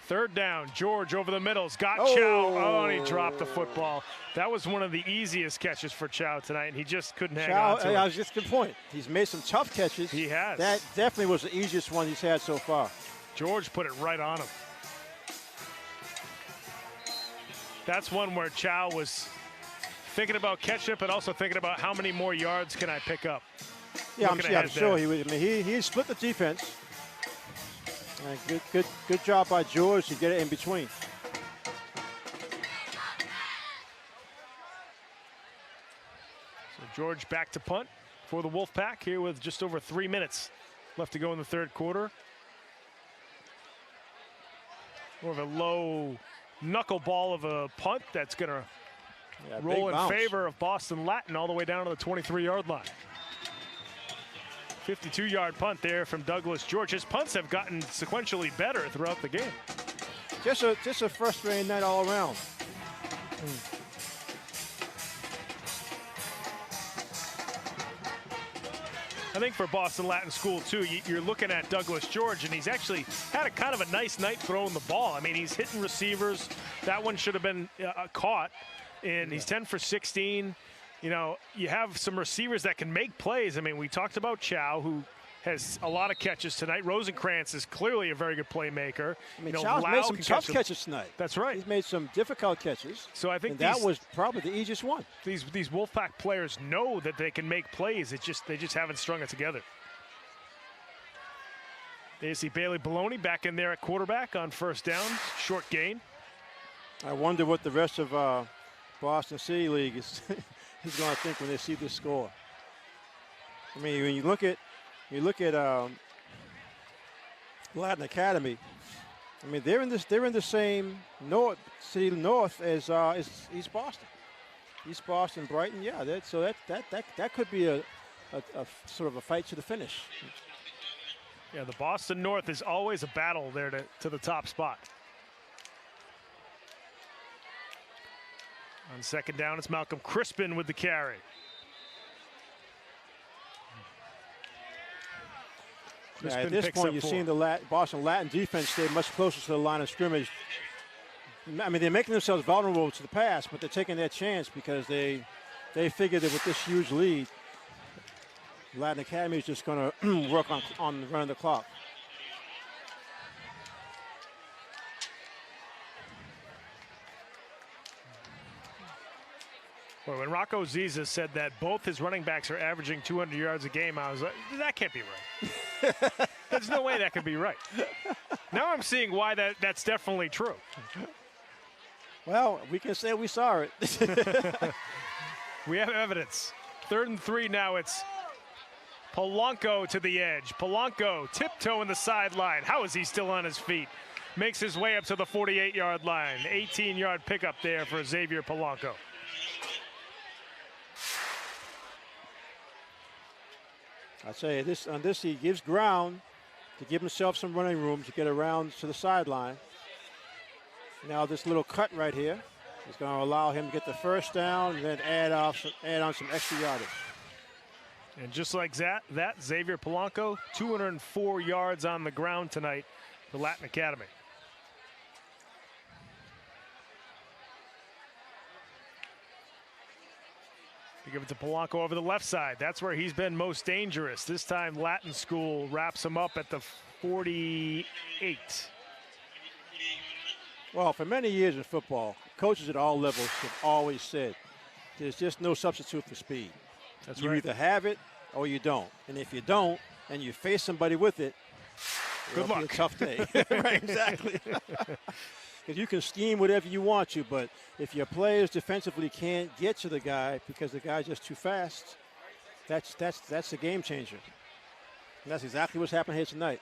Third down, George over the middle's got Oh. Chow. Oh, and he dropped the football. That was one of the easiest catches for Chow tonight, and he just couldn't hang on to it. That was just a good point. He's made some tough catches. He has. That definitely was the easiest one he's had so far. George put it right on him. That's one where Chow was thinking about catching it, but also thinking about how many more yards can I pick up. Yeah, I'm sure he would. I mean, he split the defense. Good job by George to get it in between. So George back to punt for the Wolfpack here with just over 3 minutes left to go in the third quarter. More of a low knuckleball of a punt that's going to roll in favor of Boston Latin all the way down to the 23-yard line. 52-yard punt there from Douglas George. His punts have gotten sequentially better throughout the game. Just a frustrating night all around. I think for Boston Latin School, too, you're looking at Douglas George, and he's actually had a kind of a nice night throwing the ball. I mean, he's hitting receivers. That one should have been caught, and he's 10 for 16. You know, you have some receivers that can make plays. I mean, we talked about Chow, who has a lot of catches tonight. Rosenkrantz is clearly a very good playmaker. I mean, Chow's made some tough catches tonight. That's right. He's made some difficult catches. So I think that was probably the easiest one. These Wolfpack players know that they can make plays. They just haven't strung it together. There you see Bailey Baloney back in there at quarterback on first down. Short gain. I wonder what the rest of Boston City League is going to think when they see this score. I mean, when you look at Latin Academy. I mean, they're in the same city north as East Boston. East Boston, Brighton, yeah. That could be a sort of a fight to the finish. Yeah, the Boston North is always a battle there to the top spot. On second down, it's Malcolm Crispin with the carry. At this point, you're seeing the Boston Latin defense stay much closer to the line of scrimmage. I mean, they're making themselves vulnerable to the pass, but they're taking their chance because they figure that with this huge lead, Latin Academy is just going to work on running the clock. Well, when Rocco Ziza said that both his running backs are averaging 200 yards a game, I was like, that can't be right. There's no way that could be right. Now I'm seeing why that's definitely true. Well, we can say we saw it. We have evidence. 3rd and 3 now. It's Polanco to the edge. Polanco tiptoeing the sideline. How is he still on his feet? Makes his way up to the 48-yard line. 18-yard pickup there for Xavier Polanco. I say on this he gives ground to give himself some running room to get around to the sideline. Now this little cut right here is going to allow him to get the first down and then add on some extra yardage. And just like that, Xavier Polanco, 204 yards on the ground tonight for Latin Academy. You give it to Polanco over the left side. That's where he's been most dangerous. This time, Latin School wraps him up at the 48. Well, for many years in football, coaches at all levels have always said there's just no substitute for speed. That's you right. either have it or you don't. And if you don't, and you face somebody with it, good luck. Be a tough day. Right, exactly. Because you can scheme whatever you want to, but if your players defensively can't get to the guy because the guy's just too fast, that's a game changer. And that's exactly what's happened here tonight.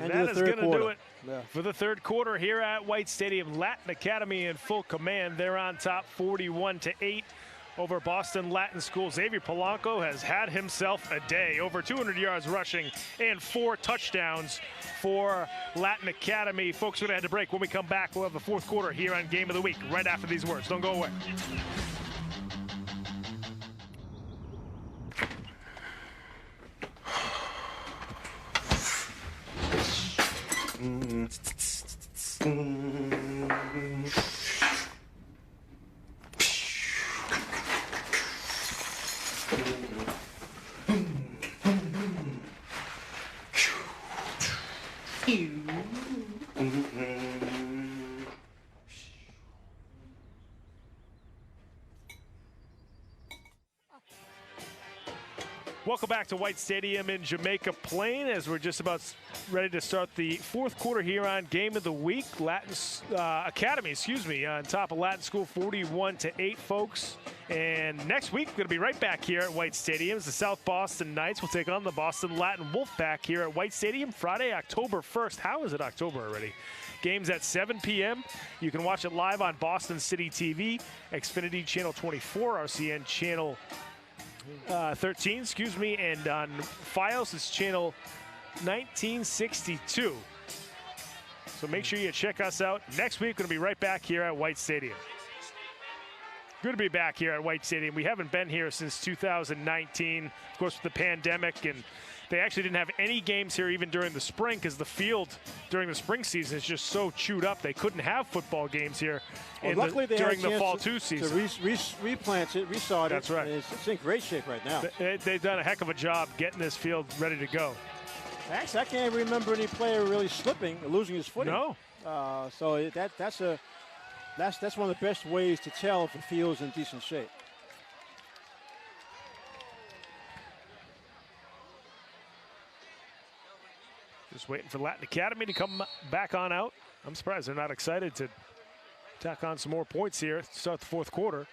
And that is going to do it for the third quarter here at White Stadium. Latin Academy in full command. They're on top 41-8 over Boston Latin School. Xavier Polanco has had himself a day. Over 200 yards rushing and 4 touchdowns for Latin Academy. Folks, we're going to head to break. When we come back, we'll have the fourth quarter here on Game of the Week right after these words. Don't go away. Welcome back to White Stadium in Jamaica Plain as we're just about ready to start the fourth quarter here on Game of the Week. Latin Academy, on top of Latin School 41-8, folks. And next week, we're going to be right back here at White Stadium as the South Boston Knights will take on the Boston Latin Wolfpack here at White Stadium Friday, October 1st. How is it October already? Games at 7 p.m. You can watch it live on Boston City TV, Xfinity Channel 24, RCN Channel 13, and on Fios it's channel 1962. So make sure you check us out. Next week, we're going to be right back here at White Stadium. Good to be back here at White Stadium. We haven't been here since 2019, of course, with the pandemic, and they actually didn't have any games here even during the spring because the field during the spring season is just so chewed up. They couldn't have football games here luckily they during had a the fall chance season. To replant it, resod it. That's right. It's in great shape right now. They've done a heck of a job getting this field ready to go. Actually, I can't remember any player really slipping or losing his footing. No. So that's one of the best ways to tell if the field's in decent shape. Just waiting for Latin Academy to come back on out. I'm surprised they're not excited to tack on some more points here to start the fourth quarter.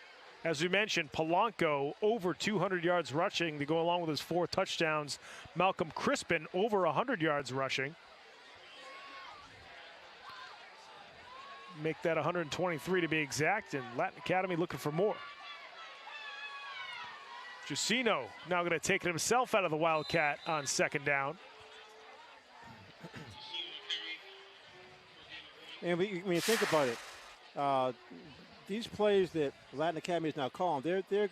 As we mentioned, Polanco over 200 yards rushing to go along with his 4 touchdowns. Malcolm Crispin over 100 yards rushing. Make that 123 to be exact, and Latin Academy looking for more. Jusino now going to take it himself out of the Wildcat on second down. And when you think about it, these plays that Latin Academy is now calling, they're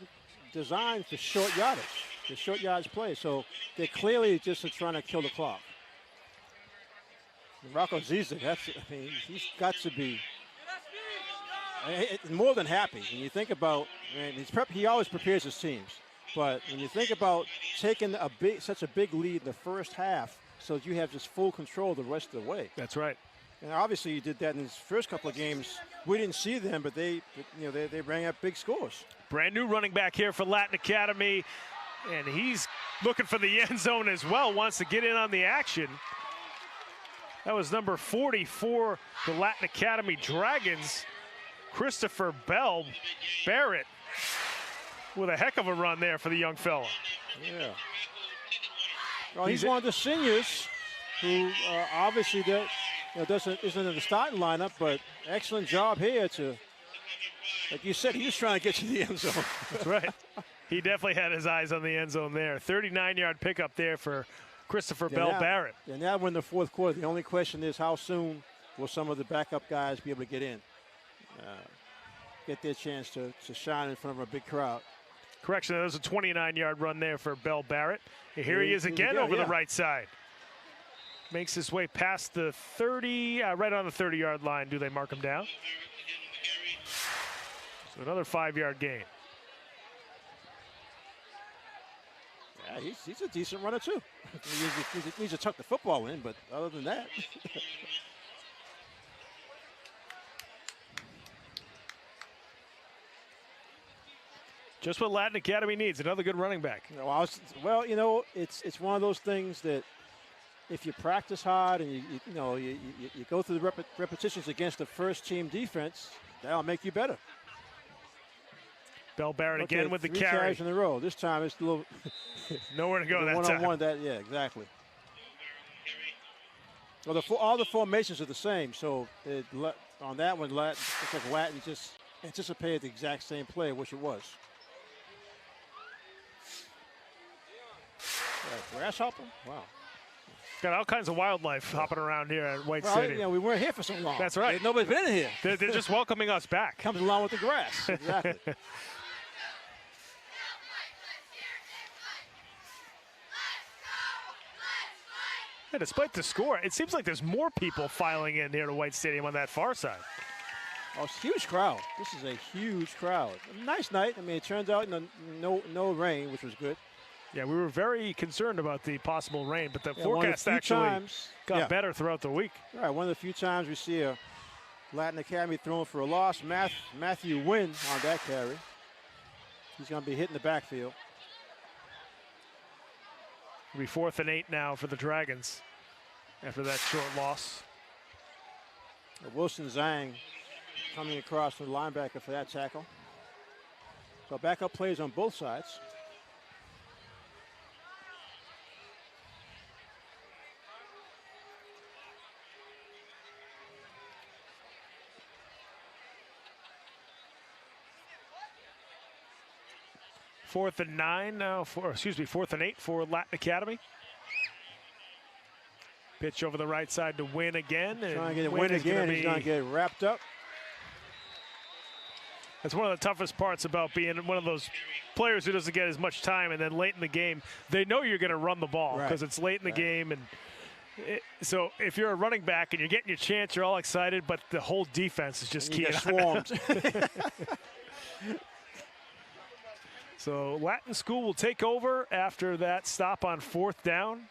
designed for short yardage. They're short yardage plays, so they're clearly just trying to kill the clock. Rocco Zizek, he's got to be more than happy. When you think about, he always prepares his teams, but when you think about taking such a big lead in the first half, so that you have just full control the rest of the way. That's right. And obviously, you did that in his first couple of games. We didn't see them, but they rang up big scores. Brand new running back here for Latin Academy, and he's looking for the end zone as well. Wants to get in on the action. That was number 40 for the Latin Academy Dragons, Christopher Barrett, with a heck of a run there for the young fella. Yeah. Well, he's one of the seniors who obviously isn't in the starting lineup, but excellent job here to, like you said, he was trying to get to the end zone. That's right. He definitely had his eyes on the end zone there. 39-yard pickup there for Christopher Barrett. And now we're in the fourth quarter. The only question is how soon will some of the backup guys be able to get in, get their chance to shine in front of a big crowd. Correction, there was a 29-yard run there for Bell Barrett. And here he is again over the right side. Makes his way past the 30, right on the 30-yard line. Do they mark him down? So another 5-yard gain. Yeah, he's a decent runner, too. He needs to tuck the football in, but other than that. Just what Latin Academy needs, another good running back. Well, you know, it's one of those things that if you practice hard and you go through the repetitions against the first-team defense, that'll make you better. Bell Barrett again with the three carry. Carries in a row. This time it's a little nowhere to go that time. One-on-one, yeah, exactly. Well, all the formations are the same, so on that one, it's like Latin just anticipated the exact same play, which it was. Grasshopper? Wow. Got all kinds of wildlife hopping around here at White City. Yeah, we weren't here for so long. That's right. Nobody's been in here. They're just welcoming us back. Comes along with the grass. Exactly. Yeah, despite the score, it seems like there's more people filing in here to White Stadium on that far side. Oh, it's a huge crowd. This is a huge crowd. Nice night. I mean, it turns out no rain, which was good. Yeah, we were very concerned about the possible rain, but the forecast actually got better throughout the week. All right, one of the few times we see a Latin Academy throwing for a loss. Matthew Wynn on that carry. He's going to be hitting the backfield. It'll be 4th and 8 now for the Dragons after that short loss. Wilson Zhang coming across the linebacker for that tackle. So backup plays on both sides. Fourth and 9 now fourth and 8 for Latin Academy. Pitch over the right side to Win again. Trying to get a win again. He's going to get wrapped up. That's one of the toughest parts about being one of those players who doesn't get as much time, and then late in the game, they know you're going to run the ball because it's late in the game. And so if you're a running back and you're getting your chance, you're all excited, but the whole defense is just keying on it. So Latin School will take over after that stop on 4th down.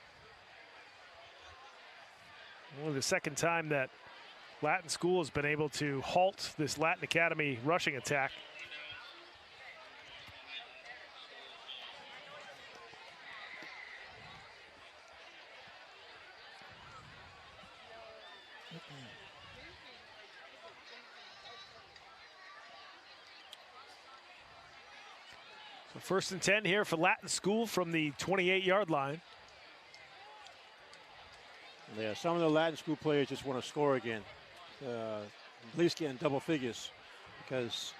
Only the second time that Latin School has been able to halt this Latin Academy rushing attack. So 1st and 10 here for Latin School from the 28-yard line. Yeah, some of the Latin School players just want to score again. At least get in double figures, because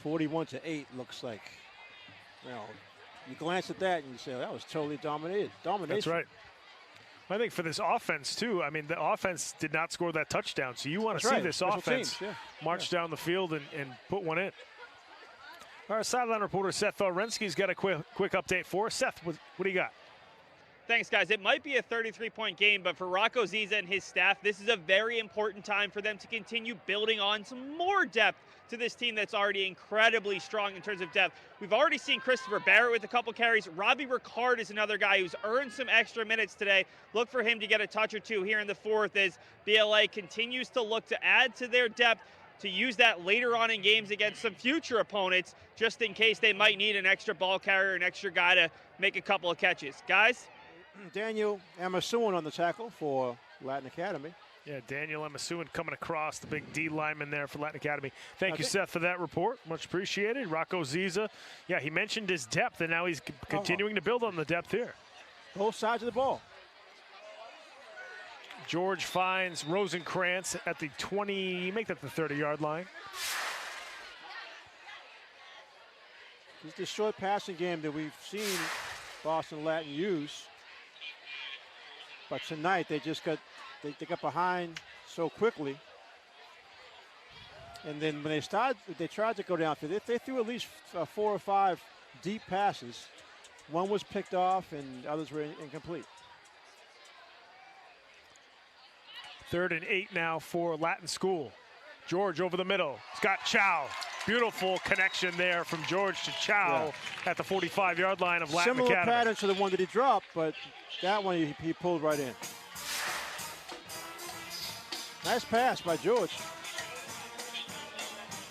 41-8 looks like, you glance at that and you say, that was totally dominated. Domination. That's right. I think for this offense, too, I mean, the offense did not score that touchdown, so you want to see this offense march down the field and put one in. Our sideline reporter, Seth Orensky's got a quick update for us. Seth, what do you got? Thanks, guys. It might be a 33-point game, but for Rocco Ziza and his staff, this is a very important time for them to continue building on some more depth to this team that's already incredibly strong in terms of depth. We've already seen Christopher Barrett with a couple carries. Robbie Ricard is another guy who's earned some extra minutes today. Look for him to get a touch or two here in the 4th as BLA continues to look to add to their depth, to use that later on in games against some future opponents, just in case they might need an extra ball carrier, an extra guy to make a couple of catches. Guys? Daniel Amasuan on the tackle for Latin Academy. Yeah, Daniel Amasuan coming across, the big D lineman there for Latin Academy. Thank you, Seth, for that report. Much appreciated. Rocco Ziza, yeah, he mentioned his depth, and now he's continuing to build on the depth here. Both sides of the ball. George finds Rosenkrantz at the 20, make that the 30-yard line. It's the short passing game that we've seen Boston Latin use. But tonight they just got behind so quickly. And then when they tried to go downfield, they threw at least 4 or 5 deep passes. One was picked off and others were incomplete. 3rd and 8 now for Latin School. George over the middle. Scott Chow. Beautiful connection there from George to Chow at the 45-yard line of Latin Similar Academy. pattern to the one that he dropped, but that one he pulled right in. Nice pass by George.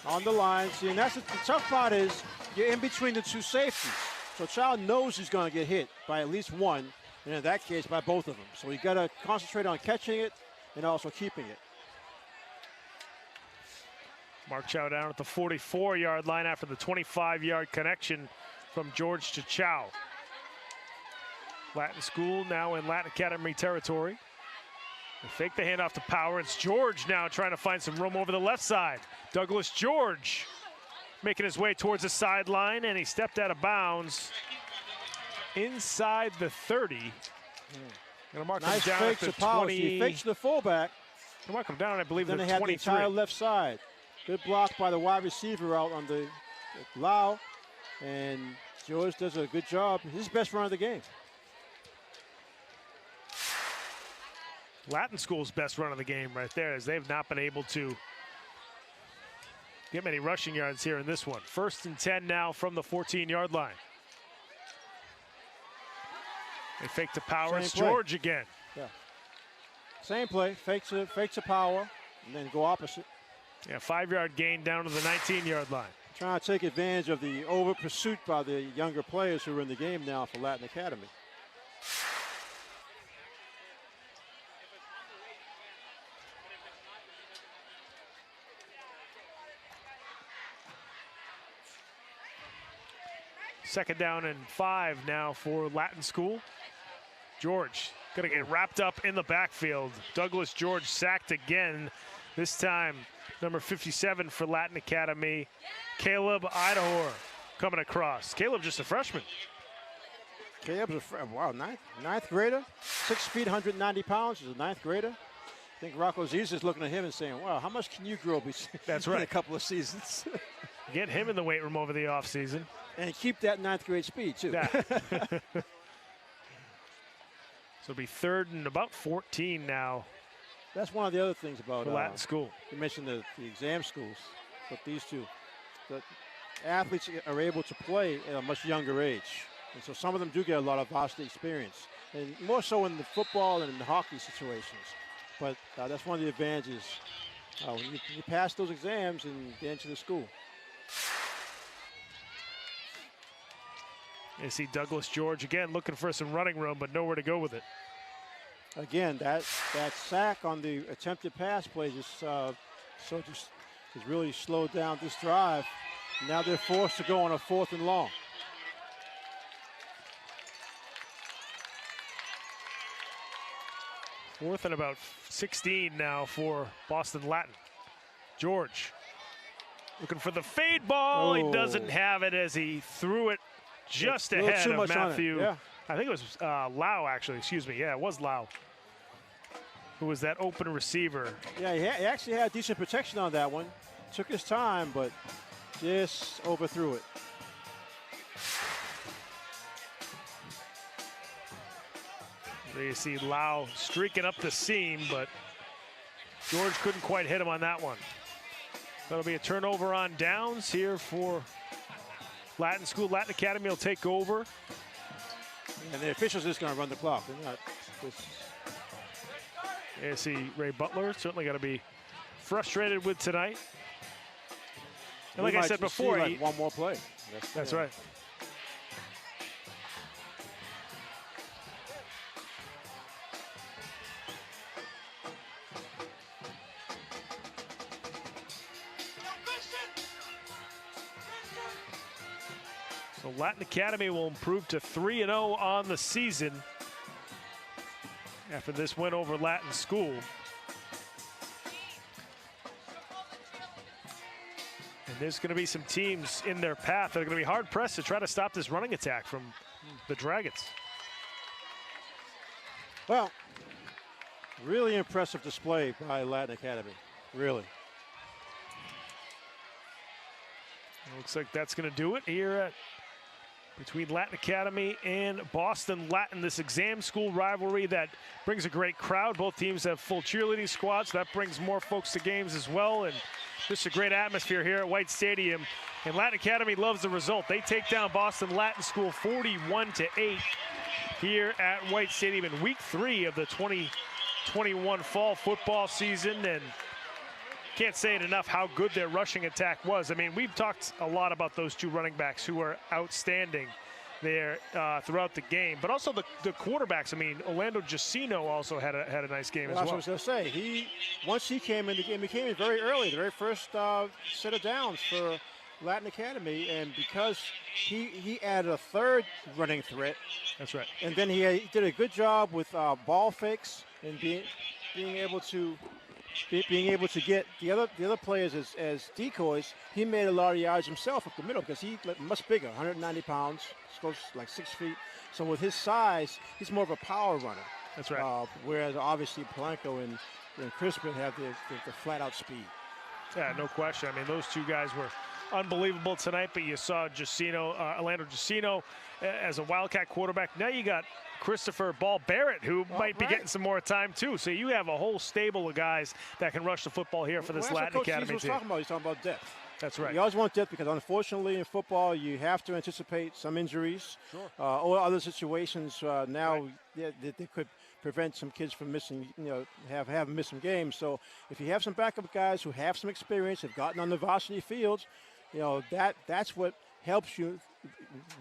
On the line. See, and that's the tough part is you're in between the two safeties. So Chow knows he's going to get hit by at least one, and in that case, by both of them. So you got to concentrate on catching it and also keeping it. Mark Chow down at the 44-yard line after the 25-yard connection from George to Chow. Latin School now in Latin Academy territory. They fake the handoff to Power. It's George now trying to find some room over the left side. Douglas George making his way towards the sideline, and he stepped out of bounds inside the 30. Gonna mark Nice him down fake at the to Power. 20. He fakes the fullback. Gonna mark him down, I believe, Then the they had 23. the entire left side. Good block by the wide receiver out on the Lau, and George does a good job. His best run of the game. Latin School's best run of the game right there, as they've not been able to get many rushing yards here in this one. 1st and 10 now from the 14-yard line. They fake to Power. It's George again. Yeah. Same play. Fakes a Power, and then go opposite. Yeah, 5-yard gain down to the 19-yard line. Trying to take advantage of the over pursuit by the younger players who are in the game now for Latin Academy. Second down and 5 now for Latin School. George gonna get wrapped up in the backfield. Douglas George sacked again. This time, number 57 for Latin Academy, Caleb Idahor coming across. Caleb just a freshman. Caleb's wow, ninth grader, 6 feet, 190 pounds. He's a 9th grader. I think Rocco Ziz is looking at him and saying, wow, how much can you grow That's in right. a couple of seasons? Get him in the weight room over the offseason. And keep that 9th grade speed, too. So it'll be 3rd and about 14 now. That's one of the other things about Latin School. You mentioned the exam schools, but these two. The athletes are able to play at a much younger age. And so some of them do get a lot of varsity experience, and more so in the football and in the hockey situations. But that's one of the advantages when you pass those exams and get into the school. You see Douglas George again looking for some running room, but nowhere to go with it. Again, that sack on the attempted pass play just has really slowed down this drive. Now they're forced to go on a 4th and long. Fourth and about 16 now for Boston Latin. George looking for the fade ball. He doesn't have it as he threw it just ahead of Matthew. Yeah. I think it was Lau, actually. Excuse me. Yeah, it was Lau, who was that open receiver. Yeah, he actually had decent protection on that one. Took his time, but just overthrew it. There you see Lau streaking up the seam, but George couldn't quite hit him on that one. That'll be a turnover on downs here for Latin School. Latin Academy will take over. And the officials are just going to run the clock. They're not You see Ray Butler certainly got to be frustrated with tonight. And like I said before, one more play. That's right. So Latin Academy will improve to 3-0 on the season after this win over Latin School. And there's going to be some teams in their path that are going to be hard-pressed to try to stop this running attack from the Dragons. Well, really impressive display by Latin Academy. Really. Looks like that's going to do it here at between Latin Academy and Boston Latin, this exam school rivalry that brings a great crowd. Both teams have full cheerleading squads. That brings more folks to games as well. And just a great atmosphere here at White Stadium. And Latin Academy loves the result. They take down Boston Latin School 41-8 here at White Stadium in week 3 of the 2021 fall football season. And can't say it enough how good their rushing attack was. I mean, we've talked a lot about those two running backs who are outstanding there throughout the game, but also the quarterbacks. I mean, Orlando Jacino also had a nice game as well. That's what I was going to say. Once he came in the game, he came in very early, the very first set of downs for Latin Academy, and because he added a third running threat. That's right. And then he did a good job with ball fakes and being able to get the other players as decoys. He made a lot of yards himself up the middle because he's much bigger, 190 pounds, goes like 6 feet. So with his size, he's more of a power runner. That's right. Whereas obviously Polanco and Crispin have the flat-out speed. Yeah, no question. I mean, those two guys were unbelievable tonight, but you saw Orlando Jacino as a Wildcat quarterback. Now you got Christopher Ball Barrett, who might be getting some more time too. So you have a whole stable of guys that can rush the football here for this Latin Academy team. He's talking about depth. That's right. You always want depth because unfortunately in football you have to anticipate some injuries or other situations. Now they could prevent some kids from missing, have missed some games. So if you have some backup guys who have some experience, have gotten on the varsity fields, that's what helps you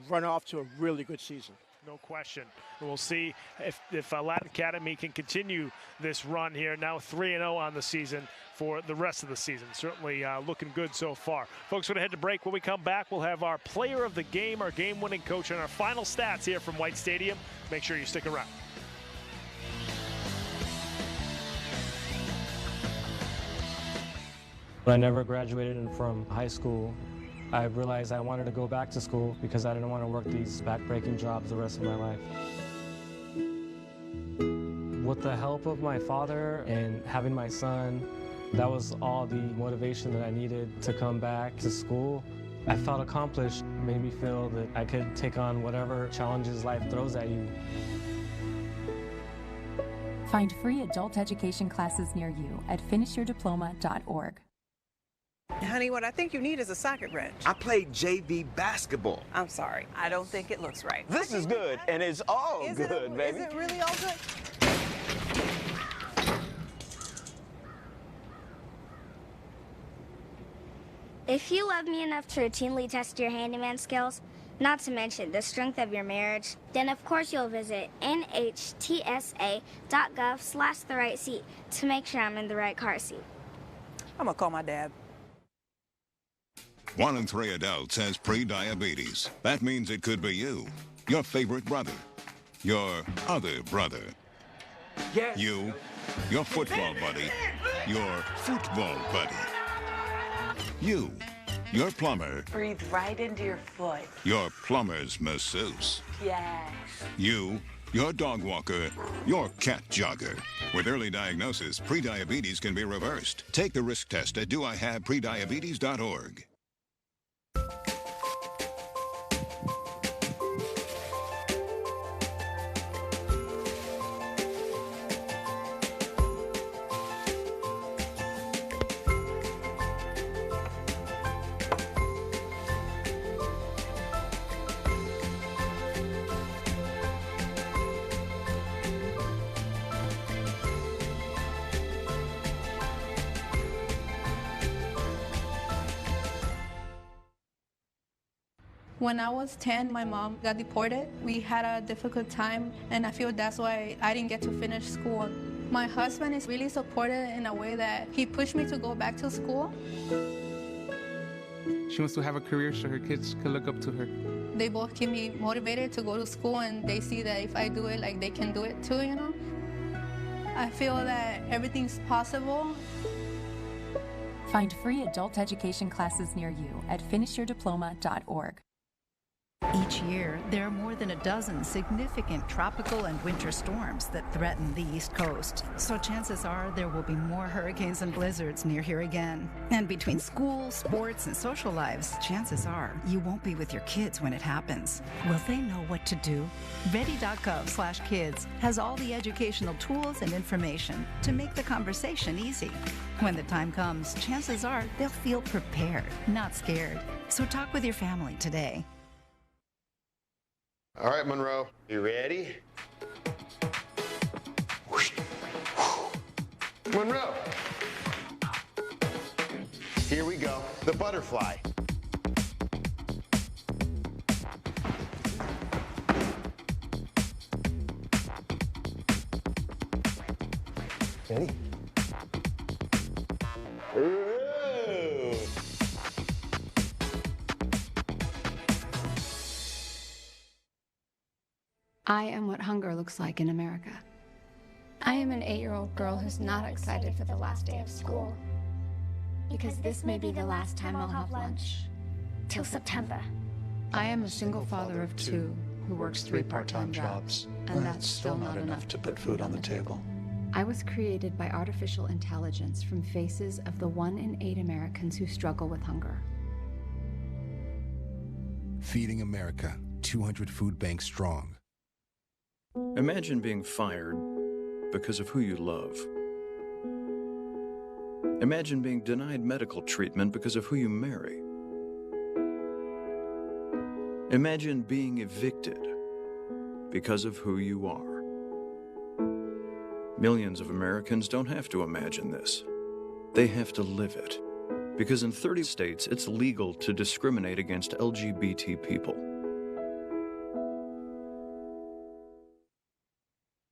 run off to a really good season. No question. And we'll see if Latin Academy can continue this run here. Now 3-0 on the season for the rest of the season. Certainly looking good so far. Folks, we're going to head to break. When we come back, we'll have our player of the game, our game-winning coach, and our final stats here from White Stadium. Make sure you stick around. When I never graduated from high school, I realized I wanted to go back to school because I didn't want to work these back-breaking jobs the rest of my life. With the help of my father and having my son, that was all the motivation that I needed to come back to school. I felt accomplished, made me feel that I could take on whatever challenges life throws at you. Find free adult education classes near you at finishyourdiploma.org. Honey, what I think you need is a socket wrench. I played JV basketball. I'm sorry. I don't think it looks right. This is good, and it's all good, baby. Is it really all good? If you love me enough to routinely test your handyman skills, not to mention the strength of your marriage, then of course you'll visit nhtsa.gov/the-right-seat to make sure I'm in the right car seat. I'm gonna call my dad. 1 in 3 adults has pre-diabetes. That means it could be you, your favorite brother, your other brother, you, your football buddy, your football buddy, you, your plumber, Breathe right into your foot. your plumber's masseuse, Yes. you, your dog walker, your cat jogger. With early diagnosis, pre-diabetes can be reversed. Take the risk test at doihaveprediabetes.org. When I was 10, my mom got deported. We had a difficult time, and I feel that's why I didn't get to finish school. My husband is really supportive in a way that he pushed me to go back to school. She wants to have a career so her kids can look up to her. They both keep me motivated to go to school, and they see that if I do it, like they can do it too, you know? I feel that everything's possible. Find free adult education classes near you at finishyourdiploma.org. Each year, there are more than a dozen significant tropical and winter storms that threaten the East Coast. So chances are there will be more hurricanes and blizzards near here again. And between school, sports, and social lives, chances are you won't be with your kids when it happens. Will they know what to do? Ready.gov/kids has all the educational tools and information to make the conversation easy. When the time comes, chances are they'll feel prepared, not scared. So talk with your family today. All right, Monroe, you ready? Monroe. Here we go, the butterfly. Ready? Ooh. I am what hunger looks like in America. I am an 8-year-old girl who's not excited for the last day of school. Because this may be the last time I'll have lunch. Till September. I am a single father of 2 who works 3 part-time jobs, and that's still not enough to put food on the table. I was created by artificial intelligence from faces of the 1 in 8 Americans who struggle with hunger. Feeding America, 200 food banks strong. Imagine being fired because of who you love. Imagine being denied medical treatment because of who you marry. Imagine being evicted because of who you are. Millions of Americans don't have to imagine this. They have to live it. Because in 30 states, it's legal to discriminate against LGBT people.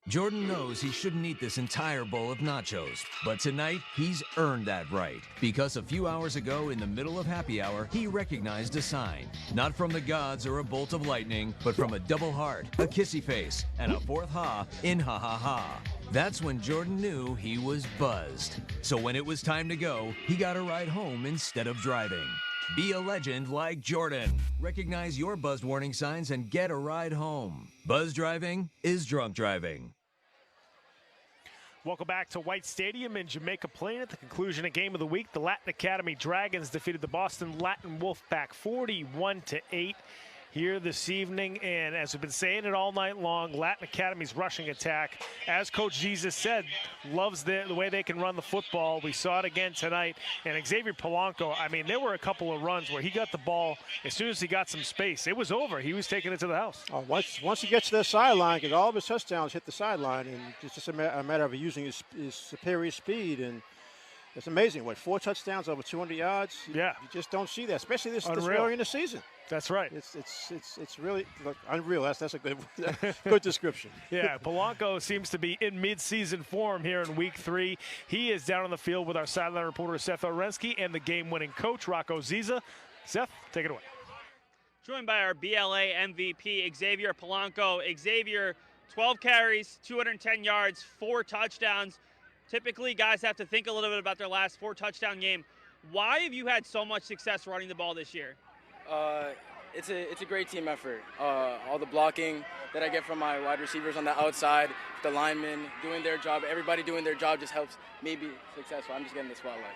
Jordan knows he shouldn't eat this entire bowl of nachos, but tonight he's earned that right. Because a few hours ago, in the middle of happy hour, he recognized a sign. Not from the gods or a bolt of lightning, but from a double heart, a kissy face, and a 4th ha in ha ha ha. That's when Jordan knew he was buzzed. So when it was time to go, he got a ride home instead of driving. Be a legend like Jordan. Recognize your buzzed warning signs and get a ride home. Buzz driving is drunk driving. Welcome back to White Stadium in Jamaica Plain. At the conclusion of Game of the Week, the Latin Academy Dragons defeated the Boston Latin Wolfpack 41-8 here this evening. And as we've been saying it all night long, Latin Academy's rushing attack, as Coach Jesus said, loves the way they can run the football. We saw it again tonight. And Xavier Polanco, I mean, there were a couple of runs where he got the ball as soon as he got some space. It was over. He was taking it to the house. Oh, once he gets to the sideline, because all of his touchdowns hit the sideline, and it's just a matter of using his superior speed. And it's amazing. 4 touchdowns over 200 yards? Yeah. You just don't see that, especially this early in the season. That's right. It's really unreal. That's a good description. Yeah, Polanco seems to be in mid-season form here in Week 3. He is down on the field with our sideline reporter Seth Orensky and the game-winning coach Rocco Ziza. Seth, take it away. Joined by our BLA MVP Xavier Polanco. Xavier, 12 carries, 210 yards, 4 touchdowns. Typically, guys have to think a little bit about their last 4 touchdown game. Why have you had so much success running the ball this year? It's a great team effort. All the blocking that I get from my wide receivers on the outside, the linemen doing their job, everybody doing their job just helps me be successful. I'm just getting the spotlight.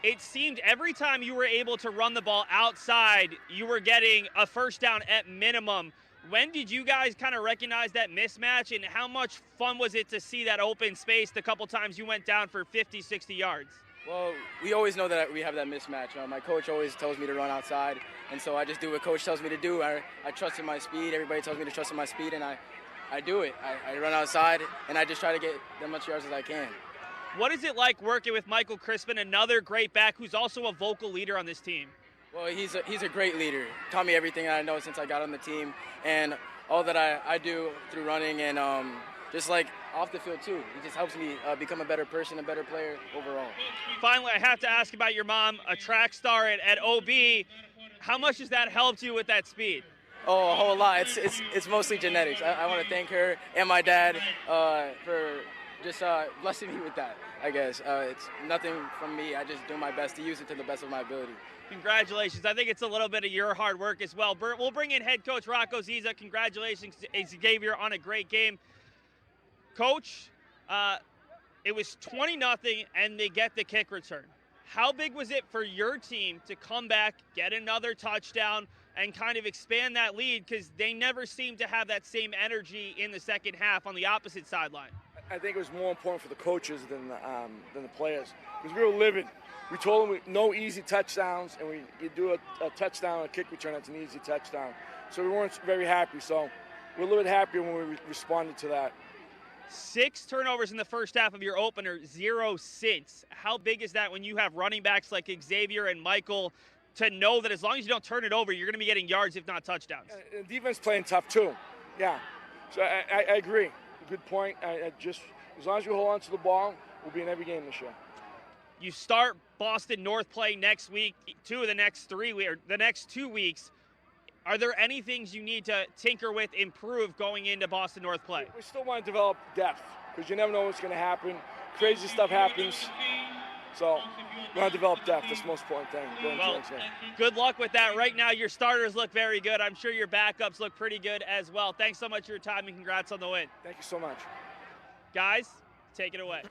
It seemed every time you were able to run the ball outside, you were getting a first down at minimum. When did you guys kind of recognize that mismatch, and how much fun was it to see that open space the couple times you went down for 50, 60 yards? Well, we always know that we have that mismatch. My coach always tells me to run outside, and so I just do what coach tells me to do. I trust in my speed. Everybody tells me to trust in my speed, and I do it. I run outside, and I just try to get as much yards as I can. What is it like working with Michael Crispin, another great back who's also a vocal leader on this team? Well, he's a great leader. Taught me everything I know since I got on the team, and all that I do through running and just like off the field too. He just helps me become a better person, a better player overall. Finally, I have to ask about your mom, a track star at OB. How much has that helped you with that speed? Oh, a whole lot. It's mostly genetics. I want to thank her and my dad for just blessing me with that, I guess. It's nothing from me. I just do my best to use it to the best of my ability. Congratulations. I think it's a little bit of your hard work as well. Bert, we'll bring in head coach Rocco Ziza. Congratulations, Xavier, on a great game. Coach, it was 20-0, and they get the kick return. How big was it for your team to come back, get another touchdown, and kind of expand that lead? Because they never seemed to have that same energy in the second half on the opposite sideline. I think it was more important for the coaches than the players, because we were livid. We told them no easy touchdowns, and you do a touchdown, a kick return, that's an easy touchdown. So we weren't very happy. So we're a little bit happier when we responded to that. 6 turnovers in the first half of your opener, 0 since. How big is that when you have running backs like Xavier and Michael to know that as long as you don't turn it over, you're going to be getting yards, if not touchdowns? And defense playing tough too. Yeah. So I agree. Good point. Just as long as we hold on to the ball, we'll be in every game this year. You start Boston North play next week, the next 2 weeks. Are there any things you need to tinker with, improve going into Boston North play? We still want to develop depth, because you never know what's going to happen. Crazy stuff happens. So we want to develop depth. That's the most important thing. Well, good luck with that. Right now, your starters look very good. I'm sure your backups look pretty good as well. Thanks so much for your time, and congrats on the win. Thank you so much. Guys, take it away.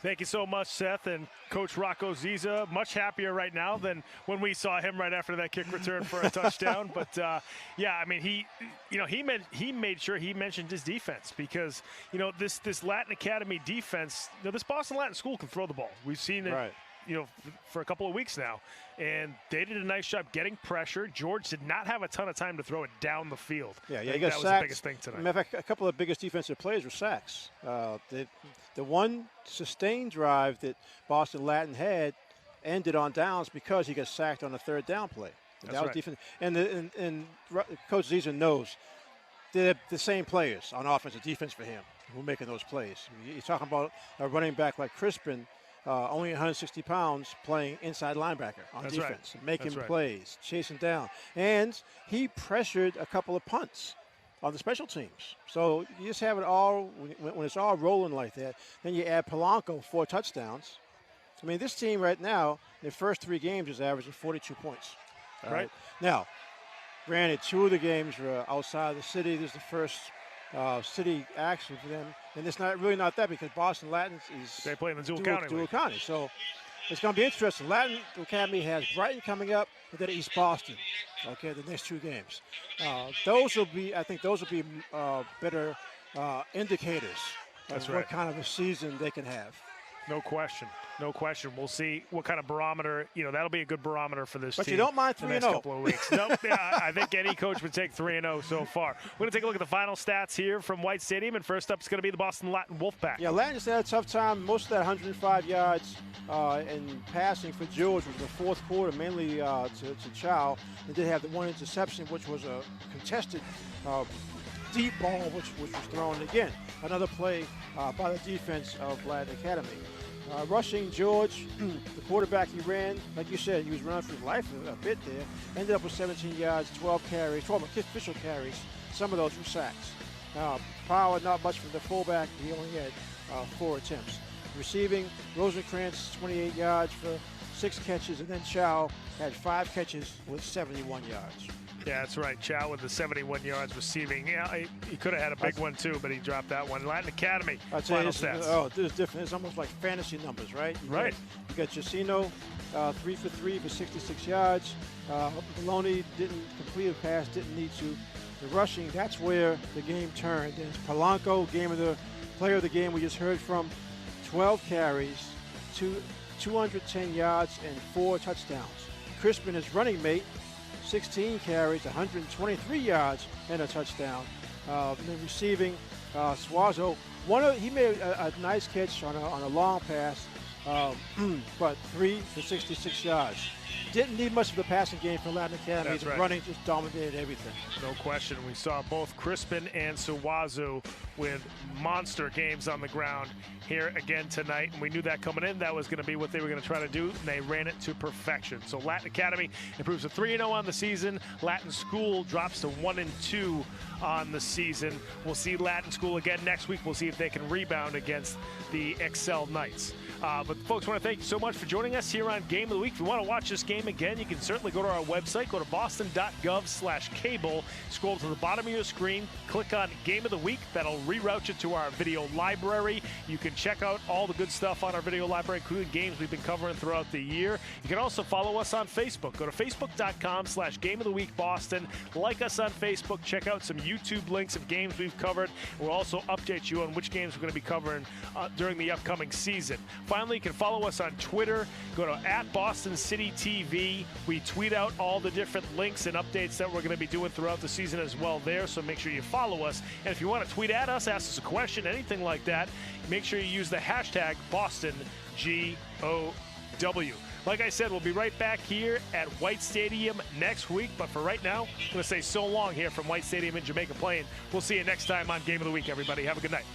Thank you so much, Seth. And Coach Rocco Ziza, much happier right now than when we saw him right after that kick return for a touchdown. But yeah, I mean, he made sure he mentioned his defense, because this Latin Academy defense, this Boston Latin school can throw the ball. We've seen it. Right. For a couple of weeks now, and they did a nice job getting pressure. George did not have a ton of time to throw it down the field. Yeah, that was was the biggest thing tonight. Matter of fact, a couple of the biggest defensive plays were sacks. The one sustained drive that Boston Latin had ended on downs because he got sacked on the third down play. That was defense. And Coach Ziza knows they're the same players on offense and defense for him who are making those plays. You're talking about a running back like Crispin, only 160 pounds, playing inside linebacker on defense, making plays, chasing down. And he pressured a couple of punts on the special teams. So you just have it all, when it's all rolling like that, then you add Polanco 4 touchdowns. I mean, this team right now, their first 3 games is averaging 42 points. All right. Now, granted, 2 of the games were outside the city. This is the first city action for them, and it's not that, because Boston Latin is they play in the Dual County. So it's going to be interesting. Latin Academy has Brighton coming up, and then East Boston. Okay, the next 2 games. Those will be better indicators of what kind of a season they can have. No question. We'll see what kind of barometer, that'll be a good barometer for this team. But you don't mind 3-0. The next couple of weeks. No, I think any coach would take 3-0 so far. We're going to take a look at the final stats here from White Stadium, and first up is going to be the Boston Latin Wolfpack. Yeah, Latin just had a tough time. Most of that 105 yards in passing for George was the fourth quarter, mainly to Chow. They did have the 1 interception, which was a contested deep ball, which was thrown again. Another play by the defense of Latin Academy. Rushing George, the quarterback he ran, like you said, he was running for his life a bit there. Ended up with 17 yards, 12 official carries. Some of those were sacks. Power, not much from the fullback. He only had 4 attempts. Receiving, Rosenkrantz, 28 yards for 6 catches, and then Chow had 5 catches with 71 yards. Yeah, that's right. Chow with the 71 yards receiving. Yeah, he could have had a big one too, but he dropped that one. Latin Academy, final stats. This is different. It's almost like fantasy numbers, right? You got Jacino, 3 for 3 for 66 yards. Maloney didn't complete a pass, didn't need to. The rushing, that's where the game turned. And Polanco, player of the game we just heard from, 12 carries, 210 yards, and 4 touchdowns. Crispin, his running mate, 16 carries, 123 yards, and a touchdown. Then receiving, Suazo, he made a nice catch on a long pass, but 3 for 66 yards. didn't need much of the passing game from Latin Academy. That's His right. running just dominated everything. No question. We saw both Crispin and Suwazu with monster games on the ground here again tonight. And we knew that coming in, that was going to be what they were going to try to do, and they ran it to perfection. So Latin Academy improves to 3-0 on the season. Latin School drops to 1-2 on the season. We'll see Latin School again next week. We'll see if they can rebound against the Excel Knights. But folks, I want to thank you so much for joining us here on Game of the Week. If you want to watch this game again, you can certainly go to our website. Go to boston.gov/cable. Scroll to the bottom of your screen. Click on Game of the Week. That'll reroute you to our video library. You can check out all the good stuff on our video library, including games we've been covering throughout the year. You can also follow us on Facebook. Go to facebook.com/Game of the Week Boston. Like us on Facebook. Check out some YouTube links of games we've covered. We'll also update you on which games we're going to be covering during the upcoming season. Finally, you can follow us on Twitter. Go to @BostonCityTV. We tweet out all the different links and updates that we're going to be doing throughout the season as well there, so make sure you follow us. And if you want to tweet at us, ask us a question, anything like that, make sure you use the hashtag BostonGOW. Like I said, we'll be right back here at White Stadium next week. But for right now, I'm going to say so long here from White Stadium in Jamaica Plain. We'll see you next time on Game of the Week, everybody. Have a good night.